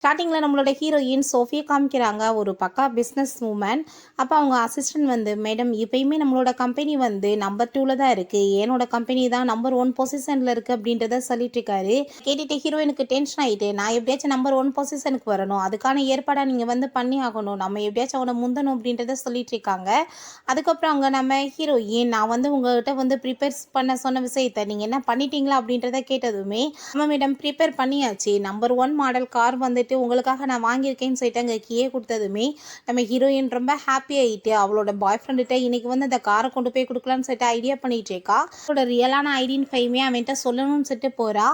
ஸ்டார்டிங்கில் நம்மளோட ஹீரோயின் சோஃபியை காமிக்கிறாங்க, ஒரு பக்கா பிஸ்னஸ் உமன். அப்போ அவங்க அசிஸ்டன்ட் வந்து, மேடம் இப்போயுமே நம்மளோட கம்பெனி வந்து நம்பர் 2ல் தான் இருக்குது, என்னோட கம்பெனி தான் நம்பர் 1 பொசிஷனில் இருக்குது அப்படின்றத சொல்லிட்டு இருக்காரு. கேட்டுட்டு ஹீரோயினுக்கு டென்ஷன் ஆகிட்டு, நான் எப்படியாச்சும் நம்பர் 1 பொசிஷனுக்கு வரணும், அதுக்கான ஏற்பாடாக நீங்கள் வந்து பண்ணி ஆகணும், நம்ம எப்படியாச்சும் அவனை முந்தணும் அப்படின்றத சொல்லிட்டு இருக்காங்க. அதுக்கப்புறம் அங்கே நம்ம ஹீரோயின், நான் வந்து உங்கள்கிட்ட வந்து ப்ரிப்பேர் பண்ண சொன்ன விஷயத்தை நீங்கள் என்ன பண்ணிட்டீங்களா அப்படின்றத கேட்டதுமே, ஆமாம் மேடம் ப்ரிப்பேர் பண்ணியாச்சு, நம்பர் 1 மாடல் கார் வந்துட்டு உங்களுக்காக நான் வாங்கியிருக்கேன்னு சொல்லிட்டு அங்கே கீயே கொடுத்ததுமே நம்ம ஹீரோயின் ரொம்ப ஹாப்பி ஆகிட்டு அவளோட பாய் ஃப்ரெண்டுகிட்ட இன்னைக்கு வந்து அந்த காரை கொண்டு போய் கொடுக்கலான்னு சொல்லிட்டு ஐடியா பண்ணிட்டு இருக்கா. அவளோட ரியலான ஐடென்டிஃபைமே அவன்கிட்ட சொல்லணும்னு சொல்லிட்டு போகிறா.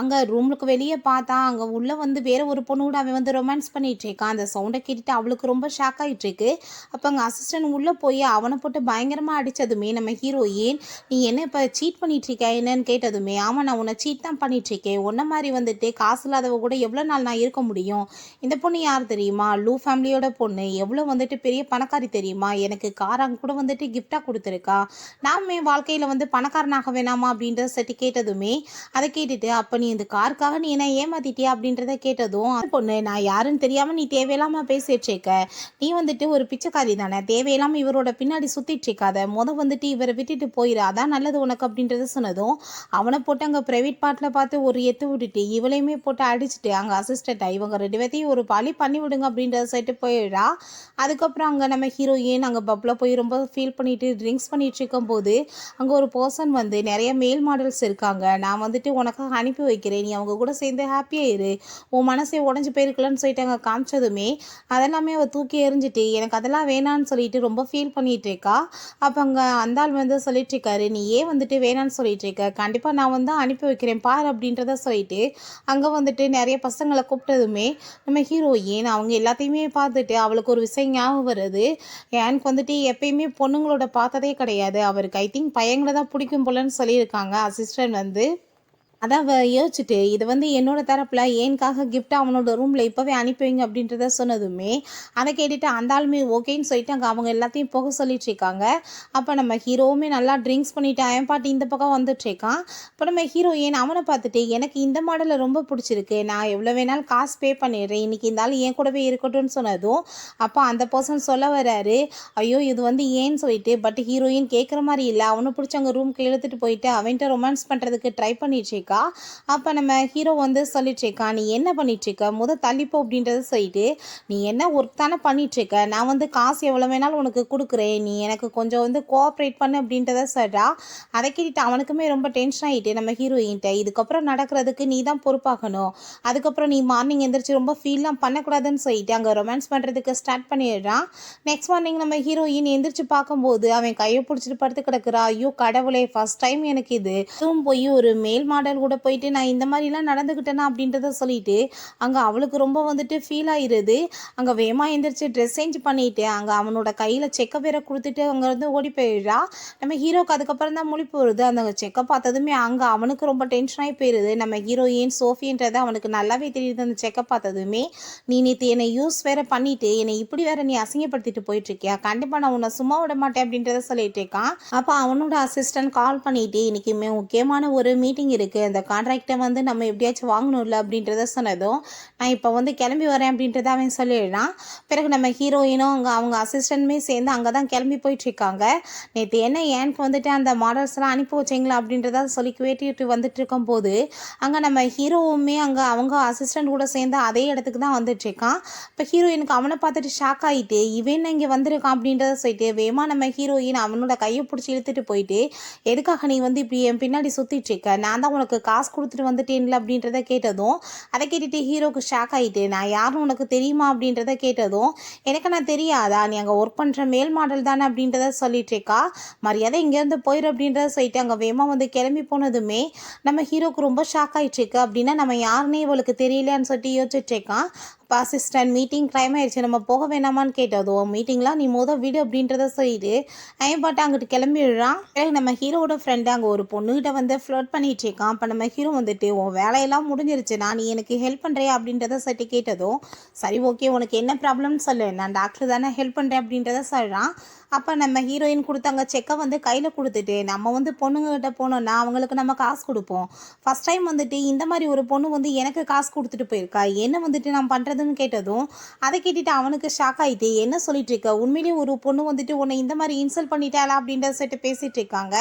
அங்கே ரூமுக்கு வெளியே பார்த்தா அங்கே உள்ள வந்து வேற ஒரு பொண்ணு கூட அவன் வந்து ரொமான்ஸ் பண்ணிட்டு இருக்கான். அந்த சவுண்டை கேட்டுட்டு அவளுக்கு ரொம்ப ஷாக் ஆகிட்டு இருக்கு. அப்போ அங்கே அசிஸ்டன்ட் உள்ளே போய் அவனை போட்டு பயங்கரமாக அடித்ததுமே நம்ம ஹீரோயின், நீ என்ன இப்போ சீட் பண்ணிட்டு இருக்க என்னன்னு கேட்டதுமே, ஆமாம் நான் உன்னை சீட் தான் பண்ணிட்டு இருக்கேன், உன்ன மாதிரி வந்துட்டு காசு இல்லாதவ கூட எவ்வளோ நாள் நான் இருக்க முடியும், இந்த பொண்ணு யார் தெரியுமா, லூ ஃபேமிலியோட பொண்ணு, எவ்வளோ வந்துட்டு பெரிய பணக்காரி தெரியுமா, எனக்கு காராங்க கூட வந்துட்டு கிஃப்டாக கொடுத்துருக்கா, நாமே வாழ்க்கையில் வந்து பணக்காரனாக வேணாமா அப்படின்றத சட்டி கேட்டதுமே, அதை கேட்டுட்டு அப்போ நீ இந்த காருக்காக நீ என்ன ஏமாத்திட்டியா அப்படின்றத கேட்டதும், அந்த பொண்ணு, நான் யாருன்னு தெரியாமல் நீ தேவையில்லாமல் பேசிட்டு இருக்க, நீ வந்துட்டு ஒரு பிச்சைக்காரி தானே, தேவையில்லாமல் இவரோட பின்னாடி சுற்றிட்டு இருக்காத, வந்துட்டு இவரை விட்டுட்டு போயிரு, அதான் நல்லது உனக்கு அப்படின்றத சொன்னதும், அவனை போட்டு அங்கே ப்ரைவேட் பார்ட்டில் பார்த்து ஒரு எத்து விட்டுட்டு இவளையுமே போட்டு அடிச்சுட்டு அங்கே அசிஸ்டண்ட்டாக இவங்க 2 பேர்த்தையும் ஒரு பழி பண்ணி விடுங்க அப்படின்றத சைட்டு போயிடுறா. அதுக்கப்புறம் அங்கே நம்ம ஹீரோயின் அங்கே பப்பில் போய் ரொம்ப ஃபீல் பண்ணிட்டு ட்ரிங்க்ஸ் பண்ணிட்டு இருக்கும்போது அங்கே ஒரு பர்சன் வந்து, நிறைய மேல் மாடல்ஸ் இருக்காங்க, நான் வந்துட்டு உனக்காக அனுப்பி வைக்கிறேன், நீ அவங்க கூட சேர்ந்து ஹாப்பியாக இரு, உன் மனசே உடஞ்சி போயிருக்கலன்னு சொல்லிட்டு அங்கே காமிச்சதுமே அதெல்லாமே அவள் தூக்கி எறிஞ்சிட்டு எனக்கு அதெல்லாம் வேணான்னு சொல்லிட்டு ரொம்ப ஃபீல் பண்ணிட்டு இருக்கா. அப்போ அங்கே அந்த ஆள் வந்து சொல்லிட்டு இருக்காரு, நீ ஏன் வந்துட்டு வேணான்னு சொல்லிட்டு இருக்க, கண்டிப்பாக நான் வந்து அனுப்பி வைக்கிறேன் பார் அப்படின்றத சொல்லிட்டு அங்கே வந்துட்டு நிறைய பசங்களை கூப்பிட்டதுமே நம்ம ஹீரோயின் அவங்க எல்லாத்தையுமே பார்த்துட்டு அவளுக்கு ஒரு விஷயம் ஞாபகம் வருது. எனக்கு வந்துட்டு எப்பயுமே பொண்ணுங்களோட பார்த்ததே கிடையாது, அவருக்கு ஐ திங்க் பையங்களை தான் பிடிக்கும் போலன்னு சொல்லியிருக்காங்க அசிஸ்டன்ட் வந்து. அதான் யோசிச்சுட்டு இது வந்து என்னோட தரப்பில் ஏன்காக கிஃப்ட் அவனோட ரூமில் இப்போவே அனுப்பி வைங்க அப்படின்றத சொன்னதுமே அதை கேட்டுட்டு அந்த ஆளுமே ஓகேன்னு சொல்லிட்டு அங்கே அவங்க எல்லாத்தையும் போக சொல்லிட்டு இருக்காங்க. அப்போ நம்ம ஹீரோவுமே நல்லா ட்ரிங்க்ஸ் பண்ணிவிட்டு அவன் பாட்டு இந்த பக்கம் வந்துட்டுருக்கான். இப்போ நம்ம ஹீரோயின் அவனை பார்த்துட்டு, எனக்கு இந்த மாடலில் ரொம்ப பிடிச்சிருக்கு, நான் எவ்வளோ வேணாலும் காசு பே பண்ணிடுறேன், இன்றைக்கி இந்த ஆள் என் கூடவே இருக்கட்டும்னு சொன்னதும் அப்போ அந்த பர்சன் சொல்ல வர்றாரு, ஐயோ இது வந்து ஏன்னு சொல்லிட்டு. பட் ஹீரோயின் கேட்குற மாதிரி இல்லை, அவனை பிடிச்சி அங்கே ரூம்க்கு இழுத்துட்டு போயிட்டு அவன்கிட்ட ரொமான்ஸ் பண்ணுறதுக்கு ட்ரை பண்ணிட்டு. அப்போ நம்ம ஹீரோ வந்து சொல்லிட்டு இருக்கா, நீ என்ன பண்ணிட்டு இருக்க தள்ளிப்போ அப்படின்றத சொல்லிட்டு, நீ என்ன ஒர்க் தானே பண்ணிட்டு இருக்க, நான் வந்து காசு எவ்வளோ வேணாலும் உனக்கு கொடுக்குறேன், நீ எனக்கு கொஞ்சம் வந்து கோஆப்ரேட் பண்ணு அப்படின்றத சொல்கிறா. அதை கேட்டுட்டு அவனுக்குமே ரொம்ப டென்ஷன் ஆகிட்டு நம்ம ஹீரோயின்ட்ட, இதுக்கப்புறம் நடக்கிறதுக்கு நீ தான் பொறுப்பாகணும், அதுக்கப்புறம் நீ மார்னிங் எந்திரிச்சு ரொம்ப ஃபீல்லாம் பண்ணக்கூடாதுன்னு சொல்லிட்டு அங்கே ரொமான்ஸ் பண்ணுறதுக்கு ஸ்டார்ட் பண்ணிடுறான். நெக்ஸ்ட் மார்னிங் நம்ம ஹீரோயின் எந்திரிச்சு பார்க்கும்போது அவன் கையை பிடிச்சிட்டு படுத்து கிடக்குறா. ஐயோ கடவுளே, ஃபர்ஸ்ட் டைம் எனக்கு இது போய் ஒரு மேல் மாடல் கூட போயிட்டு நான் இந்த மாதிரிலாம் நடந்துக்கிட்டேனா அப்படின்றத சொல்லிட்டு அங்கே அவளுக்கு ரொம்ப வந்துட்டு ஃபீல் ஆகிடுது. அங்கே வேமா எந்திரிச்சு ட்ரெஸ் சேஞ்ச் பண்ணிட்டு அங்கே அவனோட கையில் செக்கை வேற கொடுத்துட்டு அங்கே வந்து ஓடி போயிடுறா. நம்ம ஹீரோக்கு அதுக்கப்புறம் தான் முழிப்பு வருது. அந்த செக்கை பார்த்ததுமே அங்கே அவனுக்கு ரொம்ப டென்ஷன் ஆகி போயிடுது. நம்ம ஹீரோயின் சோஃபின்றது அவனுக்கு நல்லாவே தெரியுது. அந்த செக்கை பார்த்ததுமே, நீ நேற்று என்னை யூஸ் வேற பண்ணிட்டு என்னை இப்படி வேற நீ அசிங்கப்படுத்திட்டு போயிட்டு இருக்கியா, கண்டிப்பாக நான் உன்னை சும்மா விட மாட்டேன் அப்படின்றத சொல்லிட்டு இருக்கான். அப்போ அவனோட அசிஸ்டன்ட் கால் பண்ணிட்டு, இன்னைக்கு முக்கியமான ஒரு மீட்டிங் இருக்குது, அந்த கான்ட்ராக்டை வந்து நம்ம எப்படியாச்சும் வாங்கணும்ல அப்படின்றத சொன்னதும், நான் இப்போ வந்து கிளம்பி வரேன் அப்படின்றத அவன் சொல்லிடுறான். பிறகு நம்ம ஹீரோயினும் அவங்க அசிஸ்டன்ட்டுமே சேர்ந்து அங்கே தான் கிளம்பி போயிட்டுருக்காங்க. நேற்று என்ன எனக்கு வந்துட்டு அந்த மாடல்ஸ்லாம் அனுப்பி வச்சிங்களா அப்படின்றத சொல்லி கேட்டுட்டு வந்துட்டு இருக்கும்போது அங்கே நம்ம ஹீரோவுமே அங்கே அவங்க அசிஸ்டன்ட் கூட சேர்ந்து அதே இடத்துக்கு தான் வந்துட்டுருக்கான். இப்போ ஹீரோயினுக்கு அவனை பார்த்துட்டு ஷாக் ஆகிட்டு, இவன் இங்கே வந்திருக்கான் அப்படின்றத சொல்லிட்டு வேமா நம்ம ஹீரோயின் அவனோட கையை பிடிச்சி இழுத்துட்டு போயிட்டு, எதுக்காக நீ வந்து இப்படி என் பின்னாடி சுற்றிட்டு இருக்க, நான் தான் உனக்கு காசு கொடுத்துட்டு வந்துட்டேன்ல அப்படின்றத கேட்டதும் அதை கேட்டுட்டு ஹீரோக்கு ஷாக் ஆகிட்டு, நான் யாரும் உனக்கு தெரியுமா அப்படின்றத கேட்டதும், எனக்கு நான் தெரியாதா, நீ அங்கே ஒர்க் பண்ணுற மேல் மாடல் தானே அப்படின்றத சொல்லிட்டு இருக்கா. மரியாதை இங்கேருந்து போயிரு அப்படின்றத சொல்லிட்டு அங்கே வேமா வந்து கிளம்பி போனதுமே நம்ம ஹீரோக்கு ரொம்ப ஷாக் ஆகிட்டு இருக்கு. அப்படின்னா நம்ம யாருன்னே இவளுக்கு தெரியலையான்னு சொல்லிட்டு யோசிச்சுட்டு இருக்கான். இப்போ அசிஸ்டன்ட் மீட்டிங் டைம் ஆயிடுச்சு, நம்ம போக வேணாமான்னு கேட்டதும், மீட்டிங்லாம் நீ வீடு அப்படின்றத சொல்லிட்டு அவன் பாட்டு அங்கிட்டு கிளம்பிடுறான். நம்ம ஹீரோட ஃப்ரெண்டு அங்கே ஒரு பொண்ணுகிட்ட வந்து ஃப்ளர்ட் பண்ணிட்டு இருக்கான். அப்போ நம்ம ஹீரோ வந்துட்டு, உன் வேலையெல்லாம் முடிஞ்சிருச்சு, நீ எனக்கு ஹெல்ப் பண்ணுறியா அப்படின்றத சட்டி கேட்டதும், சரி ஓகே உனக்கு என்ன ப்ராப்ளம்னு சொல்லு, நான் டாக்டர் தானே ஹெல்ப் பண்ணுறேன் அப்படின்றத சொல்கிறான். அப்போ நம்ம ஹீரோயின் கொடுத்தாங்க செக்கை வந்து கையில் கொடுத்துட்டு நம்ம வந்து பொண்ணுங்ககிட்ட போனோம்னா அவங்களுக்கு நம்ம காசு கொடுப்போம். ஃபஸ்ட் டைம் வந்துட்டு இந்த மாதிரி ஒரு பொண்ணு வந்து எனக்கு காசு கொடுத்துட்டு போயிருக்கா, என்ன வந்துட்டு நான் பண்ணுறதுன்னு கேட்டதும் அதை கேட்டுட்டு அவனுக்கு ஷாக் ஆகிட்டு, என்ன சொல்லிட்டு இருக்க, உண்மையிலேயே ஒரு பொண்ணு வந்துட்டு உன்னை இந்த மாதிரி இன்சல்ட் பண்ணிட்டாளா அப்படின்ற சொல்லிட்டு பேசிகிட்டு இருக்காங்க.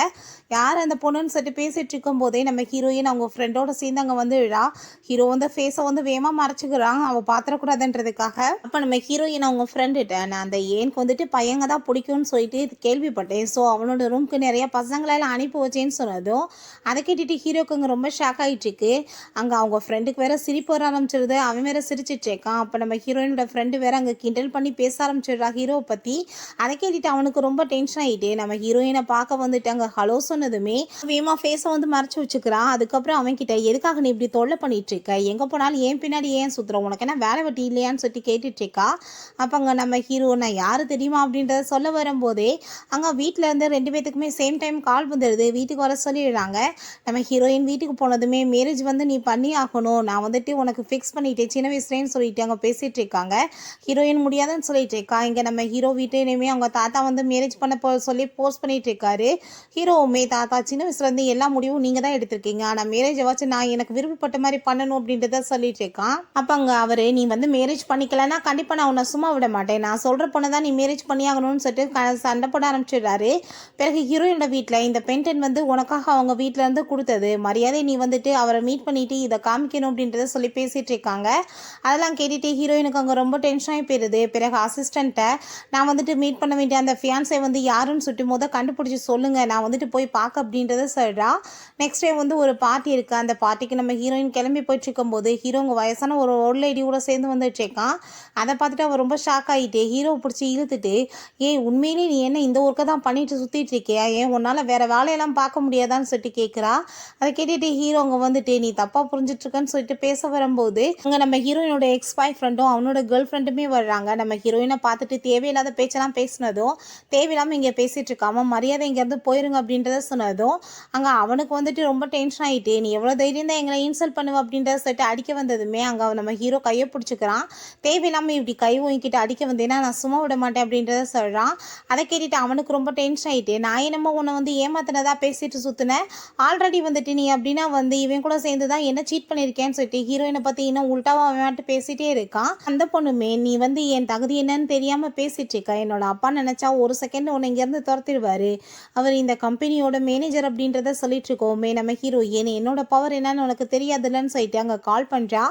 யார் அந்த பொண்ணுன்னு சொல்லிட்டு பேசிகிட்டு இருக்கும் போதே நம்ம ஹீரோயின் அவங்க ஃப்ரெண்டோட சேர்ந்து அங்கே வந்து விழா. ஹீரோ வந்து ஃபேஸை வந்து வேகமாக மறைச்சிக்கிறான் அவள் பாத்திரக்கூடாதுன்றதுக்காக. அப்போ நம்ம ஹீரோயின் அவங்க ஃப்ரெண்டுகிட்ட, நான் அந்த ஏனுக்கு வந்துட்டு பையங்க தான் பிடிக்கும்னு சொல்லிட்டு கேள்விப்பட்டேன், ஸோ அவனோட ரூமுக்கு நிறைய பசங்களெல்லாம் அனுப்பி வச்சேன்னு சொன்னதும் அதை கேட்டுட்டு ஹீரோக்கு அங்கே ரொம்ப ஷாக் ஆகிட்டுருக்கு. அங்கே அவங்க ஃப்ரெண்டுக்கு வேற சிரிப்பு வர ஆரம்பிச்சிருது, அவன் வேற சிரிச்சிட்டு இருக்கான். அப்போ நம்ம ஹீரோயினோட ஃப்ரெண்டு வேற அங்கே கிண்டல் பண்ணி பேச ஆரம்பிச்சிடுறா ஹீரோவை பற்றி. அதை கேட்டுட்டு அவனுக்கு ரொம்ப டென்ஷன் ஆகிட்டு நம்ம ஹீரோயினை பார்க்க வந்துட்டு அங்கே ஹலோ சொன்னதுமே வேமா ஃபேஸை வந்து மறைச்சி வச்சுக்கிறான். அதுக்கப்புறம் அவன் கிட்ட, எதுக்காக நீ இப்படி தொல்லை பண்ணிட்டு இருக்க, எங்கே போனாலும் ஏன் பின்னாடி ஏன் சுற்றுற, உனக்கு என்ன வேலை வெட்டி இல்லையான்னு சொல்லி கேட்டுட்டு இருக்கா. அப்போ அங்கே நம்ம ஹீரோ, நான் யார் தெரியுமா அப்படின்றத சொல்ல வரும்போதே அங்கே வீட்டில் இருந்து 2 பேத்துக்குமே சேம் டைம் கால் வந்துடுது, வீட்டுக்கு வர சொல்லிடுறாங்க. நம்ம ஹீரோயின் வீட்டுக்கு போனதுமே, மேரேஜ் வந்து நீ பண்ணி ஆகணும், நான் வந்துட்டு உனக்கு ஃபிக்ஸ் பண்ணிட்டேன் சின்ன வயசுலேன்னு சொல்லிட்டு அங்கே பேசிகிட்டு இருக்காங்க. ஹீரோயின் முடியாதுன்னு சொல்லிட்டு இருக்கா. இங்கே நம்ம ஹீரோ வீட்டையுமே அவங்க தாத்தா வந்து மேரேஜ் பண்ண சொல்லி போஸ்ட் பண்ணிட்டு இருக்காரு. ஹீரோவுமே, தாத்தா சின்ன வயசுலேருந்து எல்லா முடிவும் நீங்கள் தான் எடுத்திருக்கீங்க, ஆனால் மேரேஜை வச்சு நான் எனக்கு விருப்பப்பட்ட மாதிரி பண்ணணும் அப்படின்றத சொல்லிட்டு இருக்கான். அப்போ அங்கே அவர், நீ வந்து மேரேஜ் பண்ணிக்கலன்னா கண்டிப்பாக நான் உன்னை சும்மா விட மாட்டேன், நான் சொல்கிற பொண்ணை தான் நீ மேரேஜ் பண்ணி ஆகணும்னு சொல்லிட்டு சண்டை போட ஆரம்பிச்சிடுறாரு. பிறகு ஹீரோயினோட வீட்டில், இந்த பென்டன் வந்து உனக்காக அவங்க வீட்டில் இருந்து கொடுத்தது, மரியாதை நீ வந்துட்டு அவரை மீட் பண்ணிட்டு இதை காமிக்கணும் அப்படின்றத சொல்லி பேசிகிட்டு இருக்காங்க. அதெல்லாம் கேட்டுட்டு ஹீரோயினுக்கு அங்கே ரொம்ப டென்ஷனாகி போயிடுது. பிறகு அசிஸ்டண்ட்டை, நான் வந்துட்டு மீட் பண்ண வேண்டிய அந்த ஃபியான்ஸை வந்து யாருன்னு சொல்லிட்டு கண்டுபிடிச்சி சொல்லுங்கள், நான் வந்துட்டு போய் பார்க்க அப்படின்றத சொல்கிறா. நெக்ஸ்ட் டே வந்து ஒரு பார்ட்டி இருக்குது, அந்த பார்ட்டிக்கு நம்ம ஹீரோயின் கிளம்பி போயிட்டு இருக்கும்போது ஹீரோங்க வயசான ஒரு ஓல்ட் லேடி கூட சேர்ந்து வந்துட்டு இருக்கான். அதை பார்த்துட்டு அவள் ரொம்ப ஷாக் ஆகிட்டு ஹீரோவை பிடிச்சி இழுத்துட்டு, ஏன் உண்மையிலே நீ என்ன இந்த ஒர்க்கை தான் பண்ணிட்டு சுற்றிட்டு இருக்கியா, ஏன் உன்னால் வேறு வேலையெல்லாம் பார்க்க முடியாதான்னு சொல்லிட்டு கேட்குறா. அதை கேட்டுட்டு ஹீரோங்க வந்துட்டு, நீ தப்பாக புரிஞ்சிட்ருக்கன்னு சொல்லிட்டு பேச வரும்போது அங்கே நம்ம ஹீரோயினோட எக்ஸ் பாய் ஃப்ரெண்டும் அவனோட கேர்ள் ஃப்ரெண்டுமே வர்றாங்க. நம்ம ஹீரோயினை பார்த்துட்டு தேவையில்லாத பேச்செல்லாம் பேசினதும், தேவையில்லாமல் இங்கே பேசிகிட்டு இருக்காம மரியாதை இங்கேருந்து போயிருங்க அப்படின்றத சொன்னதும் அங்கே அவனுக்கு வந்துட்டு ரொம்ப டென்ஷன் ஆகிட்டு, நீ எவ்வளோ தைரியம் தான் எங்களை இன்சல்ட் பண்ணுவ அப்படின்றத சொல்லிட்டு அடிக்க வந்ததுமே அங்கே நம்ம ஹீரோ கையை பிடிச்சிக்கிறான். தேவையில்லாமல் இப்படி கை வாங்கிக்கிட்டு அடிக்க வந்தேன்னா நான் சும்மா விட மாட்டேன் அப்படின்றத சொல்கிறான். அதை கேட்டுட்டு அவனுக்கு ரொம்ப டென்ஷன் ஆகிட்டு, நான் என்னமோ உன்னை வந்து ஏமாத்தினதா பேசிட்டு சுற்றினேன், ஆல்ரெடி வந்துட்டு நீ அப்படின்னா வந்து இவன் கூட சேர்ந்து தான் என்ன சீட் பண்ணியிருக்கேன்னு சொல்லிட்டு ஹீரோயினை பற்றி இன்னும் உள்டாவா அவன் பேசிகிட்டே இருக்கான். அந்த பொண்ணுமே, நீ வந்து என் தகுதி என்னன்னு தெரியாமல் பேசிகிட்டு இருக்கா, என்னோட அப்பா நினச்சா ஒரு செகண்ட் உன்னை இங்கேருந்து துரத்திடுவார், அவர் இந்த கம்பெனியோட மேனேஜர் அப்படின்றத சொல்லிட்டு இருக்கோமே. நம்ம ஹீரோ, என்னோட பவர் என்னன்னு உனக்கு தெரியாதுல்லன்னு சொல்லிட்டு அங்கே கால் பண்ணுறா.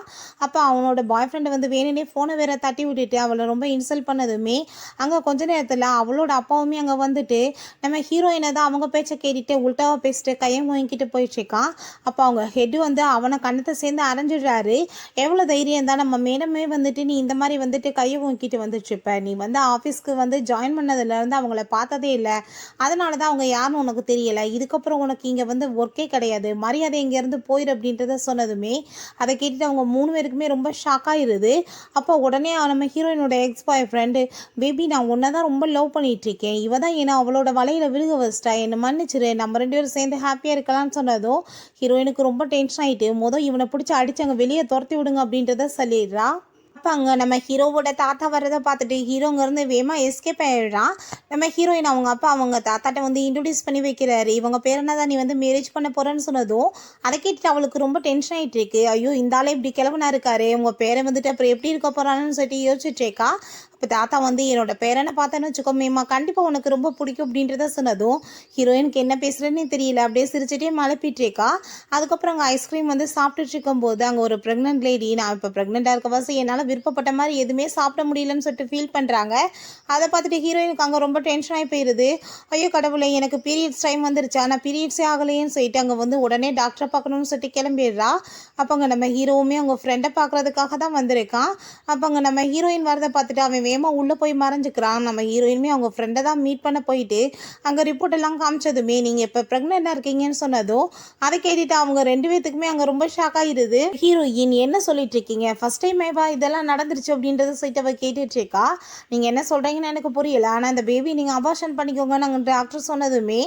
அப்போ அவனோட பாய் ஃப்ரெண்டை வந்து வேணுனே ஃபோனை வேற தட்டி விட்டுட்டு அவளை ரொம்ப இன்சல்ட் பண்ணதுமே அங்கே கொஞ்ச நேரத்தில் அவளோட அப்பாவுமே அங்கே வந்துட்டு நம்ம ஹீரோயினை தான் அவங்க பேச்சை கேட்டுட்டு உள்டாவாக பேசிட்டு கையை வாங்கிக்கிட்டு போயிட்டுருக்கான். அப்போ அவங்க ஹெட்டு வந்து அவனை கண்ணத்தை சேர்ந்து அரைஞ்சிடுறாரு. எவ்வளோ தைரியம் தான், நம்ம மேடமே வந்துட்டு நீ இந்த மாதிரி வந்துட்டு கையை வாங்கிட்டு வந்துட்டுருப்ப, நீ வந்து ஆஃபீஸ்க்கு வந்து ஜாயின் பண்ணதுலேருந்து அவங்கள பார்த்ததே இல்லை, அதனால தான் அவங்க யாருன்னு உனக்கு தெரியலை, இதுக்கப்புறம் உனக்கு இங்கே வந்து ஒர்க்கே கிடையாது, மரியாதை இங்கேருந்து போயிரு அப்படின்றத சொன்னதுமே அதை கேட்டுட்டு அவங்க 3 பேருக்குமே ரொம்ப ஷாக் ஆகிடுது. அப்போ உடனே நம்ம ஹீரோயினோட எக்ஸ் பாய் ஃப்ரெண்டு, பேபி நான் உன்னை தான் ரொம்ப லவ் பண்ணிகிட்ருக்கேன், இவ தான் என்ன அவளோட வலையில் விழுக வச்சிட்டா, என்னை மன்னிச்சிரு, நம்ம 2 பேரும் சேர்ந்து ஹாப்பியாக இருக்கலாம்னு சொன்னதும் ஹீரோயினுக்கு ரொம்ப டென்ஷன் ஆகிட்டு இவனை பிடிச்சி அடிச்சு அங்கே வெளியே துரத்தி விடுங்க அப்படின்றத சொல்லிடுறா. அப்போ அங்கே நம்ம ஹீரோவோட தாத்தா வர்றதை பார்த்துட்டு ஹீரோங்கேருந்து வேகமாக எஸ்கேப் ஆகிடுறான். நம்ம ஹீரோயின் அவங்க அப்பா அவங்க தாத்தாட்ட வந்து இன்ட்ரடியூஸ் பண்ணி வைக்கிறாரு. இவங்க பேர் என்ன தான் நீ வந்து மேரேஜ் பண்ண போகிறேன்னு சொன்னதும் அதை கேட்டுட்டு அவளுக்கு ரொம்ப டென்ஷன் ஆகிட்டு இருக்கு. ஐயோ இந்த ஆளே இப்படி கிளம்புனா இருக்காரு, உங்கள் பேரை வந்துட்டு அப்புறம் எப்படி இருக்க போகிறான்னு சொல்லிட்டு யோசிச்சுட்டு இருக்கா. இப்போ தாத்தா வந்து என்னோட பேரனை பார்த்தேன்னு வச்சுக்கோமேம்மா கண்டிப்பாக உனக்கு ரொம்ப பிடிக்கும் அப்படின்றத சொன்னதும் ஹீரோயினுக்கு என்ன பேசுகிறேன்னு தெரியல, அப்படியே சிரிச்சிட்டே மலைப்பிட்டுருக்கா. அதுக்கப்புறம் அங்கே ஐஸ்கிரீம் வந்து சாப்பிட்டுட்டு இருக்கும்போது அங்கே ஒரு ப்ரெக்னென்ட் லேடி, நான் இப்போ ப்ரெக்னெண்ட்டாக இருக்க வாசி என்னால் விருப்பப்பட்ட மாதிரி எதுவுமே சாப்பிட முடியலன்னு சொல்லிட்டு ஃபீல் பண்ணுறாங்க. அதை பார்த்துட்டு ஹீரோயினுக்கு அங்கே ரொம்ப டென்ஷன் ஆகி போயிடுது. ஐயோ கடவுளை, எனக்கு பீரியட்ஸ் டைம் வந்துருச்சு, ஆனால் பீரியட்ஸே ஆகலையேன்னு சொல்லிட்டு அங்கே வந்து உடனே டாக்டரை பார்க்கணும்னு சொல்லிட்டு கிளம்பிடுறா. அப்போ அங்கே நம்ம ஹீரோவுமே அவங்க ஃப்ரெண்டை பார்க்குறதுக்காக தான் வந்திருக்கான். அப்போ அங்கே நம்ம ஹீரோயின் வரதை பார்த்துட்டு அவன் வேகமாக உள்ளே போய் மறைஞ்சிக்கிறான். நம்ம ஹீரோயினுமே அவங்க ஃப்ரெண்டை தான் மீட் பண்ண போயிட்டு அங்கே ரிப்போர்ட் எல்லாம் காமிச்சதுமே நீங்கள் இப்போ ப்ரெக்னெண்ட்டாக இருக்கீங்கன்னு சொன்னதும் அதை கேட்டுட்டு அவங்க 2 பேத்துக்குமே அங்கே ரொம்ப ஷாக் ஆகிடுது. ஹீரோயின் என்ன சொல்லிட்டு இருக்கீங்க, ஃபர்ஸ்ட் டைமேவா இதெல்லாம் நடந்துருச்சு அப்படின்றத சொல்லிட்டு அவள் கேட்டுட்டு இருக்கா. நீங்கள் என்ன சொல்கிறீங்கன்னு எனக்கு புரியல, ஆனால் இந்த பேபி நீங்கள் அபார்ஷன் பண்ணிக்கோங்க நாங்கள் டாக்டர் சொன்னதுமே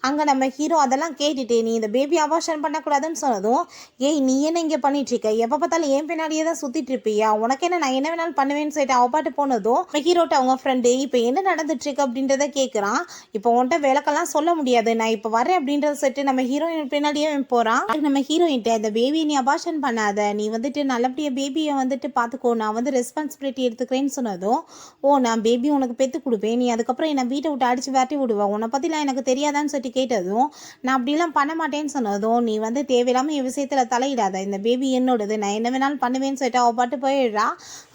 அங்கே நம்ம ஹீரோ அதெல்லாம் கேட்டுட்டு நீ இந்த பேபி அபார்ஷன் பண்ணக்கூடாதுன்னு சொன்னதும், ஏய் நீ என்ன இங்கே பண்ணிட்டு இருக்க, எப்போ பார்த்தாலும் என் பின்னாடியே தான் சுற்றிட்டு இருப்பியா, உனக்கு என்ன நான் என்ன வேணாலும் பண்ணுவேன்னு சொல்லிட்டு அவ பாட்டு போனதும் சொன்னதும் ஹீரோட்ட அவங்க ஃப்ரெண்டு இப்போ என்ன நடந்துட்டு இருக்கு அப்படின்றத கேட்குறான். இப்போ உன்கிட்ட விளக்கெல்லாம் சொல்ல முடியாது, நான் இப்போ வரேன் அப்படின்றத சொல்லிட்டு நம்ம ஹீரோயின் பின்னாடியே போகிறான். நம்ம ஹீரோயின்ட்ட இந்த பேபி நீ அபார்ஷன் பண்ணாத, நீ வந்துட்டு நல்லபடியாக பேபியை வந்துட்டு பார்த்துக்கோ, நான் வந்து ரெஸ்பான்சிபிலிட்டி எடுத்துக்கிறேன்னு சொன்னதும், ஓ நான் பேபி உனக்கு பெற்று கொடுப்பேன், நீ அதுக்கப்புறம் என்னை வீட்டை விட்டு அடித்து விரட்டி விடுவேன், உன்னை பற்றிலாம் எனக்கு தெரியாதான்னு சொல்லிட்டு கேட்டதும், நான் அப்படிலாம் பண்ண மாட்டேன்னு சொன்னதும், நீ வந்து தேவையில்லாமல் என் விஷயத்தில் தலையிடாத, இந்த பேபி என்னோடது, நான் என்ன வேணாலும் பண்ணுவேன்னு சொல்லிட்டு அவள் பாட்டு போயிடுறா.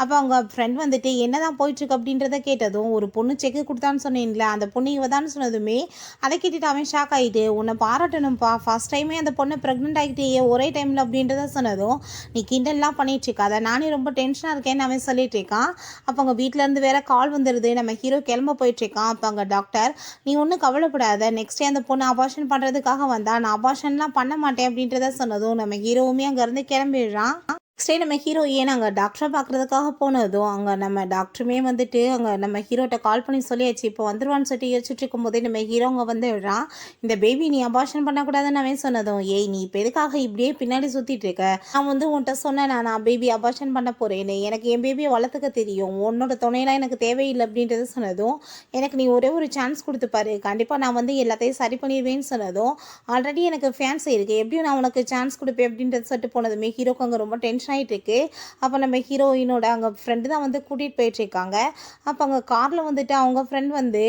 அப்போ அவங்க ஃப்ரெண்ட் வந்துட்டு என்னதான் போயிட்டுருக்கு அப்படின்றத கேட்டதும், ஒரு பொண்ணு செக்கு கொடுத்தான்னு சொன்னேன்ல, அந்த பொண்ணு இவ தான் சொன்னதுமே அதை கேட்டுட்டு அவன் ஷாக் ஆகிட்டு, உன்னை பாராட்டணும்ப்பா, ஃபர்ஸ்ட் டைமே அந்த பொண்ணு ப்ரெக்னென்ட் ஆகிட்டே ஒரே டைமில் அப்படின்றத சொன்னதும், நீ கிண்டல்லாம் பண்ணிட்டு இருக்காத, நானே ரொம்ப டென்ஷனாக இருக்கேன்னு அவன் சொல்லிட்டு இருக்கான். அப்போ அவங்க வீட்டிலேருந்து வேற கால் வந்துடுது, நம்ம ஹீரோ கிளம்ப போயிட்டுருக்கான். அப்போ அங்கே டாக்டர், நீ ஒன்றும் கவலைப்படாத, நெக்ஸ்ட் டே அந்த பொண்ணு அபார்ஷன் பண்ணுறதுக்காக வந்தா, நான் அபார்ஷன்லாம் பண்ண மாட்டேன் அப்படின்றத சொன்னதும் நம்ம ஹீரோவுமே அங்கேருந்து கிளம்பிடுறான். நெக்ஸ்ட் டே நம்ம ஹீரோயின் அங்கே டாக்டரை பார்க்குறதுக்காக போனதும் அங்கே நம்ம டாக்டருமே வந்துட்டு அங்கே நம்ம ஹீரோட்ட கால் பண்ணி சொல்லியாச்சு, இப்போ வந்துடுவான்னு சொல்லிட்டு யோசிச்சுட்டு இருக்கும்போதே நம்ம ஹீரோ அங்கே வந்துடுறான். இந்த பேபி நீ அபார்ஷன் பண்ணக்கூடாதுன்னு அவன் சொன்னதும், ஏய் நீ இப்போ எதுக்காக இப்படியே பின்னாடி சுற்றிட்டு இருக்க, நான் வந்து உன்கிட்ட சொன்னேன் நான் பேபி அபார்ஷன் பண்ண போகிறேன்னு, எனக்கு என் பேபியை வளர்த்துக்க தெரியும், உன்னோட துணையெல்லாம் எனக்கு தேவையில்லை அப்படின்றது சொன்னதும், எனக்கு நீ ஒரே ஒரு சான்ஸ் கொடுத்துப்பாரு, கண்டிப்பாக நான் வந்து எல்லாத்தையும் சரி பண்ணிடுவேன்னு சொன்னதும், ஆல்ரெடி எனக்கு ஃபேன்ஸ் இருக்குது, எப்படியும் நான் உனக்கு சான்ஸ் கொடுப்பேன் அப்படின்றது சொல்லிட்டு போனதுமே ஹீரோக்கு அங்கே ரொம்ப டென்ஷன் ஆகிட்டு இருக்கு. அப்போ நம்ம ஹீரோயினோட அங்கே ஃப்ரெண்டு தான் வந்து கூட்டிகிட்டு போயிட்டுருக்காங்க. அப்போ அங்கே காரில் வந்துட்டு அவங்க ஃப்ரெண்ட் வந்து,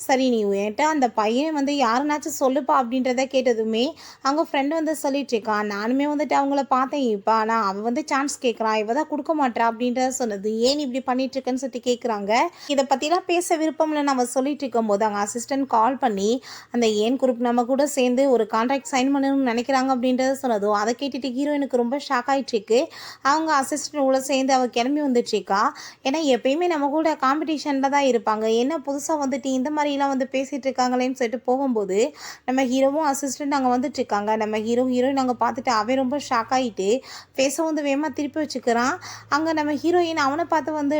சரி நீ என்கிட்ட அந்த பையன் வந்து யாருனாச்சும் சொல்லுப்பா அப்படின்றத கேட்டதுமே அவங்க ஃப்ரெண்டு வந்து சொல்லிட்டு இருக்கான், நானுமே வந்துட்டு அவங்கள பார்த்தேன், இப்போ ஆனால் அவன் வந்து சான்ஸ் கேட்குறான், இவ தான் கொடுக்க மாட்டா அப்படின்றத சொன்னது, ஏன் இப்படி பண்ணிட்டு இருக்கேன்னு சொல்லிட்டு கேட்குறாங்க. இதை பற்றிலாம் பேச விருப்பம்ல நம்ம சொல்லிட்டு இருக்கும்போது அங்கே அசிஸ்டன்ட் கால் பண்ணி அந்த ஏன் குரூப் நம்ம கூட சேர்ந்து ஒரு கான்ட்ராக்ட் சைன் பண்ணணும்னு நினைக்கிறாங்க அப்படின்றத சொன்னதும், அதை கேட்டுட்டு ஹீரோயினுக்கு ரொம்ப ஷாக் ஆகிட்டு இருக்கு. அவங்க அசிஸ்டன்ட் கூட சேர்ந்து அவள் கிளம்பி வந்துட்டுருக்கா. ஏன்னா எப்பயுமே நம்ம கூட காம்படிஷனில் தான் இருப்பாங்க, என்ன புதுசாக வந்துட்டு இந்த மாதிரிலாம் வந்து பேசிகிட்டு இருக்காங்களேன்னு சொல்லிட்டு போகும்போது நம்ம ஹீரோவும் அசிஸ்டன்ட் அங்கே வந்துட்டுருக்காங்க. நம்ம ஹீரோயின் அங்கே பார்த்துட்டு அவன் ரொம்ப ஷாக் ஆகிட்டு ஃபேஸை வந்து வேகமாக திருப்பி வச்சுக்கிறான். அங்கே நம்ம ஹீரோயின் அவனை பார்த்து வந்து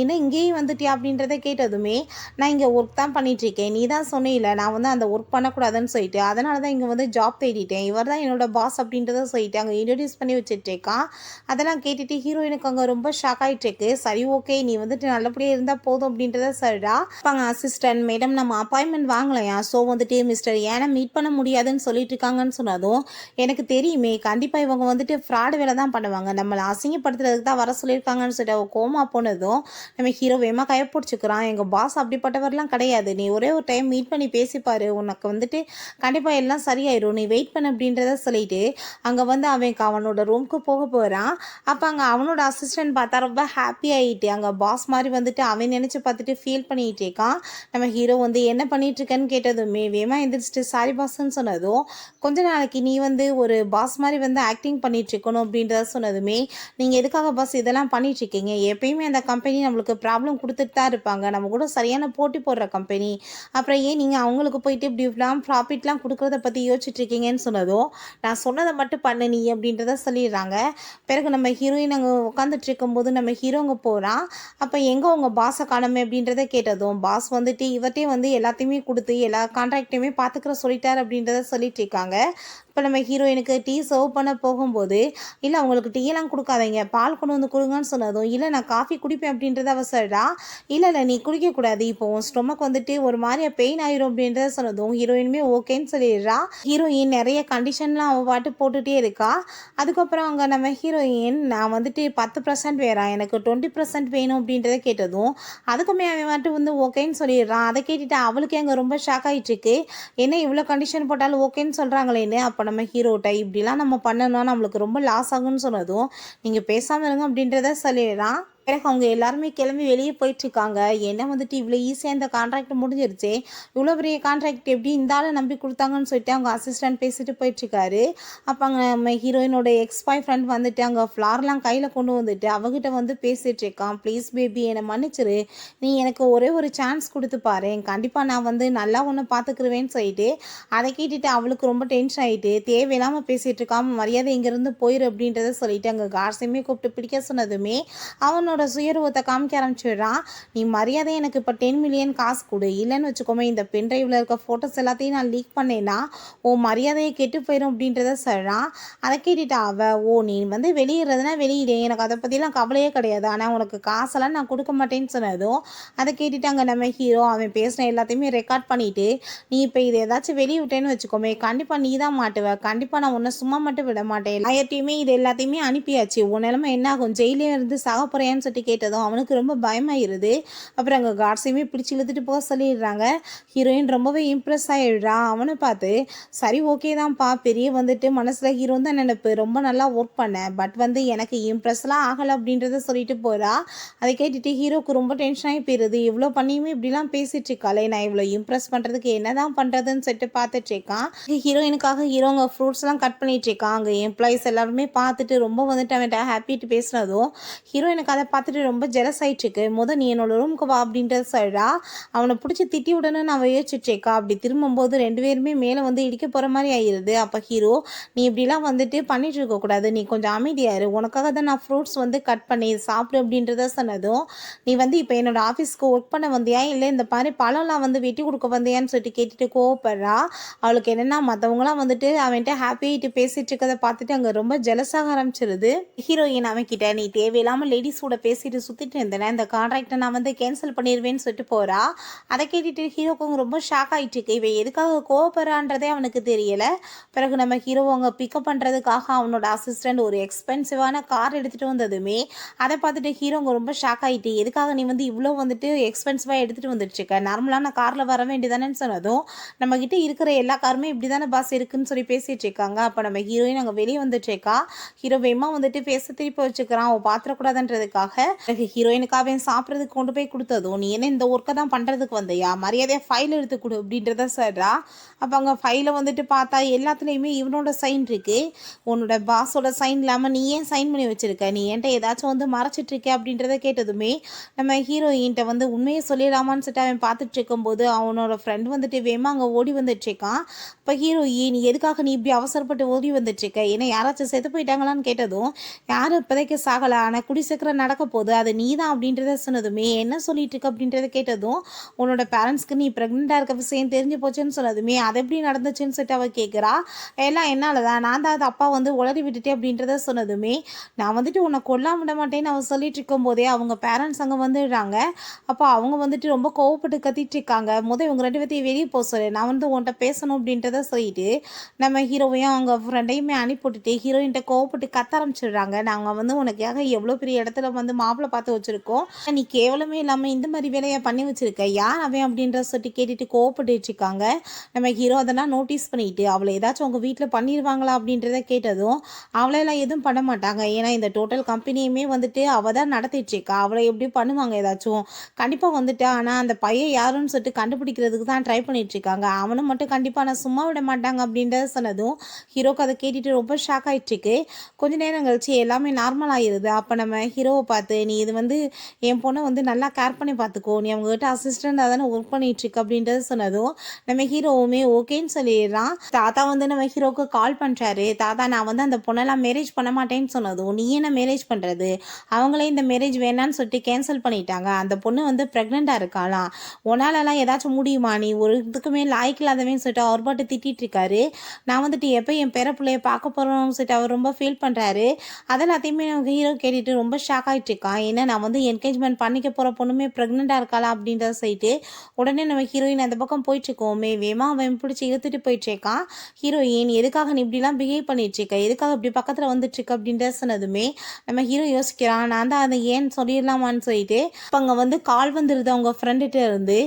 என்ன இங்கேயும் வந்துட்டியா அப்படின்றத கேட்டதுமே, நான் இங்கே ஒர்க் தான் பண்ணிகிட்ருக்கேன், நீ தான் சொன்னில்ல நான் வந்து அந்த ஒர்க் பண்ணக்கூடாதுன்னு சொல்லிட்டு, அதனால தான் இங்கே வந்து ஜாப் தேடிட்டேன், இவர் தான் என்னோட பாஸ் அப்படின்றத சொல்லிட்டு அங்கே இன்ட்ரடியூஸ் பண்ணி வச்சுட்ருக்கான். அதெல்லாம் கேட்டுட்டு ஹீரோயினுக்கு அங்கே ரொம்ப ஷாக் ஆகிட்டு இருக்கு. சரி ஓகே நீ வந்துட்டு நல்லபடியாக இருந்தால் போதும் அப்படின்றத சொல்கிறா. அப்பாங்க அசிஸ்டன்ட், மேடம் நம்ம அப்பாயின்மெண்ட் வாங்கலையா, ஸோ வந்துட்டு மிஸ்டர் ஏனை மீட் பண்ண முடியாதுன்னு சொல்லிட்டு இருக்காங்கன்னு சொன்னதும், எனக்கு தெரியுமே கண்டிப்பாக இவங்க வந்துட்டு ஃப்ராடு வேலை தான் பண்ணுவாங்க, நம்மளை அசிங்கப்படுத்துறதுக்கு தான் வர சொல்லியிருக்காங்கன்னு சொல்லிட்டு அவள் கோமா போனதும் நம்ம ஹீரோ வேமா கைப்பிடிச்சிக்கிறான். எங்கள் பாஸ் அப்படிப்பட்டவர்லாம் கிடையாது, நீ ஒரே ஒரு டைம் மீட் பண்ணி பேசிப்பாரு, உனக்கு வந்துட்டு கண்டிப்பாக எல்லாம் சரியாயிடும், நீ வெயிட் பண்ண அப்படின்றத சொல்லிட்டு அங்கே வந்து அவனோட ரூமுக்கு போக போகிறான். அப்போ அங்கே அவனோட அசிஸ்டன்ட் பார்த்தா ரொம்ப ஹாப்பி ஆகிட்டு அங்கே பாஸ் மாதிரி வந்துட்டு அவன் நினச்சி பார்த்துட்டு ஃபீல் பண்ணிகிட்டு இருக்கான். நம்ம ஹீரோ வந்து என்ன பண்ணிகிட்ருக்கேன்னு கேட்டதுமே வேகமாக எந்திரிச்சிட்டு சாரி பாஸ்ன்னு சொன்னதும், கொஞ்ச நாளைக்கு நீ வந்து ஒரு பாஸ் மாதிரி வந்து ஆக்டிங் பண்ணிகிட்ருக்கணும் அப்படின்றத சொன்னதுமே, நீங்கள் எதுக்காக பாஸ் இதெல்லாம் பண்ணிகிட்ருக்கீங்க, எப்பயுமே அந்த கம்பெனி நம்மளுக்கு ப்ராப்ளம் கொடுத்துட்டு தான் இருப்பாங்க, நம்ம கூட சரியான போட்டி போடுற கம்பெனி, அப்புறம் ஏன் நீங்கள் அவங்களுக்கு போயிட்டு இப்படிலாம் ப்ராஃபிட்லாம் கொடுக்குறத பற்றி யோசிச்சுட்ருக்கீங்கன்னு சொன்னதும், நான் சொன்னதை மட்டும் பண்ணு நீ அப்படின்றத சொல்லிடுறாங்க. பிறகு நம்ம ஹீரோயின் அங்கே உட்காந்துட்டு இருக்கும்போது நம்ம ஹீரோ அங்கே போகிறான். அப்போ எங்கே உங்கள் பாஸை காணமே அப்படின்றத கேட்டதும், பாஸ் வந்துட்டு இவர்கிட்டே வந்து எல்லாத்தையுமே கொடுத்து எல்லா கான்ட்ராக்டையுமே பார்த்துக்கிற சொல்லிட்டார் அப்படின்றத சொல்லிட்டு இருக்காங்க. இப்போ நம்ம ஹீரோயினுக்கு டீ சர்வ் பண்ண போகும்போது, இல்லை அவங்களுக்கு டீயெல்லாம் கொடுக்காதீங்க, பால் கொண்டு வந்து கொடுங்கன்னு சொன்னதும், இல்லை நான் காஃபி குடிப்பேன் அப்படின்றத அவ சொல்கிறா. இல்லை நீ குடிக்கக்கூடாது, இப்போ உன் ஸ்டொமக் வந்துட்டு ஒரு மாதிரியா பெயின் ஆயிரும் அப்படின்றத சொன்னதும் ஹீரோயினுமே ஓகேன்னு சொல்லிடுறா. ஹீரோயின் நிறைய கண்டிஷன்லாம் அவள் பாட்டு போட்டுகிட்டே இருக்கா. அதுக்கப்புறம் அங்கே நம்ம ஹீரோயின், நான் வந்துட்டு 10% வேறா, எனக்கு 20% வேணும் அப்படின்றத கேட்டதும் அதுக்குமே அவன் வந்துட்டு வந்து ஓகேன்னு சொல்லிடுறான். அதை கேட்டுட்டு அவளுக்கே அங்கே ரொம்ப ஷாக் ஆகிட்டு இருக்கு, என்ன இவ்வளோ கண்டிஷன் போட்டாலும் ஓகேன்னு சொல்கிறாங்களேன்னு. அப்போ நம்ம ஹீரோட்ட இப்படிலாம் நம்ம பண்ணணும்னா நம்மளுக்கு ரொம்ப லாஸ் ஆகும்னு சொன்னதும், நீங்கள் பேசாமல் இருங்க அப்படின்றத சொல்லிடுறான். பிறகு அவங்க எல்லாருமே கிளம்பி வெளியே போயிட்டுருக்காங்க. ஏன்னா வந்துட்டு இவ்வளோ ஈஸியாக இந்த கான்ட்ராக்ட் முடிஞ்சிருச்சு, இவ்வளோ பெரிய கான்ட்ராக்ட் எப்படி இந்த ஆளை நம்பி கொடுத்தாங்கன்னு சொல்லிட்டு அவங்க அசிஸ்டன்ட் பேசிட்டு போயிட்டுருக்காரு. அப்போ அங்கே நம்ம ஹீரோயினோட எக்ஸ் பாய் ஃப்ரெண்ட் வந்துட்டு அங்கே ஃப்ளார்லாம் கையில் கொண்டு வந்துட்டு அவகிட்ட வந்து பேசிகிட்டு இருக்கான். ப்ளீஸ் பேபி என்னை மன்னிச்சிரு, நீ எனக்கு ஒரே ஒரு சான்ஸ் கொடுத்து பாரு, கண்டிப்பாக நான் வந்து நல்லா ஒன்று பார்த்துக்குருவேன்னு சொல்லிட்டு அதை கேட்டுட்டு அவளுக்கு ரொம்ப டென்ஷன் ஆகிட்டு, தேவையில்லாமல் பேசிகிட்டு இருக்காம மரியாதை இங்கேருந்து போயிரு அப்படின்றத சொல்லிட்டு அங்கே கார்ஸையுமே கூப்பிட்டு பிடிக்க சொன்னதுமே அவனோட தன்னோட சுயரூபத்தை காமிக்க ஆரம்பிச்சிடுறான். நீ மரியாதை எனக்கு இப்போ 10 மில்லியன் காசு கொடு, இல்லைன்னு வச்சுக்கோமே இந்த பென்ட்ரைவில் இருக்க ஃபோட்டோஸ் எல்லாத்தையும் நான் லீக் பண்ணேன்னா உன் மரியாதையை கெட்டு போயிடும் அப்படின்றத சொல்கிறான். அதை கேட்டுட்டா நீ வந்து வெளியிடுறதுனா வெளியிடு, எனக்கு அதை பற்றிலாம் கவலையே கிடையாது, ஆனால் உனக்கு காசெல்லாம் நான் கொடுக்க மாட்டேன்னு சொன்னதும் அதை கேட்டுட்டு அங்கே நம்ம ஹீரோ அவன் பேசின எல்லாத்தையுமே ரெக்கார்ட் பண்ணிவிட்டு, நீ இப்போ இது ஏதாச்சும் வெளியே விட்டேன்னு வச்சுக்கோமே கண்டிப்பாக நீ தான் மாட்டுவ, கண்டிப்பாக நான் உன்னை சும்மா மட்டும் விட மாட்டேன், ஆயிரத்தையுமே இது எல்லாத்தையுமே அனுப்பியாச்சு, உன் நிலைமை என்ன ஆகும், ஜெயிலே இருந்து சாக போகிறேன்னு சொல்லிட்டு கேட்டதும் அவனுக்கு ரொம்ப பயமாயிருது. அப்புறம் அங்கே காட்ஸையுமே பிடிச்சி இழுத்துட்டு போக சொல்லிடுறாங்க. ஹீரோயின் ரொம்பவே இம்ப்ரெஸ் ஆகிடுறா. அவனை பார்த்து சரி ஓகே தான்ப்பா, பெரிய வந்துட்டு மனசில் ஹீரோ தான் நினைப்பு, ரொம்ப நல்லா ஒர்க் பண்ணேன், பட் வந்து எனக்கு இம்ப்ரெஸ்லாம் ஆகலை அப்படின்றத சொல்லிட்டு போகிறா. அதை கேட்டுட்டு ஹீரோக்கு ரொம்ப டென்ஷன் ஆகி போயிடுது. இவ்வளோ பண்ணியுமே இப்படிலாம் பேசிட்டு இருக்காளே, நான் இவ்வளோ இம்ப்ரெஸ் பண்ணுறதுக்கு என்ன தான் பண்ணுறதுன்னு சொல்லிட்டு பார்த்துட்டு இருக்கான். ஹீரோயினுக்காக ஹீரோங்க ஃப்ரூட்ஸ்லாம் கட் பண்ணிட்டு இருக்கான். அங்கே எம்ப்ளாயிஸ் எல்லாருமே பார்த்துட்டு ரொம்ப வந்துட்டு அவன்கிட்ட ஹாப்பிட்டு பேசினதும் ஹீரோயினுக்கு அதை பார்த்துட்டு ரொம்ப ஜெலஸ் ஆகிட்டுருக்கு. நீ என்னோட ரூமுக்கு வா அப்படின்றத சொல்கிறா. அவனை பிடிச்சி திட்டி விடணும்னு அவன் யோசிச்சுட்டு இருக்கா. அப்படி திரும்பும்போது 2 பேருமே மேலே வந்து இடிக்க போகிற மாதிரி ஆயிடுது. அப்போ ஹீரோ, நீ இப்படிலாம் வந்துட்டு பண்ணிட்டு இருக்கக்கூடாது, நீ கொஞ்சம் அமைதியாரு, உனக்காக தான் நான் ஃப்ரூட்ஸ் வந்து கட் பண்ணி சாப்பிடு அப்படின்றத சொன்னதும், நீ வந்து இப்போ என்னோட ஆஃபீஸ்க்கு ஒர்க் பண்ண வந்தியா இல்லை இந்த மாதிரி பழம்லாம் வந்து வெட்டி கொடுக்க வந்தியான்னு சொல்லிட்டு கேட்டுட்டு கோவப்படுறா. அவளுக்கு என்னென்னா மற்றவங்களாம் வந்துட்டு அவன்கிட்ட ஹாப்பியாகிட்டு பேசிகிட்டு இருக்கதை பார்த்துட்டு அங்கே ரொம்ப ஜெலஸாக ஆரம்பிச்சிருது. ஹீரோயின் அவன்கிட்ட, நீ தேவையில்லாமல் லேடிஸோட பேசிட்டு சுற்றிட்டு இருந்தேன்னா இந்த கான்ட்ராக்டை நான் வந்து கேன்சல் பண்ணிடுவேன்னு சொல்லிட்டு போகிறா. அதை கேட்டுட்டு ஹீரோக்கு ரொம்ப ஷாக் ஆகிட்டு இருக்கு. இவன் எதுக்காக கோவப்படுறான்றதே அவனுக்கு தெரியல. பிறகு நம்ம ஹீரோ அங்கே பிக்கப் பண்ணுறதுக்காக அவனோட அசிஸ்டண்ட் ஒரு எக்ஸ்பென்சிவான கார் எடுத்துகிட்டு வந்ததுமே அதை பார்த்துட்டு ஹீரோங்க ரொம்ப ஷாக் ஆகிட்டு, எதுக்காக நீ வந்து இவ்வளோ வந்துட்டு எக்ஸ்பென்சிவாக எடுத்துகிட்டு வந்துட்டுருக்க, நார்மலான காரில் வர வேண்டியதானேன்னு சொன்னதும், நம்மக்கிட்ட இருக்கிற எல்லா காருமே இப்படி தானே பாஸ் இருக்குன்னு சொல்லி பேசிகிட்டு இருக்காங்க. அப்போ நம்ம ஹீரோயின் அங்கே வெளியே வந்துட்டுருக்கா. ஹீரோ வேகமாக வந்துட்டு பேச திருப்பி வச்சுக்கிறான் அவன் பாத்திரக்கூடாதுன்றதுக்காக. ஹீரோயினுக்காக அவன் சாப்பிட்றதுக்கு கொண்டு போய் கொடுத்ததும், நீ என்ன இந்த ஒர்க்கை தான் பண்ணுறதுக்கு வந்தையா, மரியாதையாக ஃபைல் எடுத்து கொடு அப்படின்றத சொல்கிறா. அப்போ அங்கே ஃபைலை வந்துட்டு பார்த்தா எல்லாத்துலேயுமே இவனோட சைன் இருக்குது. உன்னோட பாஸோட சைன் இல்லாமல் நீ ஏன் சைன் பண்ணி வச்சுருக்க, நீ என்கிட்ட ஏதாச்சும் வந்து மறைச்சிட்ருக்க அப்படின்றத கேட்டதுமே நம்ம ஹீரோயின்கிட்ட வந்து உண்மையை சொல்லிடலாமான்னு சொல்லிட்டு அவன் பார்த்துட்டு இருக்கும்போது அவனோட ஃப்ரெண்ட் வந்துட்டு வேமா அங்கே ஓடி வந்துட்டுருக்கான். இப்போ ஹீரோயின், எதுக்காக நீ இப்படி அவசரப்பட்டு ஓடி வந்துட்டுருக்க, ஏன்னா யாராச்சும் செத்து போயிட்டாங்களான்னு கேட்டதும், யாரும் இப்போதைக்கு சாகலை, ஆனால் குடி சீக்கிரம் நடக்க போகுது, அது நீ தான் அப்படின்றத சொன்னதுமே, என்ன சொல்லிட்டு இருக்க அப்படின்றத கேட்டதும், உன்னோட பேரண்ட்ஸ்க்கு நீ ப்ரெக்னெண்ட்டாக இருக்க விஷயம் தெரிஞ்சு போச்சுன்னு சொன்னதுமே, அது எப்படி நடந்துச்சுன்னு சொல்லிட்டு அவள் கேட்குறா. எல்லாம் என்னால் தான், நான் தான் அது அப்பா வந்து உளறி விட்டுட்டேன் அப்படின்றத சொன்னதுமே, நான் வந்துட்டு உன்னை கொல்லாம விட மாட்டேன்னு அவன் சொல்லிட்டு இருக்கும்போதே அவங்க பேரண்ட்ஸ் அங்கே வந்துடுறாங்க. அப்போ அவங்க வந்துட்டு ரொம்ப கோவப்பட்டு கத்திட்டு இருக்காங்க. இவங்க 2 பேர்த்தையும் வெளியே போக சொல்லு, நான் வந்து உன்கிட்ட பேசணும் அப்படின்றத சொல்லிட்டு நம்ம ஹீரோவையும் அவங்க ஃப்ரெண்டையுமே அனுப்பிவிட்டுட்டு ஹீரோயின்கிட்ட கோவப்பட்டு கத்த ஆரம்பிச்சிடுறாங்க. நாங்கள் வந்து உனக்காக எவ்வளோ பெரிய இடத்துல வந்து மாப்பிள்ளை பார்த்து வச்சுருக்கோம், நீ கேவலமே இல்லாமல் இந்த மாதிரி வேலையை பண்ணி வச்சுருக்க, யார் அவன் அப்படின்ற சொல்லிட்டு கேட்டுட்டு கோவப்பட்டு இருக்காங்க. நம்ம ஹீரோ அதெல்லாம் நோட்டீஸ் பண்ணிட்டு அவளை ஏதாச்சும் உங்கள் வீட்டில் பண்ணிடுவாங்களா அப்படின்றத கேட்டதும், அவளையெல்லாம் எதுவும் பண்ண மாட்டாங்க, ஏன்னா இந்த டோட்டல் கம்பெனியுமே வந்துட்டு அவள் தான் நடத்திட்டுருக்கா, அவளை எப்படி பண்ணுவாங்க ஏதாச்சும் கண்டிப்பாக வந்துட்டு, ஆனால் அந்த பையன் யாருன்னு சொல்லிட்டு கண்டுபிடிக்கிறதுக்கு தான் ட்ரை பண்ணிட்டுருக்காங்க, அவனை மட்டும் கண்டிப்பாக நான் சும்மா விட மாட்டாங்க அப்படின்றத சொன்னதும் ஹீரோக்கு அதை கேட்டுட்டு ரொம்ப ஷாக் ஆகிட்டுருக்கு. கொஞ்ச நேரம் கழிச்சு எல்லாமே நார்மல் ஆகிடுது. அப்போ நம்ம ஹீரோவை பார்த்து, நீ இது வந்து என் பொண்ணை வந்து நல்லா கேர் பண்ணி பார்த்துக்கோ, நீ அவங்ககிட்ட அசிஸ்டண்டாக தானே ஒர்க் பண்ணிகிட்ருக்கு அப்படின்றத சொன்னதும் நம்ம ஹீரோவுமே ஓகேன்னு சொல்லிடுறான். தாத்தா வந்து நம்ம ஹீரோவுக்கு கால் பண்ணுறாரு. தாத்தா, நான் வந்து அந்த பொண்ணெல்லாம் மேரேஜ் பண்ண மாட்டேன்னு சொன்னதும், நீ என்ன மேரேஜ் பண்ணுறது, அவங்களே இந்த மேரேஜ் வேணான்னு சொல்லிட்டு கேன்சல் பண்ணிட்டாங்க, அந்த பொண்ணு வந்து ப்ரெக்னெண்ட்டாக இருக்காளாம், உன்னாலலாம் ஏதாச்சும் முடியுமா, நீ ஒரு இதுக்குமே லாய்க்கு இல்லாதவன்னு சொல்லிட்டு அவர் பாட்டு திட்டிகிட்டு இருக்காரு. நான் வந்துட்டு எப்போ என் பேர பிள்ளைய பார்க்க போகிறோம்னு சொல்லிட்டு அவர் ரொம்ப ஃபீல் பண்ணுறாரு. அதெல்லாத்தையுமே நம்ம ஹீரோ கேட்டுட்டு ரொம்ப ஷாக் ஆகிட்டு இருக்கான். ஏன்னா நான் வந்து என்கேஜ்மெண்ட் பண்ணிக்க போகிற பொண்ணுமே ப்ரெக்னெண்ட்டாக இருக்காளா அப்படின்றத சொல்லிட்டு உடனே நம்ம ஹீரோயின் அந்த பக்கம் போயிட்டுருக்கோமே வேமா அவன் பிடிச்சி இழுத்துட்டு போயிட்டுருக்கான். ஹீரோயின், எதுக்காக நீ இப்படிலாம் பிஹேவ் பண்ணிட்டுருக்க, எதுக்காக இப்படி பக்கத்தில் வந்துட்டுருக்க அப்படின்ற சொன்னதுமே நம்ம ஹீரோ யோசிக்கிறான். நான் தான் அதை ஏன் சொல்லிடலாமான்னு சொல்லிட்டு இப்போ அங்கே வந்து கால் வந்துடுது அவங்க ஃப்ரெண்டுகிட்ட இருந்து.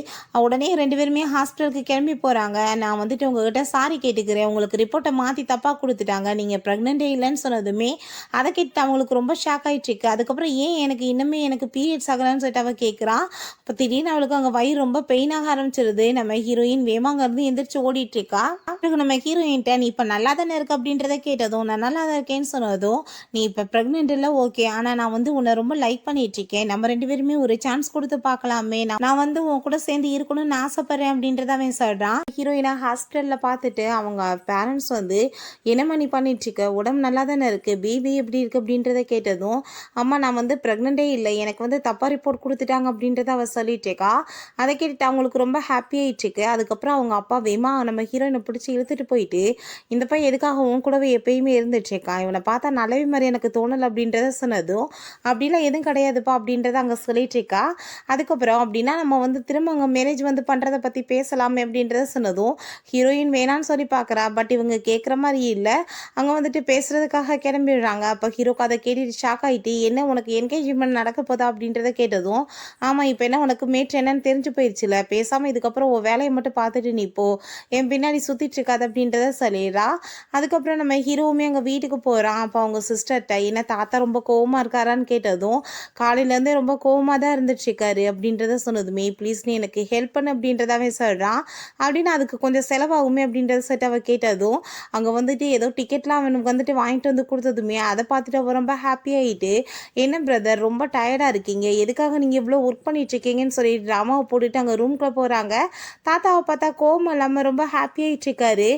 உடனே 2 பேருமே ஹாஸ்பிட்டலுக்கு கிளம்பி போகிறாங்க. நான் வந்துட்டு உங்ககிட்ட சாரி கேட்டுக்கிறேன், உங்களுக்கு ரிப்போர்ட்டை மாற்றி தப்பாக கொடுத்துட்டாங்க, நீங்கள் ப்ரெக்னென்ட்டே இல்லைன்னு சொன்னதுமே அதை கேட்டு அவங்களுக்கு ரொம்ப ஷாக் ஆகிட்டுருக்கு. அதுக்கப்புறம் ஏன் எனக்கு பீரியட்ஸ் ஆகலான்னு சொல்லிட்டு அவள் கேட்குறான். அப்போ திடீர்னு அவளுக்கு அங்கே வயிறு ரொம்ப பெயினாக ஆரம்பிச்சிருது. நம்ம ஹீரோயின் வேமாங்க இருந்து எந்திரிச்சு ஓடிட்டுருக்கா. நம்ம ஹீரோயின்ட்ட, நீ இப்போ நல்லா தானே இருக்க அப்படின்றத கேட்டதும், நான் நல்லா தான் இருக்கேன்னு சொன்னதும், நீ இப்போ ப்ரெக்னென்ட் இல்லை ஓகே, ஆனால் நான் வந்து உன்னை ரொம்ப லைக் பண்ணிகிட்ருக்கேன், நம்ம 2 பேருமே ஒரு சான்ஸ் கொடுத்து பார்க்கலாமே, நான் வந்து உன் கூட சேர்ந்து இருக்கணும்னு ஆசைப்பட்றேன் அப்படின்றத அவன் சொல்கிறான். ஹீரோயினை ஹாஸ்பிட்டலில் பார்த்துட்டு அவங்க பேரண்ட்ஸ் வந்து, என்னம்மா நீ பண்ணிட்டுருக்க, உடம்பு நல்லா தானே இருக்குது, பேபி எப்படி இருக்குது அப்படின்றத கேட்டதும், அம்மா நான் வந்து ப்ரெக்னென்ட்டே இல்லை, எனக்கு வந்து தப்பாக ரிப்போர்ட் கொடுத்துட்டாங்க அப்படின்றத அவள் சொல்லிட்டுருக்கா. அதை கேட்டுட்டு அவங்களுக்கு ரொம்ப ஹாப்பி ஆயிட்டுருக்கு. அதுக்கப்புறம் அவங்க அப்பா வேமா நம்ம ஹீரோயினை பிடிச்சி இழுத்துட்டு போயிட்டு, இந்த பையன் எதுக்காக உன் கூடவே எப்பயுமே இருந்துட்டுருக்கான், இவனை பார்த்தா நல்லவே மாதிரி எனக்கு தோணலை அப்படின்றத சொன்னதும், அப்படிலாம் எதுவும் கிடையாதுப்பா அப்படின்றத அங்கே சொல்லிட்டுருக்கா. அதுக்கப்புறம் அப்படின்னா நம்ம வந்து திரும்ப அங்கே மேரேஜ் வந்து பண்ணுறதை பற்றி பேசலாமே அப்படின்றத சொன்னதும், ஹீரோயின் வேணான்னு சொல்லி பார்க்குறா. பட் இவங்க கேட்குற மாதிரி இல்லை. அங்கே வந்துட்டு பேசுகிறதுக்காக கிளம்பிடுறாங்க. அப்போ ஹீரோக்கு அதை கேட்டுட்டு ஷாக் ஆகிட்டு, என்ன உனக்கு என்கேஜ்மெண்ட் நடக்க போதா அப்படின்றத கேட்டதும், ஆமாம் இப்போ என்ன உனக்கு மேட்ரு என்னன்னு தெரிஞ்சு போயிடுச்சுல, பேசாமல் இதுக்கப்புறம் உன் வேலையை மட்டும் பார்த்துட்டு நீ போ, என் பின்னாடி சுற்றிட்டு இருக்காது அப்படின்றத சொல்லிடுறா. அதுக்கப்புறம் நம்ம ஹீரோவுமே அங்கே வீட்டுக்கு போகிறான். அப்போ அவங்க சிஸ்டர்கிட்ட என்ன தாத்தா ரொம்ப கோவமாக இருக்காரான்னு கேட்டதும், காலையிலேருந்தே ரொம்ப கோவமாக தான் இருந்துட்டுருக்காரு அப்படின்றத சொன்னதுமே, ப்ளீஸ் நீ எனக்கு ஹெல்ப் பண்ணு அப்படின்றதாவே சொல்கிறான். அப்படின்னு அதுக்கு கொஞ்சம் செலவாகுமே அப்படின்றத சொல்லிட்டு அவள் கேட்டதும், அங்கே வந்துட்டு ஏதோ டிக்கெட்லாம் அவனுக்கு வந்துட்டு வாங்கிட்டு வந்து கொடுத்ததுமே அதை பார்த்துட்டு அவள் ரொம்ப ஹாப்பி ஆகிட்டு, என்ன பிரதர் ரொம்ப டயர்டாக இருக்கீங்க, எதுக்காக நீங்கள் இவ்வளோ ஒர்க் பண்ணிட்டுருக்கீங்கன்னு சொல்லி ட்ராமாவை போட்டுட்டு அங்கே ரூம்குள்ளே போகிறாங்க. தாத்தாவை பார்த்தா கோவம் இல்லாமல் ரொம்ப ஹாப்பி ஆகிட்டுருக்காரு.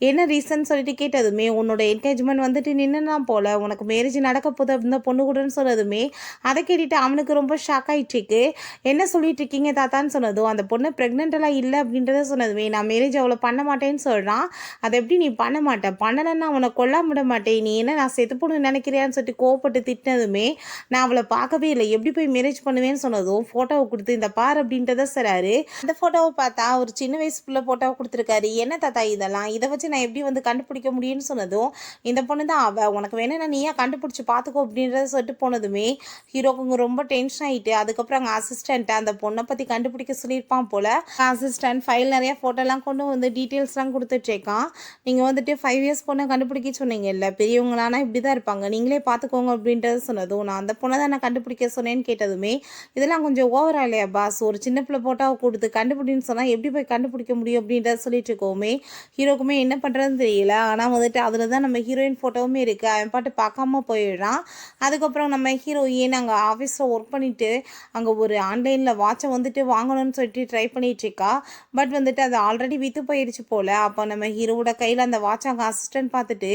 என்ன ரீசன் சொல்லிட்டு கேட்டதுமே, உன்னோட என்கேஜ்மெண்ட் வந்துட்டு நின்றுனா போல, உனக்கு மேரேஜ் நடக்க போகுது அப்படின்னா பொண்ணு கூடன்னு சொன்னதுமே அதை கேட்டுட்டு அவனுக்கு ரொம்ப ஷாக் ஆகிட்டுருக்கு. என்ன சொல்லிட்டு இருக்கீங்க தாத்தான்னு சொன்னதும், அந்த பொண்ணு ப்ரெக்னென்ட்டெல்லாம் இல்லை அப்படின்றத சொன்னதுமே, நான் மேரேஜ் அவ்வளோ பண்ண மாட்டேன்னு சொல்கிறான். அதை எப்படி நீ பண்ண மாட்டேன், பண்ணலைன்னா அவனை கொல்லாம விட மாட்டேன், நீ என்ன நான் செத்து போகணும்னு நினைக்கிறியான்னு சொல்லிட்டு கோவப்பட்டு திட்டினதுமே, நான் அவளை பார்க்கவே இல்லை, எப்படி போய் மேரேஜ் பண்ணுவேன்னு சொன்னதும் ஃபோட்டோவை கொடுத்து இந்த பார் அப்படின்றத சொல்கிறாரு. அந்த ஃபோட்டோவை பார்த்தா ஒரு சின்ன வயசு பிள்ளை ஃபோட்டோவை கொடுத்துருக்காரு. என்ன தாத்தா இதெல்லாம், இதை வச்சு நான் எப்படி வந்து கண்டுபிடிக்க முடியும்னு சொன்னதும், இந்த பொண்ணு தான் அவள், உனக்கு வேணும்னா நீயே கண்டுபிடிச்சி பார்த்துக்கோ அப்படின்றத சொல்லிட்டு போனதுமே ஹீரோக்கு ரொம்ப டென்ஷன் ஆகிட்டு, அதுக்கப்புறம் அங்கே அசிஸ்டண்ட்டை அந்த பொண்ணை பற்றி கண்டுபிடிக்க சொல்லியிருப்பான் போல். அசிஸ்டன்ட் ஃபைல் நிறையா ஃபோட்டோலாம் கொண்டு வந்து டீட்டெயில்ஸ்லாம் கொடுத்துட்ருக்கான். நீங்கள் வந்துட்டு 5 இயர்ஸ் பொண்ணை கண்டுபிடிக்க சொன்னீங்க இல்லை, பெரியவங்களானா இப்படி தான் இருப்பாங்க, நீங்களே பார்த்துக்கோங்க அப்படின்றத சொன்னதும், நான் அந்த பொண்ணை தான் நான் கண்டுபிடிக்க சொன்னேன்னு கேட்டதுமே, இதெல்லாம் கொஞ்சம் ஓவரா இல்லையா பாஸ், ஒரு சின்ன பிள்ளை ஃபோட்டோவை கொடுத்து கண்டுபிடின்னு சொன்னால் எப்படி போய் கண்டுபிடிக்க முடியும் அப்படின்றத சொல்லிட்டு இருக்கோமே. ஹீரோக்குமே என்ன பண்ணுறதுன்னு தெரியல. ஆனால் வந்துட்டு அதில் தான் நம்ம ஹீரோயின் ஃபோட்டோவுமே இருக்குது. அவன் பாட்டு பார்க்காம போயிடுறான். அதுக்கப்புறம் நம்ம ஹீரோயின் அங்கே ஆஃபீஸில் ஒர்க் பண்ணிவிட்டு அங்கே ஒரு ஆன்லைனில் வாட்சை வந்துட்டு வாங்கணும்னு சொல்லிட்டு ட்ரை பண்ணிகிட்ருக்கா. பட் வந்துட்டு அது ஆல்ரெடி விற்று போயிடுச்சு போல். அப்போ நம்ம ஹீரோவோட கையில் அந்த வாட்ச் அங்கே அசிஸ்டன்ட் பார்த்துட்டு,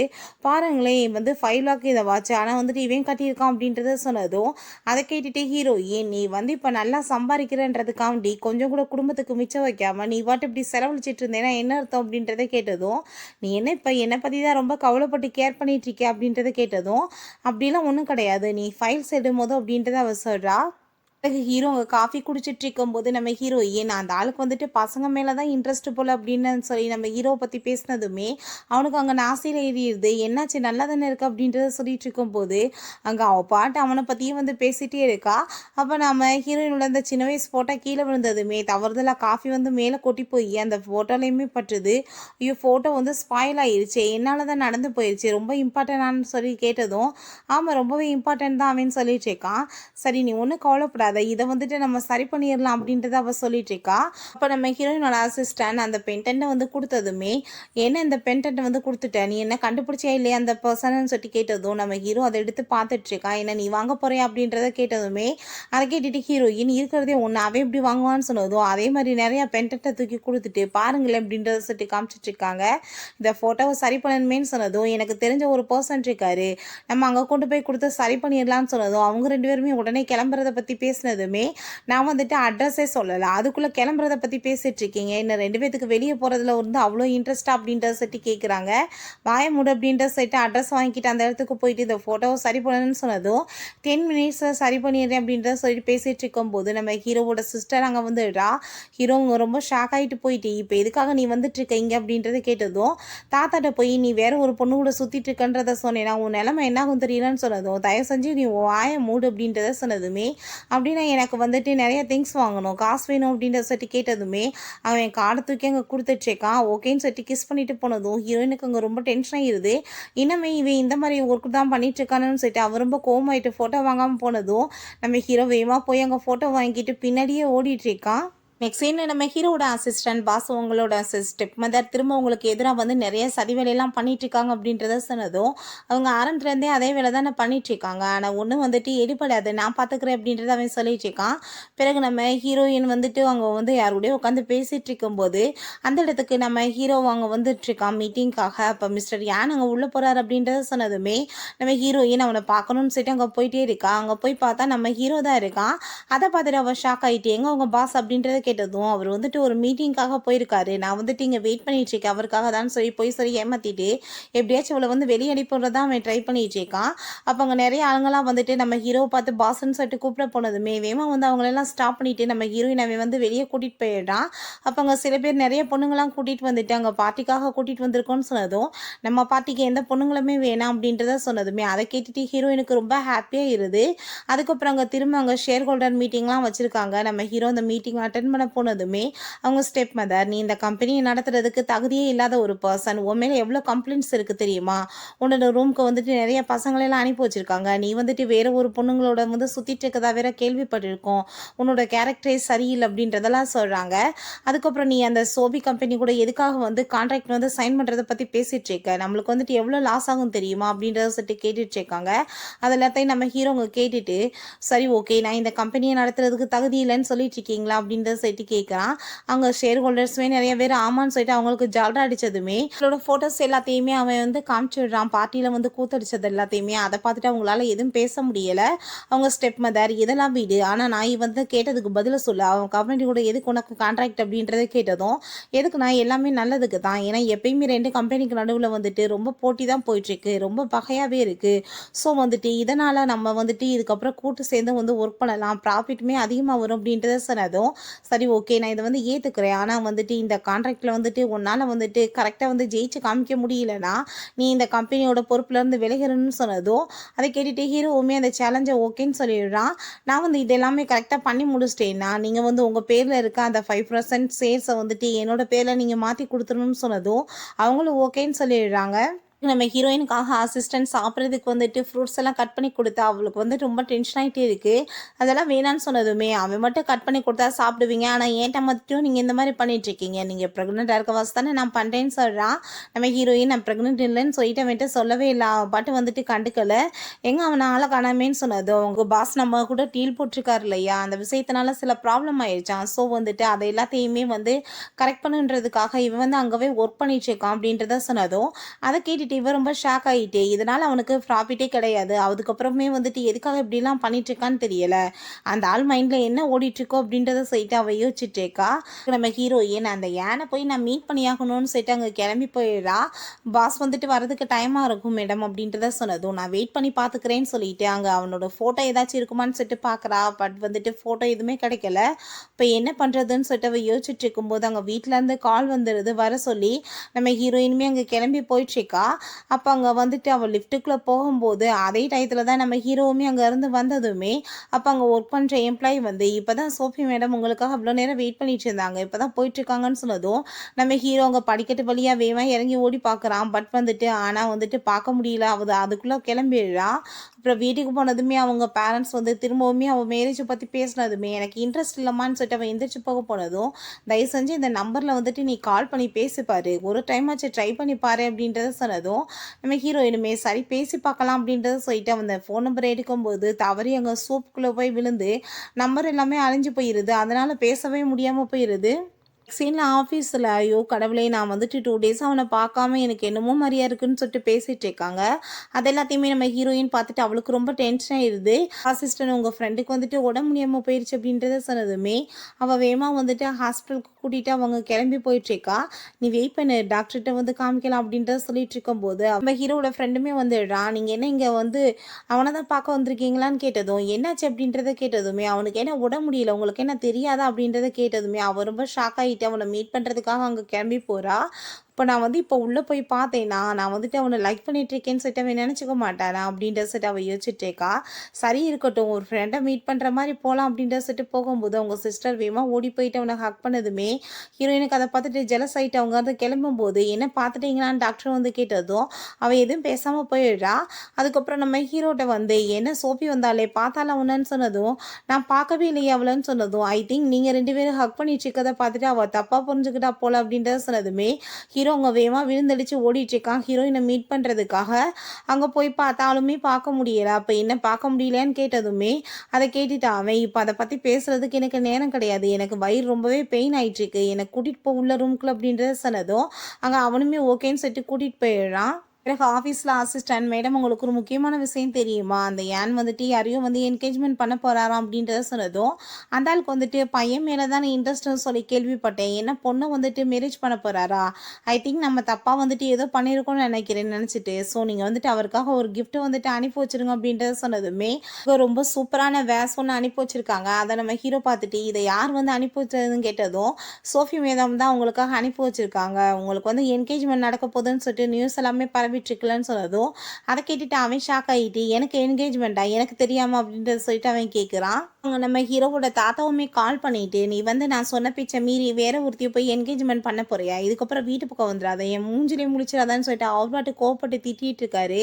பாருங்களேன் வந்து 5 லாக் இந்த வாட்ச், ஆனால் வந்துட்டு இவன் கட்டியிருக்கான் அப்படின்றத சொன்னதும், அதை கேட்டுட்டு ஹீரோயின், நீ வந்து இப்போ நல்லா சம்பாதிக்கிறன்றதுக்காண்டி கொஞ்சம் கூட குடும்பத்துக்கு மிச்சம் வைக்காமல் நீ பாட்டு இப்படி செலவழிச்சிட்டு இருந்தேன்னா என்ன அர்த்தம் அப்படின்றத கேட்டதும், நீ என்ன இப்போ என்னை பற்றி தான் ரொம்ப கவலைப்பட்டு கேர் பண்ணிட்டு இருக்க அப்படின்றத கேட்டதும், அப்படிலாம் ஒன்றும் கிடையாது, நீ ஃபைல்ஸ் எடுக்கும் போது அப்படின்றத அவ சொல்கிறா. ஹீரோ அங்கே காஃபி குடிச்சிட்டு இருக்கும்போது நம்ம ஹீரோயின், அந்த ஆளுக்கு வந்துட்டு பசங்க மேலே தான் இன்ட்ரெஸ்ட் போல் அப்படின்னு சொல்லி நம்ம ஹீரோவை பற்றி பேசினதுமே அவனுக்கு அங்கே நாசியில் ஏறிடுது. என்னாச்சு நல்லா தானே இருக்கு அப்படின்றத சொல்லிட்டு இருக்கும்போது அங்கே அவள் பாட்டு அவனை பற்றியும் வந்து பேசிகிட்டே இருக்கா. அப்போ நம்ம ஹீரோயினோட அந்த சின்ன வயசு ஃபோட்டோ கீழே விழுந்ததுமே தவறுதலாக காஃபி வந்து மேலே கொட்டி போய் அந்த ஃபோட்டோலையுமே பட்டுது. ஐயோ ஃபோட்டோ வந்து ஸ்பாயில் ஆயிடுச்சு, என்னால் தான் நடந்து போயிடுச்சு, ரொம்ப இம்பார்ட்டன்டானு சொல்லி கேட்டதும், ஆமாம் ரொம்பவே இம்பார்ட்டன்ட் தான் அவன் சொல்லிட்டு இருக்கான். சரி நீ ஒன்றும் கவலைப்படாத, இதை வந்துட்டு நம்ம சரி பண்ணிடலாம் அப்படின்றத அவள் சொல்லிட்டு இருக்கா. அப்போ நம்ம ஹீரோயினோட அசிஸ்டன்ட் அந்த பென்டென்ட்டை வந்து கொடுத்ததுமே, என்ன இந்த பென்டென்ட்டை வந்து கொடுத்துட்டேன், நீ என்ன கண்டுபிடிச்சியா இல்லையா அந்த பர்சன்னு சொல்லி கேட்டதும் நம்ம ஹீரோ அதை எடுத்து பார்த்துட்டு இருக்கா. என்ன நீ வாங்க போறியா அப்படின்றத கேட்டதுமே அதை கேட்டுட்டு ஹீரோயின் இருக்கிறதே ஒன்று, அவன் எப்படி வாங்குவான்னு சொன்னதும் அதே மாதிரி நிறையா பென்டென்ட்டை தூக்கி கொடுத்துட்டு பாருங்களேன் அப்படின்றத சொல்லி காமிச்சிட்டு இருக்காங்க. இந்த ஃபோட்டோவை சரி பண்ணணுமேன்னு சொன்னதும், எனக்கு தெரிஞ்ச ஒரு பர்சன் இருக்காரு, நம்ம அங்கே கொண்டு போய் கொடுத்து சரி பண்ணிடலான்னு சொன்னதும் அவங்க 2 பேருமே உடனே கிளம்புறத பற்றி பேசினதுமே நான் வந்துட்டு அட்ரஸே சொல்லலை, அதுக்குள்ளே கிளம்புறத பற்றி பேசிகிட்டு இருக்கீங்க, இன்னும் 2 பேத்துக்கு வெளியே போகிறதுல வந்து அவ்வளோ இன்ட்ரெஸ்ட்டாக அப்படின்றத சட்டி கேட்குறாங்க. வாய மூடு அப்படின்ற சைட்டு அட்ரஸ் வாங்கிட்டு அந்த இடத்துக்கு போயிட்டு இந்த ஃபோட்டோவை சரி பண்ணணும்னு சொன்னதும் 10 மினிட்ஸில் சரி பண்ணிடுறேன் அப்படின்றத சொல்லிட்டு பேசிகிட்டு இருக்கும்போது நம்ம ஹீரோவோட சிஸ்டர் அங்கே வந்துடுறா. ஹீரோ ரொம்ப ஷாக் ஆகிட்டு போயிட்டு, இப்போ எதுக்காக நீ வந்துட்டு இருக்க இங்கே அப்படின்றத கேட்டதும், தாத்தாட்ட போய் நீ வேற ஒரு பொண்ணு கூட சுற்றிட்டு இருக்கன்றத சொன்னேன்னா உன் நிலைமை என்னாகும் தெரியலன்னு சொன்னதும், தயவு செஞ்சு நீ வாய மூடு அப்படின்றத சொன்னதுமே, அப்படின்னா எனக்கு வந்துட்டு நிறைய திங்ஸ் வாங்கணும், காசு வேணும் அப்படின்றத சொல்லி கேட்டதுமே அவன் காடை தூக்கி அங்கே கொடுத்துட்ருக்கான். ஓகேன்னு சொல்லிட்டு கிஸ் பண்ணிட்டு போனதும் ஹீரோயினுக்கு அங்கே ரொம்ப டென்ஷன் ஆகிடுது. இன்னமே இவன் இந்த மாதிரி ஒர்க் தான் பண்ணிட்டு இருக்கானுன்னு சொல்லிட்டு அவர் ரொம்ப கோவமாயிட்டு ஃபோட்டோ வாங்காமல் போனதும் நம்ம ஹீரோ வேகமாக போய் அங்கே ஃபோட்டோ வாங்கிட்டு பின்னாடியே ஓடிட்டுருக்கான். நெக்ஸ்ட் சீன் நம்ம ஹீரோட அசிஸ்டன்ட் பாஸ் உங்களோட ஸ்டெப் மதர் திரும்ப உங்களுக்கு எதிராக வந்து நிறைய சதி வேலையெல்லாம் பண்ணிட்டு இருக்காங்க அப்படின்றத சொன்னதும் அவங்க ஆரம்பத்துலேருந்தே அதே வேலை தான் பண்ணிட்டு இருக்காங்க. ஆனால் ஒன்றும் வந்துட்டு எடுபடாது, நான் பார்த்துக்கிறேன் அப்படின்றத அவன் சொல்லிட்டு இருக்கான். பிறகு நம்ம ஹீரோயின் வந்துட்டு அவங்க வந்து யாரோடய உட்காந்து பேசிட்டு இருக்கும்போது அந்த இடத்துக்கு நம்ம ஹீரோ அவங்க வந்துட்டு இருக்கான் மீட்டிங்காக. அப்போ மிஸ்டர் யான் அங்கே உள்ளே போகிறார் அப்படின்றத சொன்னதுமே நம்ம ஹீரோயின் அவனை பார்க்கணும்னு சொல்லிட்டு அங்கே போயிட்டே இருக்கா. அங்கே போய் பார்த்தா நம்ம ஹீரோ தான் இருக்கான். அதை பார்த்துட்டு அவள் ஷாக் ஆகிட்டு எங்கே உங்கள் பாஸ் அப்படின்றத கேட்டதும் அவர் வந்துட்டு ஒரு மீட்டிங்காக போயிருக்காரு, நான் வந்துட்டு இங்கே வெயிட் பண்ணிட்டு இருக்கேன் அவருக்காக தான் சொல்லி சொல்லி ஏமாத்திட்டு எப்படியாச்சும் அவளை வந்து வெளியே அனுப்பிடுறதா அவன் ட்ரை பண்ணிட்டு இருக்கான். அப்போ அங்கே நிறைய ஆளுங்களாம் வந்துட்டு நம்ம ஹீரோவை பார்த்து பாஸ்ன்னு சொல்லிட்டு கூப்பிட போனதுமே வேமா வந்து அவங்களெல்லாம் ஸ்டாப் பண்ணிட்டு நம்ம ஹீரோயின் அவன் வந்து வெளியே கூட்டிகிட்டு போயிடுறான். அப்போ அங்கே சில பேர் நிறைய பொண்ணுங்களாம் கூட்டிகிட்டு வந்துட்டு அங்கே பார்ட்டிக்காக கூட்டிகிட்டு வந்திருக்கோன்னு சொன்னதும் நம்ம பார்ட்டிக்கு எந்த பொண்ணுங்களுமே வேணாம் அப்படின்றத சொன்னதுமே அதை கேட்டுட்டு ஹீரோயினுக்கு ரொம்ப ஹாப்பியாக இருது. அதுக்கப்புறம் அங்கே திரும்ப அங்கே ஷேர் ஹோல்டர் மீட்டிங்லாம் வச்சுருக்காங்க. நம்ம ஹீரோ அந்த மீட்டிங் அட்டன் பண்ண போனதுமே அவங்க ஸ்டெப் மதர், நீ இந்த கம்பெனியை நடத்துறதுக்கு தகுதியே இல்லாத ஒரு பர்சன், உன் மேலே எவ்வளோ கம்ப்ளைண்ட்ஸ் இருக்குது தெரியுமா, உன்னோட ரூமுக்கு வந்துட்டு நிறைய பசங்களெல்லாம் அனுப்பி வச்சுருக்காங்க, நீ வந்துட்டு வேறு ஒரு பொண்ணுங்களோட வந்து சுற்றிட்டு இருக்கதா வேற கேள்விப்பட்டிருக்கோம், உன்னோட கேரக்டரே சரியில்லை அப்படின்றதெல்லாம் சொல்கிறாங்க. அதுக்கப்புறம் நீ அந்த சோபி கம்பெனி கூட எதுக்காக வந்து கான்ட்ராக்ட் வந்து சைன் பண்ணுறதை பற்றி பேசிகிட்டு இருக்க, நம்மளுக்கு வந்துட்டு எவ்வளோ லாஸ் ஆகும் தெரியுமா அப்படின்றத சொல்லிட்டு கேட்டுட்டு இருக்காங்க. அது எல்லாத்தையும் நம்ம ஹீரோங்க கேட்டுட்டு சரி ஓகே நான் இந்த கம்பெனியை நடத்துறதுக்கு தகுதி இல்லைன்னு சொல்லிட்டு இருக்கீங்களா அப்படின்றத சொல்லிட்டு கேட்குறான். அவங்க ஷேர் ஹோல்டர்ஸுமே நிறைய பேர் ஆமான்னு சொல்லிட்டு அவங்களுக்கு ஜால்ரா அடித்ததுமே அவங்களோட ஃபோட்டோஸ் எல்லாத்தையுமே அவன் வந்து காமிச்சிடுறான். பார்ட்டியில் வந்து கூத்தடிச்சது எல்லாத்தையுமே அதை பார்த்துட்டு அவங்களால எதுவும் பேச முடியலை. அவங்க ஸ்டெப் மதர் இதெல்லாம் வீடு, ஆனால் நான் வந்து கேட்டதுக்கு பதில சொல்ல, அவன் கம்பெனி கூட எதுக்கு உனக்கு கான்ட்ராக்ட் அப்படின்றத கேட்டதும் எதுக்கு நான் எல்லாமே நல்லதுக்கு தான், ஏன்னா எப்பயுமே ரெண்டு கம்பெனிக்கு நடுவில் வந்துட்டு ரொம்ப போட்டி தான் போயிட்டுருக்கு, ரொம்ப பகையாகவே இருக்குது. ஸோ வந்துட்டு இதனால் நம்ம வந்துட்டு இதுக்கப்புறம் கூட்டு சேர்ந்து வந்து ஒர்க் பண்ணலாம், ப்ராஃபிட்டுமே அதிகமாக வரும் அப்படின்றத சொன்னதும் சரி ஓகே நான் இதை வந்து ஏற்றுக்கிறேன், ஆனால் வந்துட்டு இந்த கான்ட்ராக்டில் வந்துட்டு உன்னால் வந்துட்டு கரெக்டாக வந்து ஜெயிச்சு காமிக்க முடியலன்னா நீ இந்த கம்பெனியோட பொறுப்புலேருந்து விலகிறன்னு சொன்னதும் அதை கேட்டுட்டு ஹீரோவுமே அந்த சேலஞ்சை ஓகேன்னு சொல்லிடுறான். நான் வந்து இது எல்லாமே கரெக்டாக பண்ணி முடிச்சிட்டேன்னா நீங்கள் வந்து உங்கள் பேரில் இருக்க அந்த 5% ஷேர்ஸை வந்துட்டு என்னோட பேரில் நீங்கள் மாற்றி கொடுத்துடணும்னு சொன்னதும் அவங்களும் ஓகேன்னு சொல்லிடுறாங்க. நம்ம ஹீரோயினுக்காக அசிஸ்டன்ட் சாப்பிட்றதுக்கு வந்துட்டு ஃப்ரூட்ஸ் எல்லாம் கட் பண்ணி கொடுத்தா அவளுக்கு வந்துட்டு ரொம்ப டென்ஷன் ஆகிட்டே இருக்குது. அதெல்லாம் வேணான்னு சொன்னதுமே அவன் மட்டும் கட் பண்ணி கொடுத்தா சாப்பிடுவீங்க, ஆனால் ஏன்ட்ட மட்டும் நீங்கள் இந்த மாதிரி பண்ணிகிட்ருக்கீங்க, நீங்கள் ப்ரெக்னெண்ட்டாக இருக்க வாசி தானே நான் பண்ணுறேன்னு சொல்கிறான். நம்ம ஹீரோயின் நான் ப்ரெக்னென்ட் இல்லைன்னு சொல்லிட்டு அவன்கிட்ட சொல்லவே இல்லை, அவன் பாட்டு வந்துட்டு கண்டுக்கலை. எங்கே அவனை ஆளை காணாமேன்னு சொன்னது அவங்க பாஸ் நம்ம கூட டீல் போட்டிருக்காரு இல்லையா, அந்த விஷயத்தினால சில ப்ராப்ளம் ஆயிடுச்சான். ஸோ வந்துட்டு அதை எல்லாத்தையுமே வந்து கரெக்ட் பண்ணுன்றதுக்காக இவன் வந்து அங்கேவே ஒர்க் பண்ணிட்டுருக்கான் அப்படின்றத சொன்னதும் அதை கேட்டுட்டு இவன் ரொம்ப ஷாக் ஆகிட்டே, இதனால் அவனுக்கு ப்ராஃபிட்டே கிடையாது, அதுக்கப்புறமே வந்துட்டு எதுக்காக இப்படிலாம் பண்ணிட்டு இருக்கான்னு தெரியலை, அந்த ஆள் மைண்டில் என்ன ஓடிட்டுருக்கோ அப்படின்றத சொல்லிட்டு அவள் யோசிச்சுட்டேக்கா. நம்ம ஹீரோயின் அந்த யானை போய் நான் மீட் பண்ணியாகணும்னு சொல்லிட்டு அங்கே கிளம்பி போயிடுறா. பாஸ் வந்துட்டு வரதுக்கு டைமாக இருக்கும் மேடம் அப்படின்றத சொன்னதும் நான் வெயிட் பண்ணி பார்த்துக்கிறேன்னு சொல்லிட்டு அங்கே அவனோட ஃபோட்டோ ஏதாச்சும் இருக்குமான்னு சொல்லிட்டு பார்க்குறா. பட் வந்துட்டு ஃபோட்டோ எதுவுமே கிடைக்கல. இப்போ என்ன பண்ணுறதுன்னு சொல்லிட்டு அவள் யோசிச்சுட்டு இருக்கும்போது அங்கே வீட்டிலேருந்து கால் வந்துடுது வர சொல்லி. நம்ம ஹீரோயினுமே அங்கே கிளம்பி போயிட்டுருக்கா. அப்போ அங்கே வந்துட்டு அவள் லிஃப்ட்டுக்குள்ளே போகும்போது அதே டயத்தில் தான் நம்ம ஹீரோவுமே அங்கேருந்து வந்ததுமே அப்போ அங்கே ஒர்க் பண்ணுற எம்ப்ளாயி வந்து இப்போ தான் சோஃபி மேடம் உங்களுக்காக அவ்வளோ நேரம் வெயிட் பண்ணிட்டு இருந்தாங்க, இப்போ தான் போயிட்டுருக்காங்கன்னு சொன்னதும் நம்ம ஹீரோ அங்கே படிக்கட்டு வழியாக வேகமாக இறங்கி ஓடி பார்க்குறான். பட் வந்துட்டு ஆனால் வந்துட்டு பார்க்க முடியல, அதுக்குள்ளே கிளம்பிடுறா. அப்புறம் வீட்டுக்கு போனதுமே அவங்க பேரண்ட்ஸ் வந்து திரும்பவுமே அவள் மேரேஜை பற்றி பேசினதுமே எனக்கு இன்ட்ரெஸ்ட் இல்லைம்மான்னு சொல்லிட்டு அவள் எந்திரிச்சு போக போனதும் தயவு செஞ்சு இந்த நம்பரில் வந்துட்டு நீ கால் பண்ணி பேசிப்பாரு, ஒரு டைம் ஆச்சு ட்ரை பண்ணி பாரு அப்படின்றத சொன்னதும் நம்ம ஹீரோயினுமே சரி பேசி பார்க்கலாம் அப்படின்றத சொல்லிட்டு அந்த ஃபோன் நம்பரை எடுக்கும்போது தவறி அங்கே சூப்புக்குள்ளே போய் விழுந்து நம்பர் எல்லாமே அழிஞ்சு போயிடுது, அதனால் பேசவே முடியாமல் போயிடுது. சீனில் ஆஃபீஸில் ஐயோ கடவுளே நான் வந்துட்டு 2 டேஸ் அவனை பார்க்காம எனக்கு என்னமோ மாதிரியா இருக்குன்னு சொல்லிட்டு பேசிகிட்டு இருக்காங்க. அது எல்லாத்தையுமே நம்ம ஹீரோயின் பார்த்துட்டு அவளுக்கு ரொம்ப டென்ஷன் ஆயிடுது. அசிஸ்டன்ட் உங்கள் ஃப்ரெண்டுக்கு வந்துட்டு உடம்பு முடியாமல் போயிடுச்சு அப்படின்றத சொன்னதுமே அவள் வேகமாக வந்துட்டு ஹாஸ்பிட்டலுக்கு கூட்டிகிட்டு அவங்க கிளம்பி போயிட்டுருக்கா. நீ வெயிட் பண்ணு டாக்டர்கிட்ட வந்து காமிக்கலாம் அப்படின்றத சொல்லிட்டு இருக்கும்போது நம்ம ஹீரோட ஃப்ரெண்டுமே வந்துடுறான். நீங்கள் என்ன இங்கே வந்து அவனை தான் பார்க்க வந்திருக்கீங்களான்னு கேட்டதும் என்னாச்சு அப்படின்றத கேட்டதுமே அவனுக்கு என்ன உடம்பு முடியல உங்களுக்கு என்ன தெரியாதா அப்படின்றத கேட்டதுமே அவள் ரொம்ப ஷாக் ஆகி அவனை மீட் பண்ணுறதுக்காக அங்கே கிளம்பி போகிறா. இப்போ உள்ளே போய் பார்த்தேன்னா நான் வந்துட்டு அவனை லைக் பண்ணிட்டு இருக்கேன்னு சொல்லிட்டு அவன் நினச்சிக்க மாட்டானா அப்படின்ற சொல்லிட்டு அவள் யோசிச்சுட்டேக்கா. சரி இருக்கட்டும், ஒரு ஃப்ரெண்டை மீட் பண்ணுற மாதிரி போகலாம் அப்படின்ற சொல்லிட்டு போகும்போது அவங்க சிஸ்டர் வேகமாக ஓடி போயிட்டு அவனை ஹக் பண்ணதுமே ஹீரோயினுக்கு அதை பார்த்துட்டு ஜெலஸ் ஆகிட்டு அவங்க வந்து கிளம்பும்போது என்ன பார்த்துட்டீங்களான்னு டாக்டர் வந்து கேட்டதும் அவள் எதுவும் பேசாமல் போயிடுறா. அதுக்கப்புறம் நம்ம ஹீரோட்ட வந்து என்ன சோஃபி வந்தாலே பார்த்தால உன்னன்னு சொன்னதும் நான் பார்க்கவே இல்லையே அவளன்னு சொன்னதும் ஐ திங்க் நீங்கள் 2 பேரும் ஹக் பண்ணிட்டு இருக்கதை பார்த்துட்டு அவள் தப்பாக புரிஞ்சுக்கிட்டா போல அப்படின்றத சொன்னதுமே ஹீரோ அவங்க வேகமாக விழுந்தடிச்சு ஓடிட்டு இருக்கான் ஹீரோயினை மீட் பண்ணுறதுக்காக. அங்கே போய் பார்த்தாலுமே பார்க்க முடியல. அப்போ என்ன பார்க்க முடியலன்னு கேட்டதுமே அதை கேட்டுட்டு அவன் இப்போ அதை பற்றி பேசுறதுக்கு எனக்கு நேரம் கிடையாது, எனக்கு வயிறு ரொம்பவே பெயின் ஆயிட்டுருக்கு, என்னை கூட்டிகிட்டு போ உள்ள ரூம்குள்ள அப்படின்றத சொன்னதும் அங்கே அவனுமே ஓகேன்னு சொல்லிட்டு கூட்டிகிட்டு போயிடுறான். பிறகு ஆஃபீஸில் அசிஸ்டன்ட் மேடம் உங்களுக்கு ஒரு முக்கியமான விஷயம் தெரியுமா, அந்த ஏன் வந்துட்டு யாரையும் வந்து என்கேஜ்மெண்ட் பண்ண போகிறாராம் அப்படின்றத சொன்னதும் அந்த ஆளுக்கு வந்துட்டு பையன் மேலே தான் இன்ட்ரெஸ்ட்னு சொல்லி கேள்விப்பட்டேன், என்ன பொண்ணை வந்துட்டு மேரேஜ் பண்ண போகிறாரா, ஐ திங்க் நம்ம தப்பாக வந்துட்டு ஏதோ பண்ணியிருக்கோம்னு நினச்சிட்டு ஸோ நீங்கள் வந்துட்டு அவருக்காக ஒரு கிஃப்ட் வந்துட்டு அனுப்பி வச்சிருங்க அப்படின்றத சொன்னதுமே ரொம்ப சூப்பரான வேஸ் ஒன்று அனுப்பி வச்சிருக்காங்க. அதை நம்ம ஹீரோ பார்த்துட்டு இதை யார் வந்து அனுப்பி வச்சதுன்னு கேட்டதும் சோஃபி மேடம் தான் உங்களுக்காக அனுப்பி வச்சிருக்காங்க, உங்களுக்கு வந்து என்கேஜ்மெண்ட் நடக்க போகுதுன்னு சொல்லிட்டு நியூஸ் எல்லாமே பரவிட்டுருக்கலன்னு சொன்னதும் அதை கேட்டுட்டு அவன் ஷாக் ஆகிட்டு எனக்கு என்கேஜ்மெண்ட்டா எனக்கு தெரியாமல் அப்படின்றத சொல்லிட்டு அவன் கேட்குறான். அவங்க நம்ம ஹீரோவோட தாத்தாவுமே கால் பண்ணிட்டு நீ வந்து நான் சொன்ன பிச்சை மீறி வேற ஒருத்தையும் போய் என்கேஜ்மெண்ட் பண்ண போறியா, இதுக்கப்புறம் வீட்டு பக்கம் வந்துடாத, என் மூஞ்சிலே முடிச்சிடாதான்னு சொல்லிட்டு அவர் பாட்டு கோவப்பட்டு திட்டிகிட்டு இருக்காரு.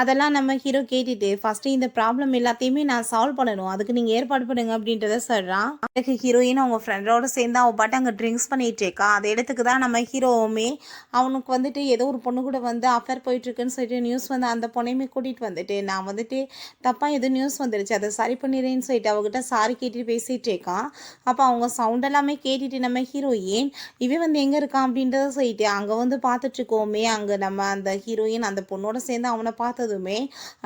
அதெல்லாம் நம்ம ஹீரோ கேட்டுட்டு ஃபஸ்ட்டு இந்த ப்ராப்ளம் எல்லாத்தையுமே நான் சால்வ் பண்ணணும், அதுக்கு நீங்கள் ஏற்பாடு பண்ணுங்க அப்படின்றத சொல்கிறான். அதுக்கு ஹீரோயின் அவங்க ஃப்ரெண்டோட சேர்ந்து அவள் பாட்டு அங்கே ட்ரிங்க்ஸ் பண்ணிட்டு இருக்கா. அந்த இடத்துக்கு தான் நம்ம ஹீரோவுமே அவனுக்கு வந்துட்டு ஏதோ ஒரு பொண்ணு கூட வந்து அஃபேர் போயிட்டுருக்குன்னு சொல்லிட்டு நியூஸ் வந்து அந்த பொண்ணையுமே கூட்டிகிட்டு வந்துட்டு நான் வந்துட்டு தப்பாக எதுவும் நியூஸ் வந்துருச்சு அதை சரி பண்ணிடுறேன்னு சொல்லிட்டு அவகிட்ட சாரி கேட்டுட்டு பேசிகிட்டு இருக்கான். அப்போ அவங்க சவுண்ட் எல்லாமே கேட்டுட்டு நம்ம ஹீரோயின் இவன் வந்து எங்கே இருக்கான் அப்படின்றத சொல்லிட்டு அங்கே வந்து பார்த்துட்ருக்கோமே அங்கே நம்ம அந்த ஹீரோயின் அந்த பொண்ணோட சேர்ந்து அவனை பார்த்ததுமே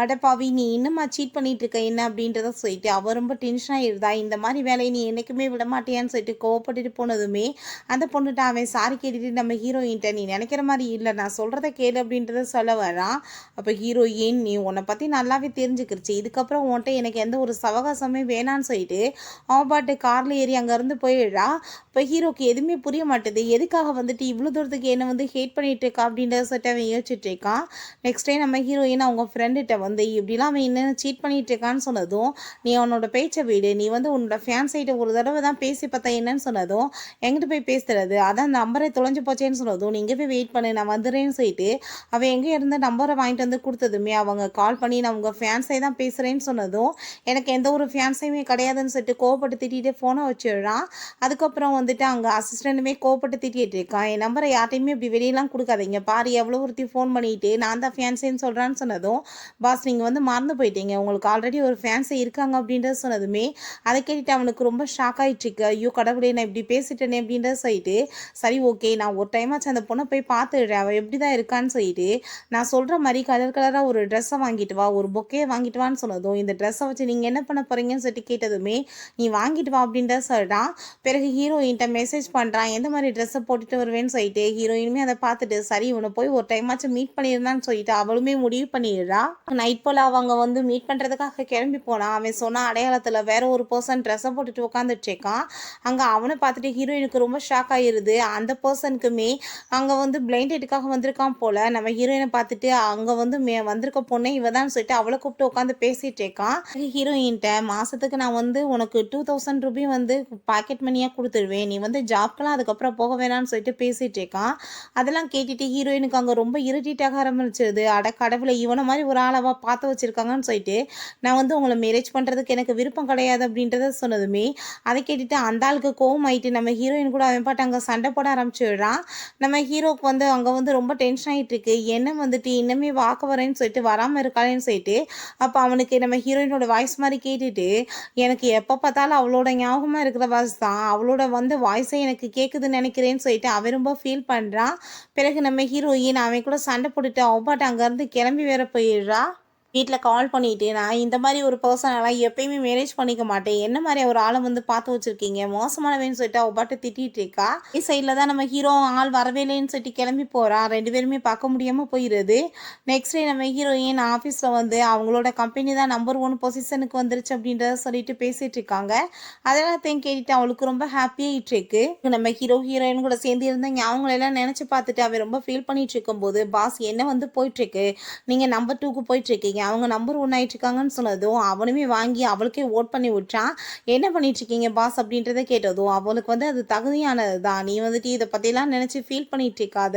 அடப்பாவி நீ இன்னுமா சீட் பண்ணிட்டு இருக்க என்ன அப்படின்றத சொல்லிட்டு அவள் ரொம்ப டென்ஷன் ஆகிடுதா, இந்த மாதிரி வேலையை நீ என்றைக்குமே விட மாட்டியான்னு சொல்லிட்டு கோவப்பட்டுட்டு போனதுமே அந்த பொண்ணுகிட்ட அவன் சாரி கேட்டுட்டு நம்ம ஹீரோயின்ட்ட நீ நினைக்கிற மாதிரி இல்லை நான் சொல்கிறத கேளு அப்படின்றத சொல்ல வரான். அப்போ ஹீரோயின் நீ உன்னை பற்றி நல்லாவே தெரிஞ்சுக்கிருச்சு, இதுக்கப்புறம் உன்கிட்ட எனக்கு எந்த ஒரு சவகாசமே வேணான்னு சொல்லிட்டு அவன் பாட்டு காரில் ஏறி அங்கேருந்து போயிடுறா. இப்போ ஹீரோக்கு எதுவுமே புரிய மாட்டேது, எதுக்காக வந்துட்டு இவ்வளோ தூரத்துக்கு என்ன வந்து ஹேட் பண்ணிட்டு இருக்கா அப்படின்றத சொல்லிட்டு அவன் யோசிச்சுட்டு இருக்கான். நெக்ஸ்ட் டே நம்ம ஹீரோயின் அவங்க ஃப்ரெண்டுகிட்ட வந்து இப்படிலாம் அவன் என்ன சீட் பண்ணிட்டு இருக்கான்னு சொன்னதும் நீ அவனோட பேச்சை விடு, நீ வந்து உன்னோட ஃபேன்ஸ் கிட்ட ஒரு தடவை தான் பேசி பார்த்தா என்னன்னு சொன்னதும் எங்கிட்ட போய் பேசுறது அதான் நம்பரை தொலைஞ்சு போச்சேன்னு சொன்னதும் நீங்கள் போய் வெயிட் பண்ணு நான் வந்துடுறேன்னு சொல்லிட்டு அவன் எங்கே இருந்த நம்பரை வாங்கிட்டு வந்து கொடுத்ததுமே அவங்க கால் பண்ணி நான் உங்கள் ஃபேன்ஸை தான் பேசுகிறேன்னு சொன்னதும் எனக்கு எந்த ஒரு ஃபேன்ஸையுமே கிடையாதுன்னு சொல்லிட்டு கோவப்பட்டு திட்டிகிட்டு ஃபோனை வச்சிடுறான். அதுக்கப்புறம் வந்துட்டு அங்கே அசிஸ்டண்ட்டுமே கோவப்பட்டு திட்டிகிட்டு இருக்கான், என் நம்பரை யார்ட்டையுமே இப்படி வெளியெல்லாம் கொடுக்காதீங்க, பாரு எவ்வளோ ஒருத்தி ஃபோன் பண்ணிட்டு நான் தான் ஃபேன்ஸேன்னு சொல்கிறான்னு சொன்னதும் பாஸ் நீங்கள் வந்து மறந்து போயிட்டீங்க, உங்களுக்கு ஆல்ரெடி ஒரு ஃபேன்ஸை இருக்காங்க அப்படின்றத சொன்னதுமே அதை கேட்டுட்டு அவனுக்கு ரொம்ப ஷாக் ஆகிட்டுருக்கு. ஐயோ கடவுளே நான் இப்படி பேசிட்டேனே அப்படின்றத சொல்லிட்டு சரி ஓகே நான் ஒரு டைமாச்சும் அந்த பொண்ணை போய் பார்த்துடுறேன் அவள் எப்படி தான் இருக்கான்னு சொல்லிட்டு நான் சொல்கிற மாதிரி கலர் கலராக ஒரு ட்ரெஸ்ஸை வாங்கிட்டு வா, ஒரு பொக்கையை வாங்கிட்டு வான்னு சொன்னதும் இந்த ட்ரெஸ்ஸை வச்சு நீங்கள் என்ன பண்ண போகிறீங்கன்னு சொல்லிட்டு கேட்டதுமே நீ வாங்கிட்டு வா அப்படின்றத சொல்கிறான். பிறகு ஹீரோயின்ட்ட மெசேஜ் பண்ணுறான் எந்த மாதிரி ட்ரெஸ்ஸை போட்டுட்டு வருவேன்னு சொல்லிட்டு ஹீரோயினுமே அதை பார்த்துட்டு சரி இவனை போய் ஒரு டைமாச்சும் மீட் பண்ணியிருந்தான்னு சொல்லிட்டு அவளுமே முடிவு பண்ணிடுறா. நைட் போல் அவங்க வந்து மீட் பண்ணுறதுக்காக கிளம்பி போனான். அவன் சொன்ன அடையாளத்தில் வேற ஒரு பர்சன் ட்ரெஸ்ஸை போட்டுட்டு உட்காந்துட்டு இருக்கான். அங்கே அவனை பார்த்துட்டு ஹீரோயினுக்கு ரொம்ப ஷாக் ஆகிடுது. அந்த பர்சனுக்குமே அங்கே வந்து பிளைண்ட் டேட்டுக்காக வந்திருக்கான் போல். நம்ம ஹீரோயினை பார்த்துட்டு அங்கே வந்து வந்திருக்க பொண்ணே இவ தான் சொல்லிட்டு அவளை கூப்பிட்டு உட்காந்து பேசிகிட்டு இருக்கான். ஹீரோயின்ட்ட மாதத்துக்கு நான் வந்து உனக்கு 2000 ரூபாய் வந்து பாக்கெட் மணியாக கொடுத்துருவேன், நீ வந்து ஜாப்க்கெலாம் அதுக்கப்புறம் போக வேணான்னு சொல்லிட்டு பேசிகிட்டு இருக்கான். அதெல்லாம் கேட்டுட்டு ஹீரோயினுக்கு அங்கே ரொம்ப இரிட்டேட்டாக ஆரம்பிச்சிருது. அட கடவுளை இவனை மாதிரி ஒரு ஆளவா பார்த்து வச்சுருக்காங்கன்னு சொல்லிட்டு நான் வந்து உங்களை மேரேஜ் பண்ணுறதுக்கு எனக்கு விருப்பம் கிடையாது அப்படின்றத சொன்னதுமே அதை கேட்டுட்டு அந்த ஆளுக்கு கோவம் ஆகிட்டு நம்ம ஹீரோயின் கூட அவன் பாட்டு அங்கே சண்டை போட ஆரம்பிச்சிடுறான். நம்ம ஹீரோக்கு வந்து அங்கே வந்து ரொம்ப டென்ஷன் ஆகிட்டு இருக்கு, என்ன வந்துட்டு இன்னமே வாக்க வரேன்னு சொல்லிட்டு வராமல் இருக்காளேன்னு சொல்லிட்டு. அப்போ அவனுக்கு நம்ம ஹீரோயினோட வாய்ஸ் மாதிரி கேட்டுட்டு எனக்கு எப்போ பார்த்தாலும் அவளோட ஞாபகமாக இருக்கிற வாய்ஸ் தான், அவளோட வந்து வாய்ஸே எனக்கு கேட்குதுன்னு நினைக்கிறேன்னு சொல்லிட்டு அவன் ரொம்ப ஃபீல் பண்ணுறான். பிறகு நம்ம ஹீரோயின் அவன் கூட சண்டை போட்டுட்டு அவப்பாட்டு அங்கேருந்து கிளம்பி வேற போயிடுறா. வீட்ல கால் பண்ணிட்டு, "நான் இந்த மாரி ஒரு பெர்சனலாம் எப்பயுமே மேரேஜ் பண்ணிக்க மாட்டேன். என்ன மாரி ஒரு ஆள வந்து பார்த்து வச்சிருக்கீங்க? மோசமானவன்னு" சொல்லிட்டு அவ பாட்டு திட்டிட்டு இருக்கா. சைட்ல தான் நம்ம ஹீரோ ஆள் வரவே இல்லைன்னு சொல்லிட்டு கிளம்பி போறான். 2 பேருமே பார்க்க முடியாம போயிருது. நெக்ஸ்ட் டே நம்ம ஹீரோயின் ஆஃபீஸ்ல வந்து அவங்களோட கம்பெனி தான் நம்பர் 1 பொசிஷனுக்கு வந்துருச்சு அப்படின்றத சொல்லிட்டு பேசிட்டு இருக்காங்க. அதெல்லாத்தையும் கேட்டுட்டு அவளுக்கு ரொம்ப ஹாப்பியாயிட்டு இருக்கு. நம்ம ஹீரோயின் கூட சேர்ந்து இருந்த ஞாபகங்கள் எல்லாம் நினைச்சு பார்த்துட்டு அவ ரொம்ப ஃபீல் பண்ணிட்டு இருக்கும்போது, "பாஸ் என்ன வந்து போயிட்டுருக்கு. நீங்க நம்பர் 2க்கு போயிட்டுருக்கீங்க. அவங்க நம்பர் 1 ஆயிட்டுருக்காங்கன்னு சொன்னதும், அவனுமே வாங்கி அவளுக்கே வோட் பண்ணி விட்டான். "என்ன பண்ணிட்டுருக்கீங்க பாஸ்?" அப்படின்றத கேட்டதும், அவளுக்கு வந்து அது தகுதியானது தான். "நீ வந்துட்டு இத பத்திலாம் நினைச்சு ஃபீல் பண்ணிட்டு இருக்காத.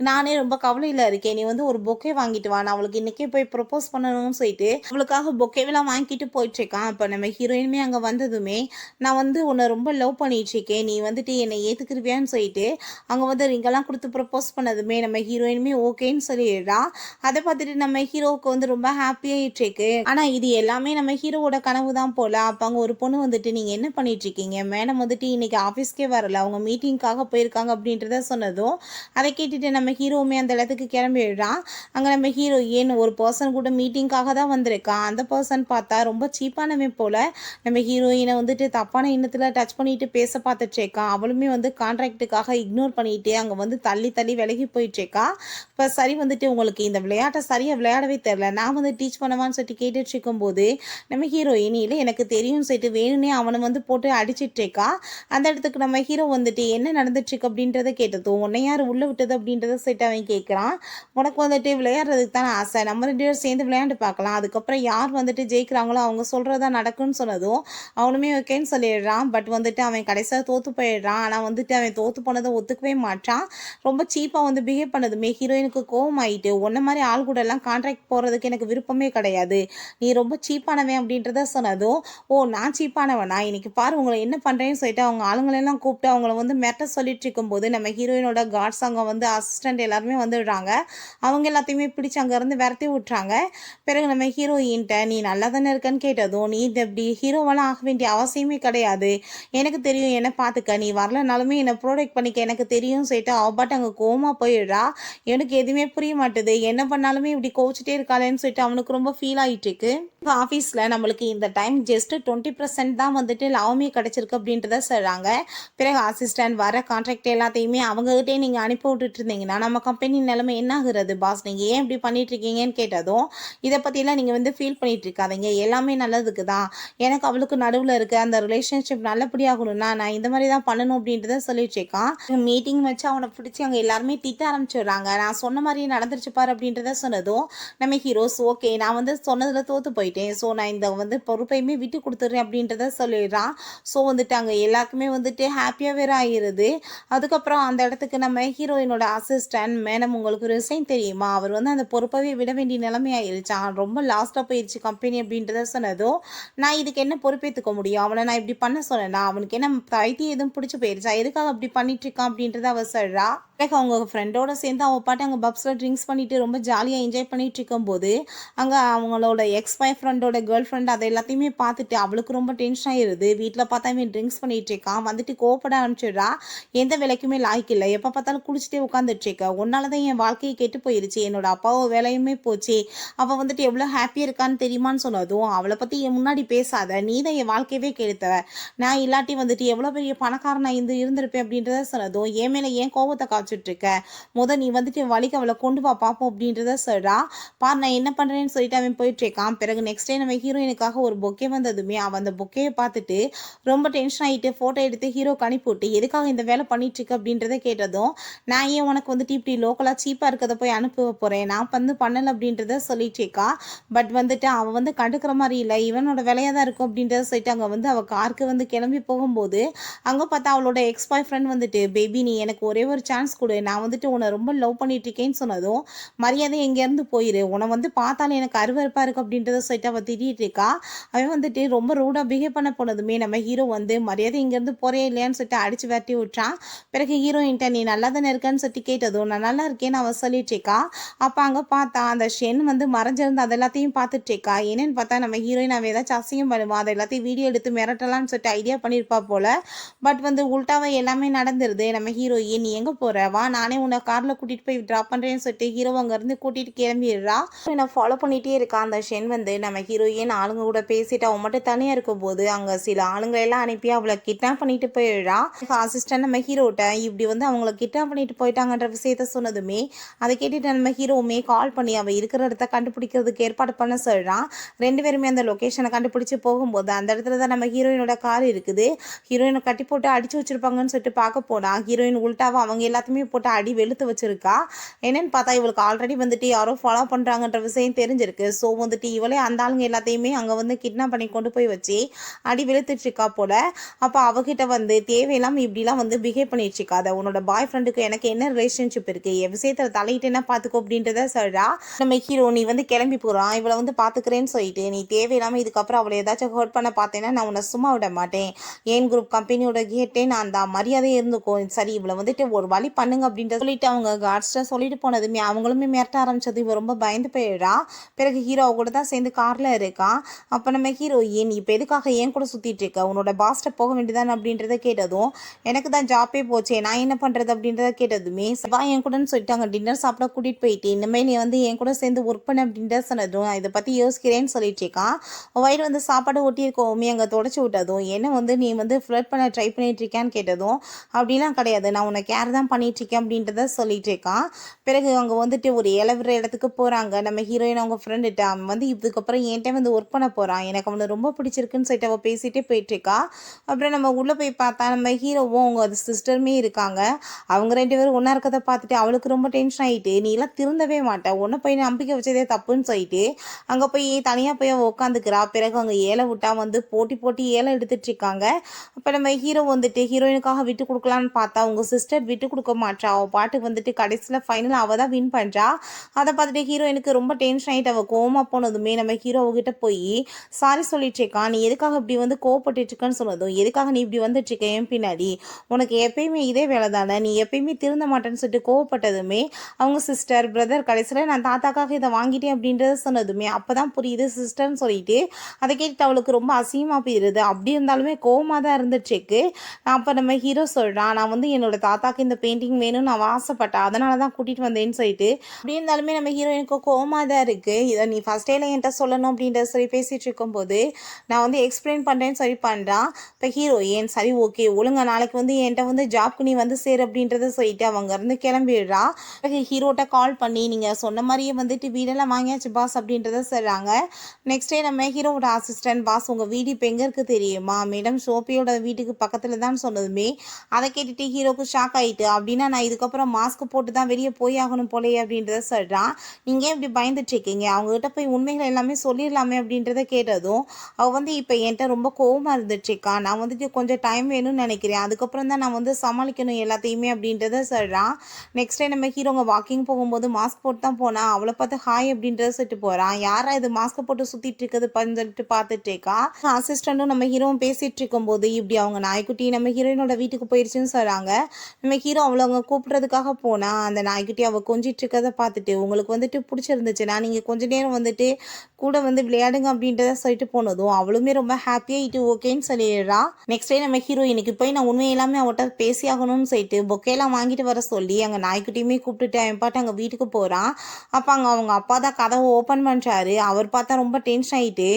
நானே ரொம்ப கவலையில இருக்கேன். நீ வந்து ஒரு பொக்கே வாங்கிட்டு வா. நான் அவளுக்கு இன்னைக்கே போய் ப்ரொபோஸ் பண்ணணும்னு" சொல்லிட்டு அவளுக்காக பொக்கேவெல்லாம் வாங்கிட்டு போயிட்டுருக்கான். அப்ப நம்ம ஹீரோயினுமே அங்க வந்ததுமே, "நான் வந்து உன்ன ரொம்ப லவ் பண்ணிட்டுருக்கேன். நீ வந்துட்டு என்னை ஏத்துக்கிருவியான்னு" சொல்லிட்டு அங்க வந்து ரிங்கெல்லாம் குடுத்து ப்ரொபோஸ் பண்ணதுமே நம்ம ஹீரோயினுமே ஓகேன்னு சொல்லிடுறா. அத பார்த்துட்டு நம்ம ஹீரோவுக்கு வந்து ரொம்ப ஹாப்பியாயிட்டுருக்கு. ஆனா இது எல்லாமே நம்ம ஹீரோவோட கனவு தான் போல. அப்ப அங்க ஒரு பொண்ணு வந்துட்டு, "நீங்க என்ன பண்ணிட்டுருக்கீங்க? மேடம் வந்துட்டு இன்னைக்கு ஆஃபீஸ்க்கே வரல. அவங்க மீட்டிங்க்காக போயிருக்காங்க" அப்படின்றத சொன்னதும், அத கேட்டுட்டு நம்ம ஹீரோவுமே அந்த இடத்துக்கு கிளம்பிடுறான். அங்க நம்ம ஹீரோயின் ஒரு பெர்சன் கூட மீட்டிங்க்காக தான் வந்திருக்கான். அந்த பெர்சன் பார்த்தா ரொம்ப சீப்பானவன் போல. நம்ம ஹீரோயின வந்துட்டு தப்பான எண்ணத்துல டச் பண்ணிட்டு பேச பார்த்துட்டுருக்கான். அவளுமே வந்து கான்ட்ராக்ட்டுக்காக இக்னோர் பண்ணிட்டு அங்க வந்து தள்ளி தள்ளி விலகி போயிட்டுருக்கா. இப்ப சரி வந்துட்டு, "உங்களுக்கு இந்த விளையாட்ட சரியா விளையாடவே தெரியல. நான் வந்து டீச் பண்ணவான்னு" சொல்லிட்டு கேட்டுட்டு இருக்கும்போது, நம்ம ஹீரோயின், "இல்ல எனக்கு தெரியும்னு" சொல்லிட்டு வேணும்னே அவன வந்து போட்டு அடிச்சிட்டு இருக்கா. அந்த இடத்துக்கு நம்ம ஹீரோ வந்துட்டு, "என்ன நடந்துட்டுருக்கு?" அப்படின்றத கேட்டதும், "உன்னை யாரு உள்ள விட்டது?" அப்படின்றத சொல்லிட்டு அவன் கேட்குறான். "உனக்கு வந்துட்டு விளையாடுறதுக்கு தானே ஆசை. நம்ம 2 பேரும் சேர்ந்து விளையாண்டு பார்க்கலாம். அதுக்கப்புறம் யார் வந்துட்டு ஜெயிக்கிறாங்களோ அவங்க சொல்றது தான் நடக்கும்னு" சொன்னதும், அவனுமே ஓகேன்னு சொல்லிடுறான். பட் வந்துட்டு அவன் கடைசியா தோத்து போயிடுறான். ஆனா வந்துட்டு அவன் தோத்து போனத ஒத்துக்கவே மாட்றான். ரொம்ப சீப்பா வந்து பிஹேவ் பண்ணதுமே ஹீரோயினுக்கு கோவமாயிட்டு, "உன்ன மாரி ஆள் கூடலாம் கான்ட்ராக்ட் போடுறதுக்கு எனக்கு விருப்பமே கிடையாது. நீ ரொம்ப சீப்பானவன்" அப்படின்றத சொன்னதும், "ஓ! நான் சீப்பானவனா? இன்னைக்கு பாரு உங்கள என்ன பண்றேன்னு" சொல்லிட்டு அவங்க ஆளுங்களெல்லாம் கூப்பிட்டு அவங்கள வந்து மிரட்ட சொல்லிட்டு இருக்கும்போது, நம்ம ஹீரோயினோட கார்ட்ஸ் அங்க வந்து அசிஸ்டன்ட் எல்லாருமே வந்துடுறாங்க. அவங்க எல்லாத்தையுமே பிடிச்சு அங்கருந்து விரட்டி விட்டுறாங்க. பிறகு நம்ம ஹீரோயின்ட்ட, "நீ நல்லா தானே இருக்கன்னு" கேட்டதும், "நீ இது இப்படி ஹீரோவெல்லாம் ஆக வேண்டிய அவசியமே கிடையாது. எனக்கு தெரியும் என்ன பார்த்துக்க. நீ வரலனாலுமே என்ன ப்ரொடெக்ட் பண்ணிக்க எனக்கு தெரியும்னு" சொல்லிட்டு அவ பாட்டு அங்க கோவமா போயிடுறா. எனக்கு எதுவுமே புரிய மாட்டுது. என்ன பண்ணாலுமே இப்படி கோவிச்சுட்டே இருக்காளேன்னு சொல்லிட்டு அவனுக்கு ரொம்ப ஃபீல் ஆயிட்டு இருக்கு. ஆஃபீஸ்ல நம்மளுக்கு இந்த டைம் ஜஸ்ட் 20% தான் வந்துட்டு லாபமே கிடைச்சிருக்கு அப்படின்றத சொல்றாங்க. பிறகு அசிஸ்டன்ட் வர கான்ட்ராக்ட் எல்லாத்தையுமே அவங்ககிட்டயே நீங்க அனுப்பி விட்டுட்டு இருந்தீங்கன்னா, நம்ம கம்பெனி நிலைமை என்ன ஆகுறது பாஸ்? நீங்க ஏன் இப்படி பண்ணிட்டு இருக்கீங்கன்னு கேட்டதும், "இத பத்திலாம் நீங்க வந்து ஃபீல் பண்ணிட்டு இருக்காதீங்க. எல்லாமே நல்லதுக்கு தான். எனக்கு அவளுக்கு நடுவுல இருக்க அந்த ரிலேஷன்ஷிப் நல்லபடியாகணும்னா, நான் இந்த மாரி தான் பண்ணணும்" அப்படின்றத சொல்லிட்டு இருக்கான். மீட்டிங் வச்சு அவன பிடிச்சு அங்க எல்லாருமே திட்ட ஆரம்பிச்சுடுறாங்க. "நான் சொன்ன மாரியே நடந்துருச்சு பாரு" அப்படின்றத சொன்னதும், நம்ம ஹீரோஸ், "ஓகே நான் வந்து சொன்னதுல தோத்து போயிட்டேன். ஸோ நான் இந்த வந்து பொறுப்பையுமே விட்டு குடுத்துடுறேன்" அப்படின்றத சொல்லிடுறான். ஸோ வந்துட்டு அங்க எல்லாருக்குமே வந்துட்டு ஹாப்பியா வேற ஆயிருது. அதுக்கப்புறம் அந்த இடத்துக்கு நம்ம ஹீரோயினோட அசிஸ்டன்ட், "மேடம் உங்களுக்கு ரிசைன் தெரியுமா? அவர் வந்து அந்த பொறுப்பவே விட வேண்டிய நிலைமை ஆயிருச்சாம். ரொம்ப லாஸ்ட்டா போயிருச்சு கம்பெனி" அப்படின்றத சொன்னதும், "நான் இதுக்கு என்ன பொறுப்பேத்துக்க முடியும்? அவன நான் இப்படி பண்ண சொன்னேனா? அவனுக்கு என்ன பைத்தியம் எதுவும் பிடிச்சு போயிருச்சா? எதுக்காக அப்படி பண்ணிட்டு இருக்கான்?" அப்படின்றத அவ சொல்றா. பிறகு அவங்க ஃப்ரெண்டோட சேர்ந்து அவ பாட்டு அங்க பப்ஸ்ல ட்ரிங்க்ஸ் பண்ணிட்டு ரொம்ப ஜாலியா என்ஜாய் பண்ணிட்டு இருக்கும்போது, அங்க அவங்களோட எக்ஸ் பாய் ஃப்ரெண்டோட கேர்ள் ஃப்ரெண்ட் அத எல்லாத்தையுமே பார்த்துட்டு அவளுக்கு ரொம்ப டென்ஷன் ஆயிருது. வீட்ல பார்த்தா இவன் ட்ரிங்க்ஸ் பண்ணிட்டு இருக்கான். வந்துட்டு கோவப்பட ஆரம்பிச்சிடுறா. "எந்த வேலைக்குமே லாயக்கு இல்ல. எப்ப பார்த்தாலும் குடிச்சிட்டே உட்காந்துட்டு இருக்க. உன்னால தான் என் வாழ்க்கையே கெட்டு போயிருச்சு. என்னோட அப்பாவோ வேலையுமே போச்சு. அவ வந்துட்டு எவ்வளோ ஹாப்பியா இருக்கான்னு தெரியுமான்னு" சொன்னதும், "அவள பத்தி என் முன்னாடி பேசாத. நீ தான் என் வாழ்க்கையவே கெடுத்தவ. நான் இல்லாட்டி வந்துட்டு எவ்வளோ பெரிய பணக்காரனா இருந்திருப்பேன்" அப்படின்றத சொன்னதும், "என் மேல ஏன் கோவத்த காமிச்சிட்டு இருக்க? நீ வந்துட்டு என் வழிக்கு அவள கொண்டு வா பார்ப்போம்" அப்படின்றத சொல்றா. பாரு நான் என்ன பண்றேன்னு சொல்லிட்டு அவன் போயிட்டு இருக்கான். பிறகு நெக்ஸ்ட் டே நம்ம ஹீரோயினுக்காக ஒரு பொக்கே வந்ததுமே, அவ அந்த பொக்கேய பார்த்துட்டு ரொம்ப டென்ஷன் ஆயிட்டு ஃபோட்டோ எடுத்து ஹீரோக்கு அனுப்பிவிட்டு, "எதுக்காக இந்த வேலை பண்ணிட்டு இருக்க?" அப்படின்றத கேட்டதும், "நான் ஏன் உனக்கு வந்துட்டு இப்படி லோக்கலா சீப்பா இருக்கிறத போய் அனுப்ப போறேன். நான் வந்து பண்ணல" அப்படின்றத சொல்லிட்டு இருக்கா. பட் வந்துட்டு அவ வந்து கண்டுக்கிற மாரி இல்ல. இவனோட வேலையா தான் இருக்கும் அப்படின்றத சொல்லிட்டு அங்க வந்து அவ காருக்கு வந்து கிளம்பி போகும்போது, அங்க பார்த்தா அவளோட எக்ஸ் பாய் ஃப்ரெண்ட் வந்துட்டு, "பேபி நீ எனக்கு ஒரே ஒரு சான்ஸ் குடு. நான் வந்துட்டு உன்ன ரொம்ப லவ் பண்ணிட்டு இருக்கேன்னு" சொன்னதும், "மரியாதையா இங்கேருந்து போயிரு. உன்ன வந்து பார்த்தாலே எனக்கு அருவருப்பா இருக்கு" அப்படின்றத சொல்லிட்டு அவ திட்டிட்டு இருக்கா. அவன் வந்துட்டு ரொம்ப ரூடா பிஹேவ் பண்ண போனதுமே நம்ம ஹீரோ வந்து, "மரியாதை இங்கேருந்து போறியா இல்லையான்னு" சொல்லிட்டு அடிச்சு விரட்டி விட்டுறான். பிறகு ஹீரோயின்ட்ட, "நீ நல்லா தானே இருக்கன்னு" சொல்லிட்டு கேட்டதும், "நான் நல்லா இருக்கேன்னு" அவ சொல்லிட்டு இருக்கா. அப்ப அங்க பார்த்தா அந்த ஷென் வந்து மறைஞ்சிருந்து அது எல்லாத்தையும் பார்த்துட்டு இருக்கா. என்னன்னு பார்த்தா நம்ம ஹீரோயின் அவ ஏதாச்சும் அசிங்கம் பண்ணுவா. அத எல்லாத்தையும் வீடியோ எடுத்து மிரட்டலாம்னு சொல்லிட்டு ஐடியா பண்ணியிருப்பா போல. பட் வந்து உல்டாவா எல்லாமே நடந்துருது. நம்ம ஹீரோயின், "நீ எங்க போற? வா நானே உன்னை காரில் கூட்டிகிட்டு போய் ட்ராப் பண்ணுறேன்னு சொல்லிட்டு ஹீரோ அங்கேருந்து கூட்டிகிட்டு கிளம்பிடுறா. நான் ஃபாலோ பண்ணிகிட்டே இருக்கா அந்த ஷென் வந்து நம்ம ஹீரோயின் ஆளுங்க கூட பேசிட்டு அவன் மட்டும் தனியாக இருக்கும் போது அங்கே சில ஆளுங்களை எல்லாம் அனுப்பி அவளை கிட்னாப் பண்ணிட்டு போயிடுறா. அசிஸ்டன்ட் நம்ம ஹீரோட்ட இப்படி வந்து அவங்கள கிட்னாப் பண்ணிட்டு போயிட்டாங்கன்ற விஷயத்த சொன்னதுமே அதை கேட்டுட்டு நம்ம ஹீரோவுமே கால் பண்ணி அவள் இருக்கிற இடத்த கண்டுபிடிக்கிறதுக்கு ஏற்பாடு பண்ண சொல்கிறான். 2 பேருமே அந்த லொக்கேஷனை கண்டுபிடிச்சி போகும்போது அந்த இடத்துல தான் நம்ம ஹீரோயினோட கார் இருக்குது. ஹீரோயினை கட்டி போட்டு அடிச்சு வச்சிருப்பாங்கன்னு சொல்லிட்டு பார்க்க போனா ஹீரோயின் உள்டாவா அவங்க எல்லாத்தையுமே போட்டு அடி வெளுத்து வச்சிருக்கா. என்னன்னு பார்த்தா இவளுக்கு ஆல்ரெடி வந்துட்டு யாரோ ஃபாலோ பண்ணுறாங்கன்ற விஷயம் தெரிஞ்சிருக்கு. ஸோ வந்துட்டு இவளே அந்த ஆளுங்க எல்லாத்தையுமே அங்கே வந்து கிட்னாப் பண்ணி கொண்டு போய் வச்சு அடி வெளுத்துட்டு இருக்கா போல. அப்போ அவகிட்ட வந்து தேவையில்லாமல் இப்படிலாம் வந்து பிஹேவ் பண்ணிட்டு இருக்காத, உன்னோட பாய் ஃப்ரெண்டுக்கு எனக்கு என்ன ரிலேஷன்ஷிப் இருக்கு, என் விஷயத்தில் தலையிட்டு என்ன பார்த்துக்கோ அப்படின்றத சொல்றா. நம்ம ஹீரோ நீ வந்து கிளம்பி போகிறான் இவளை வந்து பார்த்துக்கிறேன்னு சொல்லிட்டு நீ தேவையில்லாமல் இதுக்கப்புறம் அவளை ஏதாச்சும் ஹர்ட் பண்ண பார்த்தேன்னா நான் உன்னை சும்மா விட மாட்டேன். ஏன் குரூப் கம்பெனியோட கேட்டே நான் தான் மரியாதையே இருந்துக்கும். சரி இவளை வந்துட்டு ஒரு வழி பண்ணுங்க அப்படின்ற சொல்லிட்டு அவங்க கார்ட்ஸ்ட சொல்லிட்டு போனதுமே அவங்களுமே மிரட்ட ஆரம்பிச்சது. இவ ரொம்ப பயந்து போயிடுறா. பிறகு ஹீரோ கூட தான் சேர்ந்து கார்ல இருக்கான். அப்போ நம்ம ஹீரோயின் இப்போ எதுக்காக ஏன் கூட சுத்திட்டு இருக்க, உன்னோட பாஸ்ட போக வேண்டியதானே அப்படின்றத கேட்டதும் எனக்கு தான் ஜாப்பே போச்சே நான் என்ன பண்றது அப்படின்றத கேட்டதுமே வா என் கூடன்னு சொல்லிட்டு அங்கே டின்னர் சாப்பிட கூட்டிட்டு போயிட்டு இனிமேல் நீ வந்து என் கூட சேர்ந்து ஒர்க் பண்ண அப்படின்ற சொன்னதும் இதை பத்தி யோசிக்கிறேன்னு சொல்லிட்டு இருக்கான். வயிறு வந்து சாப்பாடு ஒட்டி இருக்கோமே அங்கே தொடச்சி விட்டதும் என்ன வந்து நீ வந்து ஃப்ளர்ட் பண்ண ட்ரை பண்ணிட்டு இருக்கான்னு கேட்டதும் அப்படிலாம் கிடையாது நான் உன்னை கேர் தான் பண்ணிட்டு இருக்கேன் அப்படின்றத சொல்லிட்டு இருக்கான். பிறகு அவங்க வந்துட்டு ஒரு இளவுற இடத்துக்கு போறாங்க. நம்ம ஹீரோயின் அவங்க ஃப்ரெண்டுகிட்ட அவன் வந்து இதுக்கப்புறம் என்கிட்ட வந்து ஒர்க் பண்ண போறான், எனக்கு அவனை ரொம்ப பிடிச்சிருக்குன்னு சொல்லிட்டு அவள் பேசிட்டே போயிட்டு இருக்கா. அப்புறம் நம்ம உள்ள போய் பார்த்தா நம்ம ஹீரோவும் அவங்க அது சிஸ்டருமே இருக்காங்க. அவங்க 2 பேரும் ஒன்றா இருக்கிறத பார்த்துட்டு அவளுக்கு ரொம்ப டென்ஷன் ஆகிட்டு நீ எல்லாம் திருந்தவே மாட்டேன், ஒன்றை போய் நம்பிக்கை வச்சதே தப்புன்னு சொல்லிட்டு அங்கே போய் தனியாக போய் அவள் உட்காந்துக்கிறா. பிறகு அங்கே ஏழை விட்டா வந்து போட்டி போட்டி ஏழை எடுத்துட்டு இருக்காங்க. அப்போ நம்ம ஹீரோ வந்துட்டு ஹீரோயினுக்காக விட்டு கொடுக்கலான்னு பார்த்தா உங்க சிஸ்டர் விட்டு கொடுக்க மாட்டா. அவள் பாட்டுக்கு வந்துட்டு கடைசியில் ஃபைனல் அவள் தான் வின் பண்ணுறா. அதை பார்த்துட்டு ஹீரோயினுக்கு ரொம்ப டென்ஷன் ஆகிட்டு அவள் கோவமாக போனதுமே நம்ம ஹீரோவுக்கிட்ட போய் சாரி சொல்லிட்டு இருக்கான். நீ எதுக்காக இப்படி வந்து கோவப்பட்டு இருக்கன்னு சொன்னதும் எதுக்காக நீ இப்படி வந்துட்டு இருக்க என் பின்னாடி, உனக்கு எப்பயுமே இதே வேலை தானே, நீ எப்பயுமே திருந்த மாட்டேன்னு சொல்லிட்டு கோவப்பட்டதுமே அவங்க சிஸ்டர் பிரதர் கடைசியில் நான் தாத்தாக்காக இதை வாங்கிட்டேன் அப்படின்றத சொன்னதுமே அப்போ தான் புரியுது சிஸ்டர்னு சொல்லிட்டு அதை கேட்டு அவளுக்கு ரொம்ப அசிங்கமாக போயிடுது. அப்படி இருந்தாலுமே கோவமாக தான் இருந்துச்சுக்கு. அப்போ நம்ம ஹீரோ சொல்கிறான் நான் வந்து என்னோட தாத்தாக்கு இந்த பெயிண்டிங் வேணும்னு நான் ஆசைப்பட்டேன் அதனால தான் கூட்டிகிட்டு வந்தேன்னு சொல்லிட்டு. அப்படி இருந்தாலுமே நம்ம ஹீரோயினுக்கு கோவமாக தான் இருக்குது. இதை நீ ஃபஸ்ட் டேல என்கிட்ட சொல்லணும் அப்படின்றத சொல்லி பேசிகிட்டு இருக்கும்போது நான் வந்து எக்ஸ்பிளைன் பண்ணுறேன்னு சொல்லி பண்ணுறான். இப்போ ஹீரோயின் சரி ஓகே ஒழுங்கா நாளைக்கு வந்து என்கிட்ட வந்து ஜாப்க்கு நீ வந்து சேரு அப்படின்றத சொல்லிட்டு அவங்க இருந்து கிளம்பிடுறா. ஹீரோட்ட கால் பண்ணி நீங்கள் சொன்ன மாதிரியே வந்துட்டு வீடெல்லாம் வாங்கியாச்சு பாஸ் அப்படின்றத சொல்கிறாங்க. நெக்ஸ்ட் டே நம்ம ஹீரோவோட அசிஸ்டன்ட் பாஸ் உங்கள் வீடு இப்போ எங்கே இருக்குது தெரியுமா, மேடம் சோஃபியோட வீட்டுக்கு பக்கத்தில் தான் சொன்னதுமே அதை கேட்டுட்டு ஹீரோக்கு ஷாக் ஆகிட்டு அப்படின்னா நான் இதுக்கப்புறம் மாஸ்க் போட்டு தான் வெளியே போய் ஆகணும் போலையே அப்படின்றத சொல்கிறான். நீங்கள் இப்படி பயந்துட்டு இருக்கீங்க, அவங்ககிட்ட போய் உண்மைகள் எல்லாமே சொல்லிடலாமே அப்படின்றத கேட்டதும் அவள் வந்து இப்போ என்கிட்ட ரொம்ப கோவமாக இருந்துட்டுருக்கா, நான் வந்துட்டு கொஞ்சம் டைம் வேணும்னு நினைக்கிறேன், அதுக்கப்புறம் தான் நான் வந்து சமாளிக்கணும் எல்லாத்தையுமே அப்படின்றத சொல்கிறான். நெக்ஸ்ட் டே நம்ம ஹீரோங்க வாக்கிங் போகும்போது மாஸ்க் போட்டு தான் போனா அவளை பார்த்து ஹாய் அப்படின்றத சொல்லிட்டு போகிறான். யாரா இது மாஸ்க் போட்டு சுற்றிட்டு இருக்குது சொல்லிட்டு பார்த்துட்டு இருக்கா. அசிஸ்டண்ட்டும் நம்ம ஹீரோவும் பேசிட்டு இருக்கும்போது இப்படி அவங்க நாய்க்குட்டி நம்ம ஹீரோயினோட வீட்டுக்கு போயிடுச்சுன்னு சொல்கிறாங்க. நம்ம ஹீரோ அவளை அவங்க கூப்பிட்றதுக்காக போனால் அந்த நாய்க்குட்டி அவள் கொஞ்சிட்டு இருக்கிறத பார்த்துட்டு உங்களுக்கு வந்துட்டு பிடிச்சிருந்துச்சுன்னா நீங்கள் கொஞ்ச நேரம் வந்துட்டு கூட வந்து விளையாடுங்க அப்படின்றத சொல்லிட்டு போனதும் அவளுமே ரொம்ப ஹாப்பியாக இது ஓகேன்னு சொல்லிடுறா. நெக்ஸ்ட் டே நம்ம ஹீரோ இன்னைக்கு போய் நான் உண்மை எல்லாமே அவட்ட பேசி ஆகணும்னு சொல்லிட்டு பொக்கையெல்லாம் வாங்கிட்டு வர சொல்லி அங்கே நாய்க்குட்டியுமே கூப்பிட்டுட்டு அவன் பாட்டு அங்கே வீட்டுக்கு போகிறான். அப்போ அங்கே அவங்க அப்பா தான் கதவை ஓப்பன் பண்ணுறாரு. அவர் பார்த்தா ரொம்ப டென்ஷன் ஆகிட்டு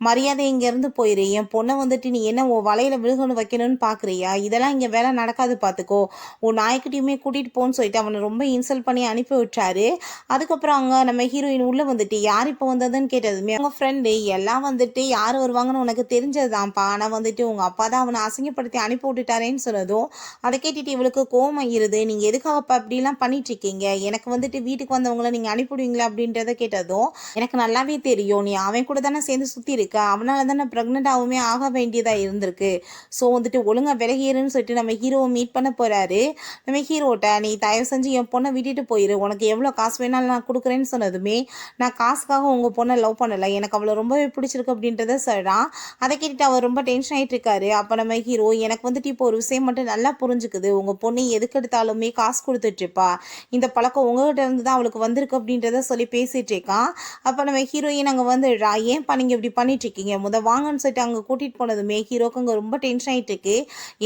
மரியாதை இங்கேருந்து போயிரு, என் பொண்ணை வந்துட்டு நீ என்ன உன் வலையில் விழுகணும் வைக்கணும்னு பார்க்குறியா, இதெல்லாம் இங்கே வேலை நடக்காது பார்த்துக்கோ, உன் நாய்க்குட்டியுமே கூட்டிகிட்டு போன்னு சொல்லிட்டு அவனை ரொம்ப இன்சல்ட் பண்ணி அனுப்பி விட்டாரு. அதுக்கப்புறம் அங்கே நம்ம ஹீரோயின் உள்ளே வந்துட்டு யார் இப்போ வந்ததுன்னு கேட்டதுமே அவங்க ஃப்ரெண்டு எல்லாம் வந்துட்டு யார் வருவாங்கன்னு உனக்கு தெரிஞ்சதுதான்ப்பா, ஆனால் வந்துட்டு உங்கள் அப்பா தான் அவனை அசிங்கப்படுத்தி அனுப்பி விட்டுட்டாரேன்னு சொன்னதும் அதை கேட்டுட்டு இவளுக்கு கோவம் ஆகிருது. நீங்கள் எதுக்காகப்பா அப்படிலாம் பண்ணிட்டு இருக்கீங்க, எனக்கு வந்துட்டு வீட்டுக்கு வந்தவங்கள நீங்கள் அனுப்பிவிடுவீங்களா அப்படின்றத கேட்டதும் எனக்கு நல்லாவே தெரியும், நீ அவன் கூட தானே சேர்ந்து சுற்றி இருக்க, அவனால தானே ப்ரெக்னென்ட்டாகவுமே ஆக வேண்டியதாக இருந்திருக்கு, ஸோ வந்துட்டு ஒழுங்காக விலகிருன்னு சொல்லிட்டு நம்ம ஹீரோவை மீட் பண்ண போகிறாரு. நம்ம ஹீரோட்ட நீ தயவு செஞ்சு என் பொண்ணை விட்டுட்டு போயிரு, உனக்கு எவ்வளோ காசு வேணாலும் நான் கொடுக்குறேன்னு சொன்னதுமே நான் காசுக்காக உங்கள் பொண்ணை லவ் பண்ணலை, எனக்கு அவளை ரொம்பவே பிடிச்சிருக்கு அப்படின்றத சொல்கிறான். அதை கேட்டுட்டு அவர் ரொம்ப டென்ஷன் ஆகிட்டு இருக்காரு. அப்போ நம்ம ஹீரோ எனக்கு வந்துட்டு இப்போ ஒரு விஷயம் மட்டும் நல்லா புரிஞ்சுக்குது, உங்கள் பொண்ணு எதுக்கு எடுத்தாலுமே காசு கொடுத்துட்ருப்பா, இந்த பழக்கம் உங்ககிட்ட இருந்து தான் அவளுக்கு வந்திருக்கு அப்படின்றத சொல்லி பேசிகிட்டு இருக்கான். அப்போ நம்ம ஹீரோயின் அங்கே வந்துடுறா. ஏன்ப்பா நீங்கள் இப்படி பண்ணிட்டு இருக்கீங்க, வாங்கன்னு சொல்லிட்டு அங்கே கூட்டிகிட்டு போனதுமே ஹீரோக்கு அங்கே ரொம்ப டென்ஷன் ஆகிட்டு இருக்கு.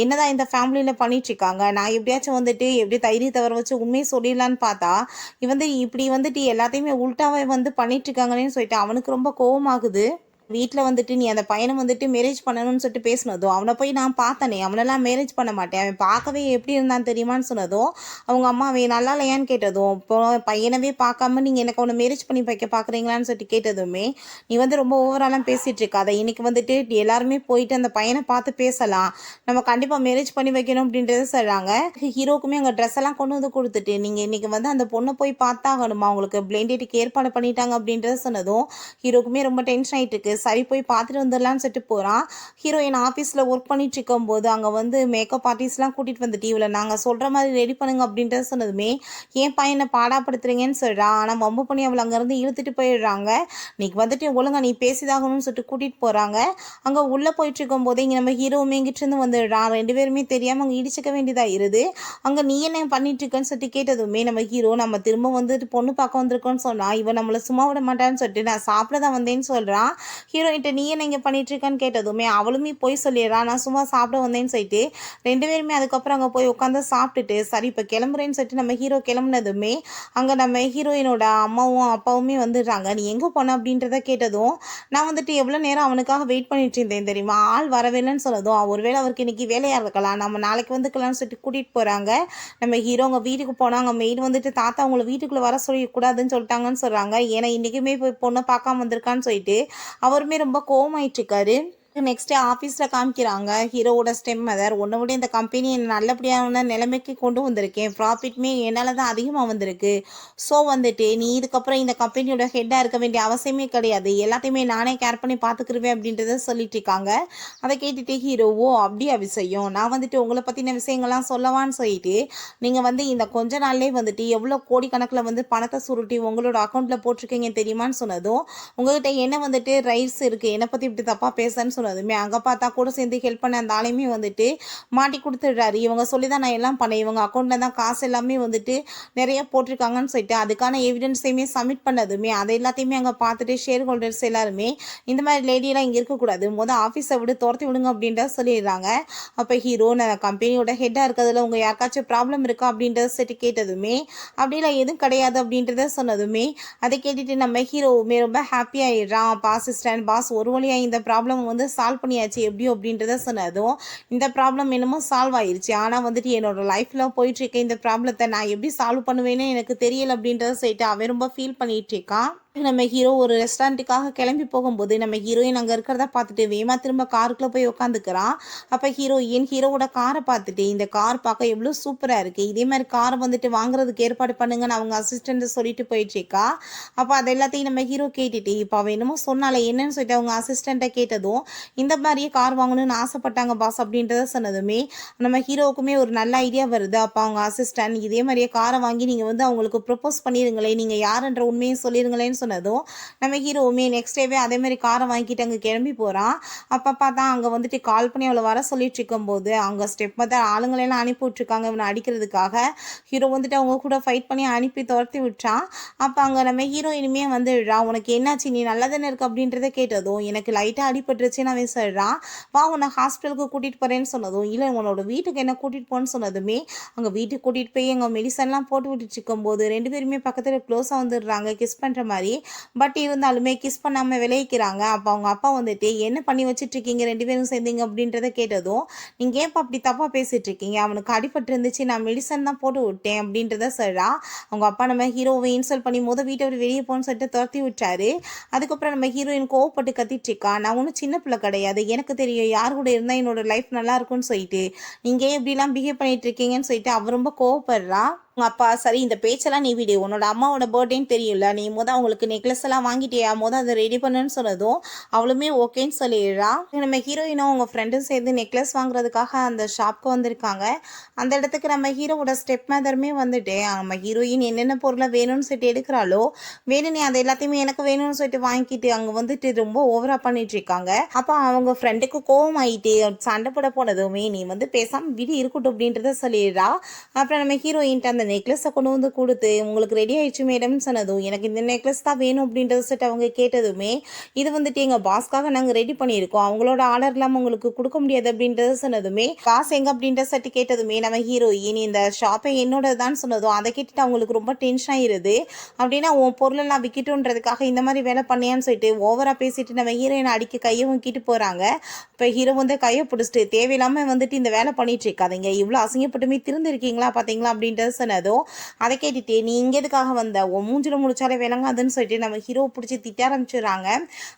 என்னதான் இந்த ஃபேமிலியில் பண்ணிட்டு இருக்காங்க, நான் எப்படியாச்சும் வந்துட்டு எப்படி தைரியத்தை வர வச்சு உண்மையை சொல்லிடலான்னு பார்த்தா இப்படி வந்துட்டு எல்லாத்தையுமே உல்ட்டாவே பண்ணிட்டு இருக்காங்களேன்னு சொல்லிட்டு அவனுக்கு ரொம்ப கோவமாகுது. வீட்ல நீ அந்த பையனை மேரேஜ் பண்ணணும்னு சொல்லிட்டு பேசினதும், அவனை போய் நான் பார்த்தனே, அவனெல்லாம் மேரேஜ் பண்ண மாட்டேன். அவன் பார்க்கவே எப்படி இருந்தான்னு தெரியுமான்னு சொன்னதும், அவங்க அம்மா அவன் நல்லா இல்லையான்னு கேட்டதும், இப்போ பையனவே பார்க்காம நீங்க எனக்கு அவனை மேரேஜ் பண்ணி வைக்க பார்க்குறீங்களான்னு சொல்லிட்டு கேட்டதுமே, நீ ரொம்ப ஓவராலாம் பேசிட்டு இருக்காத. இன்னைக்கு எல்லாருமே போயிட்டு அந்த பையனை பார்த்து பேசலாம். நம்ம கண்டிப்பா மேரேஜ் பண்ணி வைக்கணும் அப்படின்றத சொல்றாங்க. ஹீரோக்குமே அங்கே ட்ரெஸ் எல்லாம் கொண்டு கொடுத்துட்டு, நீங்க இன்னைக்கு அந்த பொண்ணை போய் பார்த்தாகணுமா, உங்களுக்கு பிளைண்ட் டேட்டுக்கு ஏற்பாடு பண்ணிட்டாங்க அப்படின்றத சொன்னதும், ஹீரோக்குமே ரொம்ப டென்ஷன் ஆயிட்டு இருக்கு. சரி போய் பார்த்துட்டு வந்துடலான்னு சொல்லிட்டு போகிறான். ஹீரோயின் ஆஃபீஸில் ஒர்க் பண்ணிட்டு இருக்கும்போது அங்கே மேக்கப் ஆர்டிஸ்ட்லாம் கூட்டிகிட்டு வந்துட்டு இவளை நாங்கள் சொல்கிற மாதிரி ரெடி பண்ணுங்க அப்படின்றத சொன்னதுமே, ஏன் பையனை பாடாப்படுத்துறீங்கன்னு சொல்கிறான். ஆனால் வம்பு பண்ணி அவளை அங்கேருந்து இழுத்துட்டு போயிடுறாங்க. இன்னைக்கு ஒழுங்கா நீ பேசிதாகணும்னு சொல்லிட்டு கூட்டிகிட்டு போகிறாங்க. அங்கே உள்ளே போயிட்டு இருக்கும்போது இங்கே நம்ம ஹீரோவுமே இங்கிட்டிருந்து வந்துடுறான். 2 பேருமே தெரியாமல் அங்கே இடிச்சிக்க வேண்டியதாக இருது. அங்கே நீ என்ன பண்ணிட்டு இருக்கன்னு சொல்லிட்டு கேட்டதுமே நம்ம ஹீரோ நம்ம திரும்ப பொண்ணு பார்க்க வந்திருக்கோன்னு சொன்னா இவன் நம்மளை சும்மா விட மாட்டான்னு சொல்லிட்டு நான் சாப்பிட தான் வந்தேன்னு சொல்கிறான். ஹீரோயின்ட்ட நீ என்ன இங்கே பண்ணிகிட்ருக்கான்னு கேட்டதுமே அவளுமே போய் சொல்லிடுறா, நான் சும்மா சாப்பிட வந்தேன்னு சொல்லிட்டு 2 பேருமே அதுக்கப்புறம் அங்கே போய் உட்காந்து சாப்பிட்டுட்டு சரி இப்போ கிளம்புறேன்னு சொல்லிட்டு நம்ம ஹீரோ கிளம்புனதுமே அங்கே நம்ம ஹீரோயினோட அம்மாவும் அப்பாவுமே வந்துடுறாங்க. நீ எங்கே போன அப்படின்றத கேட்டதும் நான் எவ்வளோ நேரம் அவனுக்காக வெயிட் பண்ணிட்டு இருந்தேன் தெரியுமா, ஆள் வரவேலன்னு சொன்னதும் ஒருவேளை அவருக்கு இன்னைக்கு வேலையாக இருக்கலாம், நம்ம நாளைக்கு வந்துக்கலாம்னு சொல்லிட்டு கூட்டிகிட்டு போகிறாங்க. நம்ம ஹீரோ அவங்க வீட்டுக்கு போனாங்க. மெயின் தாத்தா அவங்கள வீட்டுக்குள்ளே வர சொல்லக்கூடாதுன்னு சொல்லிட்டாங்கன்னு சொல்கிறாங்க. ஏன்னா இன்றைக்குமே போய் பொண்ணை பார்க்காம வந்திருக்கான்னு சொல்லிட்டு அவருமே ரொம்ப கோவமாயிட்டு இருக்காரு. நெக்ஸ்ட் ஆஃபீஸில் காமிக்கிறாங்க ஹீரோவோட ஸ்டெம் மதர், உன்னை விட இந்த கம்பெனியை நல்லபடியான நிலைமைக்கு கொண்டு வந்திருக்கேன், ப்ராஃபிட்மே என்னால் தான் அதிகமாக வந்திருக்கு. ஸோ நீ இதுக்கப்புறம் இந்த கம்பெனியோட ஹெட்டாக இருக்க வேண்டிய அவசியமே கிடையாது, எல்லாத்தையுமே நானே கேர் பண்ணி பார்த்துக்கிருவேன் அப்படின்றத சொல்லிட்டு இருக்காங்க. அதை கேட்டுட்டு ஹீரோவோ அப்படியே விஷயம், நான் உங்களை பற்றின விஷயங்கள்லாம் சொல்லவான்னு சொல்லிட்டு நீங்கள் இந்த கொஞ்ச நாள்லேயே எவ்வளோ கோடிக்கணக்கில் பணத்தை சுருட்டி உங்களோட அக்கௌண்ட்டில் போட்டிருக்கீங்க தெரியுமான்னு சொன்னதும், உங்கள்கிட்ட என்ன ரைட்ஸ் இருக்குது, என்னை பற்றி இப்படி தப்பாக பேசுன்னு சொன்னதுமே அங்கே பார்த்தா கூட சேர்ந்து ஹெல்ப் பண்ண அந்த ஆளையுமே மாட்டி கொடுத்துடுறாரு. இவங்க சொல்லி தான் நான் எல்லாம் பண்ணேன், இவங்க அக்கௌண்ட்டில் தான் காசு எல்லாமே நிறைய போட்டிருக்காங்கன்னு சொல்லிட்டு அதுக்கான எவிடன்ஸையுமே சப்மிட் பண்ணதுமே அதை எல்லாத்தையுமே அங்கே பார்த்துட்டு ஷேர் ஹோல்டர்ஸ் எல்லாருமே இந்த மாதிரி லேடியெல்லாம் இங்கே இருக்கக்கூடாது, ஆஃபீஸை விட்டு துரத்தி விடுங்க அப்படின்றத சொல்லிடுறாங்க. அப்போ ஹீரோ நான் கம்பெனியோட ஹெட்டாக இருக்கிறதுல உங்கள் யாருக்காச்சும் ப்ராப்ளம் இருக்கா அப்படின்றத சரி கேட்டதுமே அப்படிலாம் எதுவும் கிடையாது அப்படின்றத சொன்னதுமே அதை கேட்டுட்டு நம்ம ஹீரோவுமே ரொம்ப ஹாப்பி ஆயிடுறான். அசிஸ்டன்ட் பாஸ் ஒரு வழியாக இந்த ப்ராப்ளம் சால்வ் பண்ணியாச்சு எப்படியோ அப்படின்றத சொன்னதும் இந்த ப்ராப்ளம் என்னமோ சால்வ் ஆயிடுச்சு. ஆனால் என்னோட லைஃப்பில் போயிட்டுருக்க இந்த ப்ராப்ளத்தை நான் எப்படி சால்வ் பண்ணுவேன்னு எனக்கு தெரியல அப்படின்றத சொல்லிட்டு அவன் ரொம்ப ஃபீல் பண்ணிட்டு இருக்கான். நம்ம ஹீரோ ஒரு ரெஸ்டாரண்ட்டுக்காக கிளம்பி போகும்போது நம்ம ஹீரோயின் அங்கே இருக்கிறத பார்த்துட்டு வேமா திரும்ப காருக்குள்ளே போய் உட்காந்துக்கிறான். அப்போ ஹீரோவோட காரை பார்த்துட்டு இந்த கார் பார்க்க எவ்வளோ சூப்பராக இருக்குது, இதே மாதிரி காரை வாங்குறதுக்கு ஏற்பாடு பண்ணுங்கன்னு அவங்க அசிஸ்டண்ட்டு சொல்லிட்டு போயிட்டுருக்கா. அப்போ அது எல்லாத்தையும் நம்ம ஹீரோ கேட்டுட்டு இப்போ அவன் என்னமோ சொன்னால என்னன்னு சொல்லிட்டு அவங்க அசிஸ்டண்ட்டை கேட்டதும் இந்த மாதிரியே கார் வாங்கணும்னு ஆசைப்பட்டாங்க பாஸ் அப்படின்றத சொன்னதுமே நம்ம ஹீரோவுக்குமே ஒரு நல்ல ஐடியா வருது. அப்போ அவங்க அசிஸ்டன்ட் இதே மாதிரியே காரை வாங்கி நீங்கள் அவங்களுக்கு ப்ரொப்போஸ் பண்ணிடுங்களே, நீங்கள் யாருன்ற உண்மையை சொல்லிடுங்களேன்னு சொன்னதும் நம்ம ஹீரோவுமே நெக்ஸ்ட் டேவே அதே மாதிரி காரை வாங்கிட்டு அங்கே கிளம்பி போகிறான். அப்போ பார்த்தா அங்கே கால் பண்ணி அவளை வர சொல்லிட்டு இருக்கும்போது அங்கே ஸ்டெப் மதர் ஆளுங்களெல்லாம் அனுப்பி விட்ருக்காங்க இவனை அடிக்கிறதுக்காக. ஹீரோ அவங்க கூட ஃபைட் பண்ணி அனுப்பி துரத்தி விட்டான். அப்போ அங்கே நம்ம ஹீரோயினுமே வந்துடுறான். உனக்கு என்னாச்சு, நீ நல்லா தானே இருக்கு அப்படின்றத கேட்டதும் எனக்கு லைட்டாக அடிபட்டுருச்சுன்னு அவன் சொல்கிறான். வா உன்னை ஹாஸ்பிட்டலுக்கு கூட்டிகிட்டு போகிறேன்னு சொன்னதும் இல்லை உன்னோட வீட்டுக்கு என்ன கூட்டிகிட்டு போன்னு சொன்னதுமே அங்கே வீட்டுக்கு கூட்டிகிட்டு போய் எங்கள் மெடிசன்லாம் போட்டு விட்டுட்டு இருக்கும்போது 2 பேருமே பக்கத்தில் க்ளோஸாக வந்துடுறாங்க கிஸ் பண்ணுற மாதிரி. பட் இருந்தாலுமே கிஸ் பண்ணாமல் விளைவிக்கிறாங்க. அப்போ அவங்க அப்பா என்ன பண்ணி வச்சுட்ருக்கீங்க 2 பேரும் சேர்ந்தீங்க அப்படின்றத கேட்டதும் நீங்கள் ஏன்ப்பா அப்படி தப்பாக பேசிகிட்டு இருக்கீங்க, அவனுக்கு அடிபட்டு இருந்துச்சு, நான் மெடிசன் தான் போட்டு விட்டேன் அப்படின்றத சொல்கிறா. அவங்க அப்பா நம்ம ஹீரோவை இன்சல்ட் பண்ணி வீட்டை விட்டு வெளியே போகணும்னு சொல்லிட்டு துரத்தி விட்டாரு. அதுக்கப்புறம் நம்ம ஹீரோயின் கோவப்பட்டு கத்திட்டு இருக்கா, நான் ஒன்றும் சின்ன பிள்ளை கிடையாது, எனக்கு தெரியும் யார் கூட இருந்தால் என்னோட லைஃப் நல்லா இருக்கும்னு சொல்லிட்டு நீங்கள் எப்படிலாம் பிஹேவ் பண்ணிட்டு இருக்கீங்கன்னு சொல்லிட்டு அவர் ரொம்ப கோவப்படுறா. உங்கள் அப்பா சரி இந்த பேச்செல்லாம் நீ விடு, உன்னோட அம்மாவோட பர்த்டேன்னு தெரியல, நீ அவங்களுக்கு நெக்லஸ் எல்லாம் வாங்கிட்டியா, அதை ரெடி பண்ணுன்னு சொன்னதும் அவளுமே ஓகேன்னு சொல்லிடுறா. நம்ம ஹீரோயினும் அவங்க ஃப்ரெண்டும் சேர்ந்து நெக்லஸ் வாங்குறதுக்காக அந்த ஷாப்க்கு வந்திருக்காங்க. அந்த இடத்துக்கு நம்ம ஹீரோவோட ஸ்டெப் மதருமே நம்ம ஹீரோயின் என்னென்ன பொருளை வேணும்னு சொல்லிட்டு எடுக்கிறாளோ வேணும்னே அதை எல்லாத்தையுமே எனக்கு வேணும்னு சொல்லிட்டு வாங்கிட்டு அங்கே ரொம்ப ஓவரா பண்ணிட்டு இருக்காங்க. அப்போ அவங்க ஃப்ரெண்டுக்கு கோவம் ஆயிட்டு சண்டை போட போனதுமே நீ பேசாமல் விடு இருக்கட்டும் அப்படின்றத சொல்லிடுறா. அப்புறம் நம்ம ஹீரோயின்ட்டு அந்த நெக்லஸை கொண்டு வந்து கொடுத்து உங்களுக்கு ரெடி ஆயிடுச்சு மேடம்னு சொன்னதும் எனக்கு இந்த நெக்லஸ் தான் வேணும் அப்படின்றத சொல்லிட்டு அவங்க கேட்டதுமே இது வந்துட்டு எங்கள் பாஸ்க்காக நாங்கள் ரெடி பண்ணியிருக்கோம், அவங்களோட ஆர்டர் இல்லாமல் உங்களுக்கு கொடுக்க முடியாது அப்படின்றத சொன்னதுமே பாஸ் எங்க அப்படின்ற சட்டி கேட்டதுமே நம்ம ஹீரோயின் இந்த ஷாப்பை என்னோட தான் சொன்னதும் அதை கேட்டுட்டு அவங்களுக்கு ரொம்ப டென்ஷன் ஆயிருது. அப்படின்னா உன் பொருளெல்லாம் விற்கட்டுன்றதுக்காக இந்த மாதிரி வேலை பண்ணியான்னு சொல்லிட்டு ஓவராக பேசிட்டு நம்ம ஹீரோயினை அடிக்க கையை வாங்கிட்டு போகிறாங்க. இப்போ ஹீரோ வந்து கையை பிடிச்சிட்டு தேவையில்லாமல் வந்துட்டு இந்த வேலை பண்ணிட்டு இருக்காதீங்க, இவ்வளோ அசிங்கப்பட்டுமே திருந்திருக்கீங்களா பார்த்தீங்களா அப்படின்றது சொன்னதும் அதை கேட்டுட்டு நீ இங்கே எதுக்காக வந்த, உன் மூஞ்சில் முடிச்சாலே விளங்காதுன்னு சொல்லிட்டு நம்ம ஹீரோவை பிடிச்சி திட்ட ஆரம்பிச்சிடுறாங்க.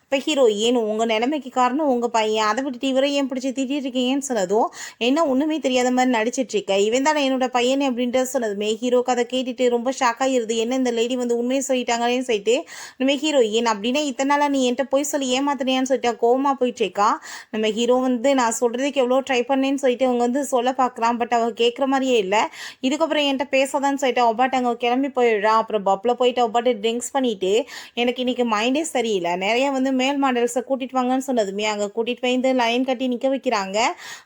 இப்போ ஹீரோ ஏன் உங்கள் நிலைமைக்கு காரணம் உங்கள் பையன், அதை விட்டுட்டு இவரை ஏன் பிடிச்சி திட்டிட்டு இருக்கீங்கன்னு சொன்னதும் என்ன ஒன்றுமே தெரியாத மாதிரி நடிச்சிட்டு இருக்க, இவன் தானே என்னோட பையனே அப்படின்றது சொன்னதுமே ஹீரோக்கு அதை கேட்டுட்டு ரொம்ப ஷாக் ஆகிருது. என்ன இந்த லேடி வந்து உண்மையை சொல்லிட்டாங்களேன்னு சொல்லிட்டு நம்ம ஹீரோயின் அப்படின்னா இத்தனை நாளாக நீ என்கிட்ட போய் சொல்லி ஏமாத்தினியான்னு சொல்லிட்டு கோவமாக போயிட்டு இருக்கா. நம்ம ஹீரோ வந்து நான் சொல்கிறதுக்கு எவ்வளோ ட்ரை பண்ணேன்னு சொல்லிட்டு அவங்க வந்து சொல்ல பார்க்குறான். பட் அவள் கேட்குற மாதிரியே இல்லை. இதுக்கப்புறம் என்கிட்ட பேசாதான்னு சொல்லிட்டு ஒப்பாட்டு அங்கே கிளம்பி போயிடுறான். அப்புறம் பப்பில் போயிட்டு ஒப்பாட்டு ட்ரிங்க்ஸ் பண்ணிவிட்டு எனக்கு இன்றைக்கி மைண்டே சரியில்லை, நிறைய வந்து மேல் மாடல்ஸை கூட்டிகிட்டு வாங்கன்னு சொன்னதுமே அங்கே கூட்டிகிட்டு வந்து லைன் கட்டி நிற்க வைக்கிறாங்க.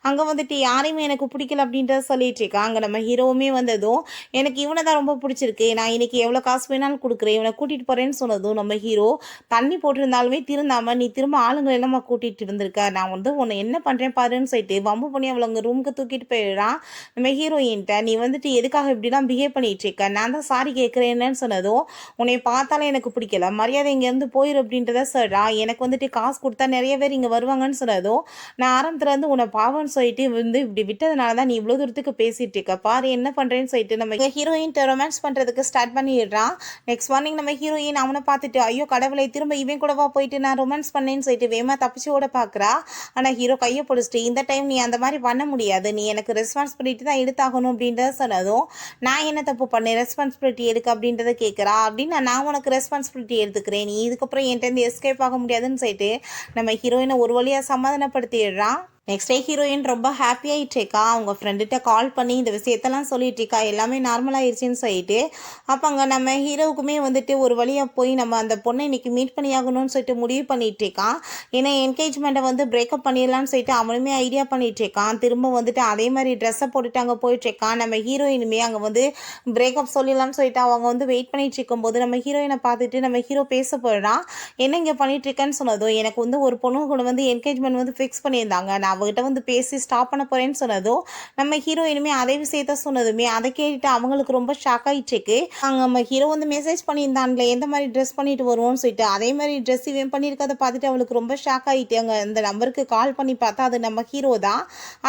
அங்கே வந்துட்டு யாரையுமே எனக்கு பிடிக்கல அப்படின்றத சொல்லிட்டு இருக்கா. அங்கே நம்ம ஹீரோவுமே வந்ததும் எனக்கு இவனை தான் ரொம்ப பிடிச்சிருக்கு, நான் இன்னைக்கு எவ்வளோ காசு வேணாலும் கொடுக்குறேன், இவனை கூட்டிகிட்டு போகிறேன்னு சொன்னதும் நம்ம ஹீரோ தண்ணி போட்டிருந்தாலுமே திருந்தாமல் நீ திரும்ப ஆளுங்களை எல்லாம் கூட்டிகிட்டு இருந்திருக்க, நான் வந்து உன்னை என்ன பண்ணுறேன் பாருன்னு சொல்லிட்டு வம்பு பண்ணி அவளை அங்கே ரூமுக்கு தூக்கிட்டு போயிடுறான். நம்ம ஹீரோயின்ட்ட நீ வந்துட்டு எதுக்காக இப்படிலாம் பிஹேவ் பண்ணிட்டு இருக்க, நான் தான் சாரி கேட்குறேன்னு சொன்னதும் உன்னை பார்த்தாலே எனக்கு பிடிக்கல, மரியாதை இங்கேருந்து போயிரு அப்படின்றத சொல்கிறா. எனக்கு வந்துட்டு காசு கொடுத்தா நிறைய பேர் இங்கே வருவாங்கன்னு சொன்னதும் நான் ஆரம்பத்துலேருந்து உன்னை பாவம்னு சொல்லிட்டு வந்து இப்படி விட்டதுனால தான் நீ இவ்வளோ தூரத்துக்கு பேசிகிட்டு இருக்க, பாரு என்ன பண்ணுறேன்னு சொல்லிட்டு நம்ம ஹீரோயின் ரொமான்ஸ் பண்ணுறதுக்கு ஸ்டார்ட் பண்ணிடுறான். நெக்ஸ்ட் மார்னிங் நம்ம ஹீரோயின் அவனை பார்த்துட்டு ஐயோ கடவுளை திரும்ப இவன் கூடவா போயிட்டு நான் ரொமான்ஸ் பண்ணேன்னு சொல்லிட்டு வேமா தப்பிச்சு ஓட பார்க்குறா. ஆனால் ஹீரோ கையை பிடிச்சிட்டு இந்த டைம் நீ அந்த மாதிரி பண்ண முடியாது, நீ எனக்கு ரெஸ்பான்சிபிலிட்டி தான் எடுத்தாகணும் அப்படின்றத சொன்னதும் நான் என்ன தப்பு பண்ணேன் ரெஸ்பான்சிபிலிட்டி எடுக்க அப்படின்றத கேட்குறா. அப்படின்னா நான் உனக்கு ரெஸ்பான்சிபிலிட்டி எடுத்துக்கிறேன், நீ இதுக்கப்புறம் என்கிட்ட எஸ்கேப் ஆக முடியாதுன்னு சொல்லிட்டு நம்ம ஹீரோயினை ஒரு வழியாக சமாதானப்படுத்திடுறான். நெக்ஸ்ட் டே ஹீரோயின் ரொம்ப ஹாப்பியாகிட்டு இருக்கா. அவங்க ஃப்ரெண்டுகிட்ட கால் பண்ணி இந்த விஷயத்தெல்லாம் சொல்லிட்டு இருக்கா, எல்லாமே நார்மல் ஆயிடுச்சின்னு சொல்லிட்டு. அப்போ அங்கே நம்ம ஹீரோவுக்குமே வந்துட்டு ஒரு வழியாக போய் நம்ம அந்த பொண்ணை இன்னைக்கு மீட் பண்ணி ஆகணும்னு சொல்லிட்டு முடிவு பண்ணிட்டு இருக்கான். ஏன்னா என்கேஜ்மெண்ட்டை வந்து பிரேக்கப் பண்ணிடலான்னு சொல்லிட்டு அவனுமே ஐடியா பண்ணிட்டு இருக்கான். திரும்ப வந்துட்டு அதே மாதிரி ட்ரெஸ்ஸை போட்டுட்டு அங்கே போயிட்டு இருக்கான். நம்ம ஹீரோயினுமே அங்கே வந்து பிரேக்கப் சொல்லிடலாம்னு சொல்லிட்டு அவங்க வந்து வெயிட் பண்ணிட்டு இருக்கும்போது நம்ம ஹீரோயினை பார்த்துட்டு நம்ம ஹீரோ பேச போயிடுறான். என்ன இங்கே பண்ணிட்டு இருக்கேன்னு சொன்னதும் எனக்கு வந்து ஒரு பொண்ணு கூட வந்து என்கேஜ்மெண்ட் வந்து ஃபிக்ஸ் பண்ணியிருந்தாங்க, நான் அவகிட்ட வந்து பேசி ஸ்டாப் பண்ண போறேன்னு சொன்னதும் நம்ம ஹீரோயினுமே அதே விஷயத்த சொன்னதுமே அதை கேட்டுட்டு அவங்களுக்கு ரொம்ப ஷாக் ஆயிட்டு இருக்கு. அங்கே நம்ம ஹீரோ வந்து மெசேஜ் பண்ணியிருந்தான்ல எந்த மாதிரி ட்ரெஸ் பண்ணிட்டு வருவோம்னு சொல்லிட்டு அதே மாதிரி ட்ரெஸ் இவன் பண்ணியிருக்கதை பார்த்துட்டு அவளுக்கு ரொம்ப ஷாக் ஆகிட்டு அங்கே அந்த நம்பருக்கு கால் பண்ணி பார்த்தா அது நம்ம ஹீரோ தான்.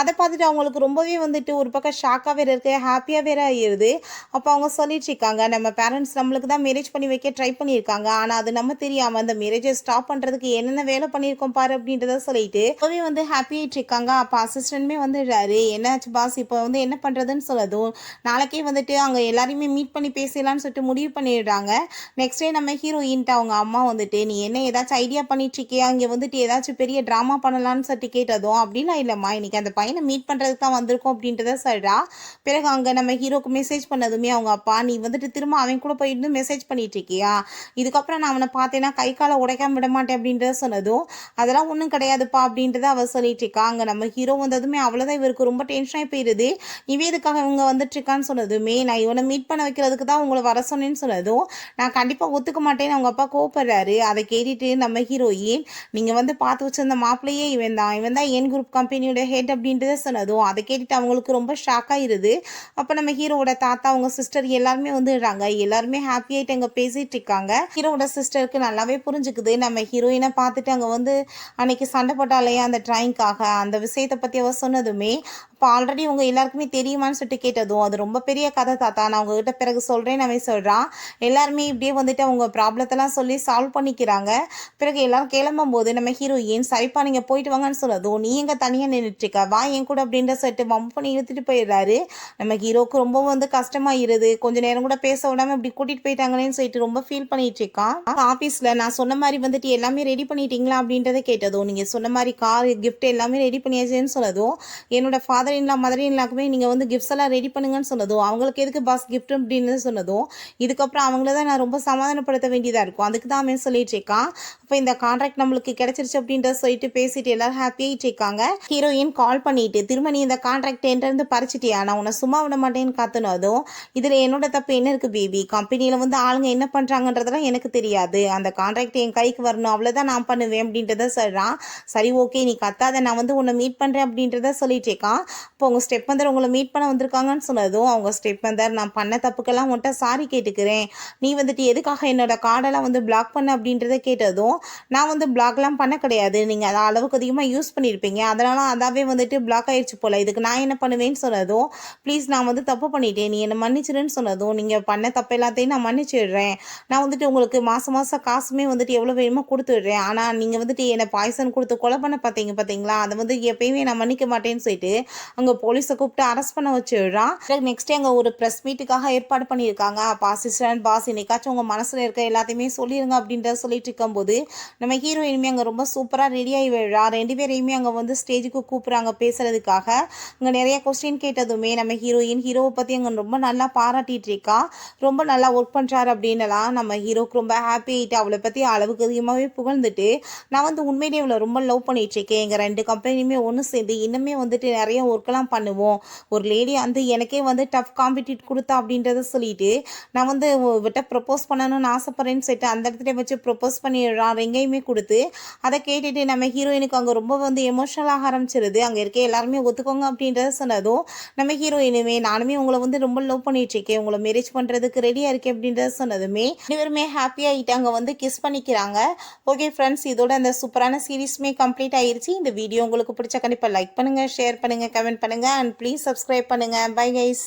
அதை பார்த்துட்டு அவங்களுக்கு ரொம்பவே வந்துட்டு ஒரு பக்கம் ஷாக்காக வேற இருக்கு, ஹாப்பியாக வேற ஆயிடுது. அப்போ அவங்க சொல்லிட்டு இருக்காங்க நம்ம பேரண்ட்ஸ் நம்மளுக்கு தான் மேரேஜ் பண்ணி வைக்க ட்ரை பண்ணியிருக்காங்க, ஆனால் அது நம்ம தெரியாமல் அந்த மேரேஜை ஸ்டாப் பண்ணுறதுக்கு என்னென்ன வேலை பண்ணியிருக்கோம் பாரு அப்படின்றத சொல்லிட்டு ரொம்பவே வந்து ஹாப்பி ஆகிட்டு இருக்காங்க. அப்போ அசிஸ்டன்ட்மே வந்துடுறாரு, என்னாச்சு பாஸ் இப்போ வந்து என்ன பண்ணுறதுன்னு சொல்லதும் நாளைக்கே வந்துட்டு அங்கே எல்லாரையுமே மீட் பண்ணி பேசலான்னு சொல்லிட்டு முடிவு பண்ணிடுறாங்க. நெக்ஸ்ட் டே நம்ம ஹீரோயின்ட்டு அவங்க அம்மா வந்துட்டு நீ என்ன ஏதாச்சும் ஐடியா பண்ணிட்டு இருக்கியா, இங்கே வந்துட்டு ஏதாச்சும் பெரிய ட்ராமா பண்ணலான்னு சொல்லிட்டு கேட்டதும் அப்படிலாம் இல்லைம்மா இன்னைக்கு அந்த பையனை மீட் பண்ணுறதுக்கு தான் வந்திருக்கோம் அப்படின்றத சொல்கிறா. பிறகு அங்கே நம்ம ஹீரோக்கு மெசேஜ் பண்ணதுமே அவங்க அப்பா நீ வந்துட்டு திரும்ப அவன் கூட போயிட்டு மெசேஜ் பண்ணிட்டு இருக்கியா, இதுக்கப்புறம் நான் அவனை பார்த்தேன்னா கை காலை உடைக்காம விட மாட்டேன் அப்படின்றத சொன்னதும் அதெல்லாம் ஒன்றும் கிடையாதுப்பா அப்படின்றத அவள் சொல்லிட்டு இருக்கா. அங்கே நம்ம ஹீரோ வந்ததுமே அவ்வளோதான் இவருக்கு ரொம்ப டென்ஷனாகி போயிடுது. இவன் எதுக்காக இவங்க வந்துட்டு இருக்கான்னு சொன்னதுமே நான் இவனை மீட் பண்ண வைக்கிறதுக்கு தான் உங்களை வர சொன்னேன்னு சொன்னதும் நான் கண்டிப்பாக ஒத்துக்க மாட்டேன்னு அவங்க அப்பா கோவப்படுறாரு. அதை கேட்டுட்டு நம்ம ஹீரோயின் நீங்கள் வந்து பார்த்து வச்சிருந்த மாப்பிள்ளையே இவன் தான் என் குரூப் கம்பெனியோட ஹெட் அப்படின்றத சொன்னதும் அதை கேட்டுட்டு அவங்களுக்கு ரொம்ப ஷாக் ஆயிருது. அப்போ நம்ம ஹீரோவோட தாத்தா அவங்க சிஸ்டர் எல்லாருமே வந்துடுறாங்க. எல்லாருமே ஹாப்பியாகிட்டு அங்கே பேசிட்டு இருக்காங்க. ஹீரோவோட சிஸ்டருக்கு நல்லாவே புரிஞ்சுக்குது. நம்ம ஹீரோயினை பார்த்துட்டு அங்கே வந்து அன்னைக்கு சண்டை போட்டாலேயே அந்த ட்ராயிங்காக அந்த விஷயத்தை பற்றி அவ சொன்னதுமே இப்போ ஆல்ரெடி உங்க எல்லாருக்குமே தெரியுமான்னு சொல்லிட்டு கேட்டதும் அது ரொம்ப பெரிய கதை தாத்தா, நான் உங்ககிட்ட பிறகு சொல்கிறேன்னு அவன் சொல்கிறான். எல்லாருமே இப்படியே வந்துட்டு அவங்க ப்ராப்ளத்தெல்லாம் சொல்லி சால்வ் பண்ணிக்கிறாங்க. பிறகு எல்லாரும் கிளம்பும் போது நம்ம ஹீரோயின் சரிப்பா நீங்கள் போயிட்டு வாங்கன்னு சொன்னதும் நீ எங்கே தனியாக நின்றுட்டுருக்க வா என் கூட அப்படின்ற சொல்லிட்டு மம் பண்ணி இழுத்துட்டு போயிடுறாரு. நம்ம ஹீரோக்கு ரொம்ப வந்து கஷ்டமாயிருது, கொஞ்ச நேரம் கூட பேச விடாமல் இப்படி கூட்டிகிட்டு போயிட்டாங்களேன்னு சொல்லிட்டு ரொம்ப ஃபீல் பண்ணிட்டு இருக்கான். ஆஃபீஸில் நான் சொன்ன மாதிரி வந்துட்டு எல்லாமே ரெடி பண்ணிட்டீங்களா அப்படின்றத கேட்டதும் நீங்கள் சொன்ன மாதிரி கார் கிஃப்ட் எல்லாமே ரெடி பண்ணியாச்சுன்னு சொன்னதும் என்னோட ஃபாதர் மதர் இன்லாக்குமே நீங்கள் வந்து கிஃப்ட்ஸ் எல்லாம் ரெடி பண்ணுங்கன்னு சொன்னதும், அவங்களுக்கு எதுக்கு பாஸ் கிஃப்ட் அப்படின்னு சொன்னதும், இதுக்கப்புறம் அவங்கள தான் நான் ரொம்ப சமாதானப்படுத்த வேண்டியதாக இருக்கும். அதுக்கு தான் அவன் சொல்லிட்டு இருக்கான். அப்போ இந்த கான்ட்ராக்ட் நம்மளுக்கு கிடைச்சிருச்சு அப்படின்றத சொல்லிட்டு பேசிட்டு எல்லாரும் ஹாப்பியாகிட்டு இருக்காங்க. ஹீரோயின் கால் பண்ணிட்டு திரும்ப நீ இந்த கான்ட்ராக்ட் என்கிட்ட பறிச்சிட்டியா, நான் உன்னை சும்மா விட மாட்டேன்னு காத்துனதும், இதில் என்னோட தப்பு என்ன இருக்கு பேபி, கம்பெனியில் வந்து ஆளுங்க என்ன பண்ணுறாங்கன்றதெல்லாம் எனக்கு தெரியாது, அந்த கான்ட்ராக்ட் என் கைக்கு வரணும் அவ்வளோதான் நான் பண்ணுவேன் அப்படின்றத சொல்கிறான். சரி ஓகே நீ கத்தாத, நான் வந்து உன்னை மீட் பண்ணுறேன் அப்படின்றத சொல்லிட்டு இருக்கான். இப்போ உங்கள் ஸ்டெப் மதர் உங்களை மீட் பண்ண வந்திருக்காங்கன்னு சொன்னதும், அவங்க ஸ்டெப் மதர் நான் பண்ண தப்புக்கெல்லாம் உன்ட்ட சாரி கேட்டுக்கிறேன், நீ வந்துட்டு எதுக்காக என்னோட கார்டெல்லாம் வந்து பிளாக் பண்ண அப்படின்றத கேட்டதும், நான் வந்து பிளாக்லாம் பண்ண கிடையாது, நீங்கள் அதை அளவுக்கு அதிகமாக யூஸ் பண்ணியிருப்பீங்க, அதனால அதாவே வந்துட்டு பிளாக் ஆயிடுச்சு போல், இதுக்கு நான் என்ன பண்ணுவேன்னு சொன்னதும், ப்ளீஸ் நான் வந்து தப்பு பண்ணிட்டேன் நீ என்னை மன்னிச்சிருன்னு சொன்னதும், நீங்கள் பண்ண தப்பு எல்லாத்தையும் நான் மன்னிச்சிடுறேன், நான் வந்துட்டு உங்களுக்கு மாதம் மாதம் காசுமே வந்துட்டு எவ்வளோ வேணுமோ கொடுத்துடுறேன், ஆனால் நீங்கள் வந்துட்டு என்னை பாய்சன் கொடுத்து கொலை பண்ண பார்த்தீங்களா, அதை வந்து எப்பயுமே நான் மன்னிக்க மாட்டேன்னு சொல்லிட்டு அங்கே போலீஸை கூப்பிட்டு அரெஸ்ட் பண்ண வச்சுடுறான். நெக்ஸ்ட் அங்கே ஒரு ப்ரெஸ் மீட்டுக்காக ஏற்பாடு பண்ணியிருக்காங்க. அப்போ அசிஸ்டன்ட் பாஸ் இன்னைக்காச்சும் உங்கள் மனசில் இருக்க எல்லாத்தையுமே சொல்லிடுங்க அப்படின்றத சொல்லிட்டு இருக்கும்போது, நம்ம ஹீரோயினுமே அங்கே ரொம்ப சூப்பராக ரெடியாகி விழுறா. 2 பேரையுமே அங்கே வந்து ஸ்டேஜுக்கு கூப்பிட்றாங்க பேசுறதுக்காக. அங்கே நிறைய கொஸ்டின் கேட்டதுமே நம்ம ஹீரோவை பற்றி அங்கே ரொம்ப நல்லா பாராட்டிட்டு இருக்கா. ரொம்ப நல்லா ஒர்க் பண்ணுறாரு அப்படின்னலாம். நம்ம ஹீரோக்கு ரொம்ப ஹாப்பி ஆகிட்டு அவளை பற்றி அளவுக்கு அதிகமாகவே புகழ்ந்துட்டு, நான் வந்து உண்மையிலேயே இவளை ரொம்ப லவ் பண்ணிட்டு இருக்கேன், எங்கள் 2 கம்பெனியுமே ஒன்று சேர்ந்து இன்னுமே வந்துட்டு நிறைய ஒர்க்கெல்லாம் பண்ணுவோம், ஒரு லேடி வந்து எனக்கே வந்து டஃப் காம்படிட் கொடுத்தா அப்படின்றத சொல்லிட்டு, நான் வந்து விட்ட ப்ரப்போஸ் பண்ணணும்னு ஆசைப்பட்றேன்னு சொல்லிட்டு அந்த இடத்துல வச்சு ப்ரப்போஸ் பண்ணிடுறான், ரிங்கையுமே கொடுத்து. அதை கேட்டுட்டு நம்ம ஹீரோயினுக்கு அங்கே ரொம்ப வந்து எமோஷனலாக ஆரம்பிச்சிருது. அங்கே இருக்க எல்லாருமே ஒத்துக்கோங்க அப்படின்றத சொன்னதும், நம்ம ஹீரோயினுமே நானுமே உங்களை வந்து ரொம்ப லவ் பண்ணிட்டு இருக்கேன், உங்களை மேரேஜ் பண்ணுறதுக்கு ரெடியாக இருக்கேன் அப்படின்றத சொன்னதுமே 2 பேருமே ஹாப்பியாகிட்டு அங்கே வந்து கிஸ் பண்ணிக்கிறாங்க. ஓகே ஃப்ரெண்ட்ஸ், இதோட அந்த சூப்பரான சீரீஸுமே கம்ப்ளீட் ஆயிருச்சு. இந்த வீடியோ உங்களுக்கு பிடிச்ச கண்டிப்பாக லைக் பண்ணுங்கள், ஷேர் பண்ணுங்கள், கமெண்ட் பண்ணுங்கள் அண்ட் ப்ளீஸ் சப்ஸ்கிரைப் பண்ணுங்கள். Bye guys.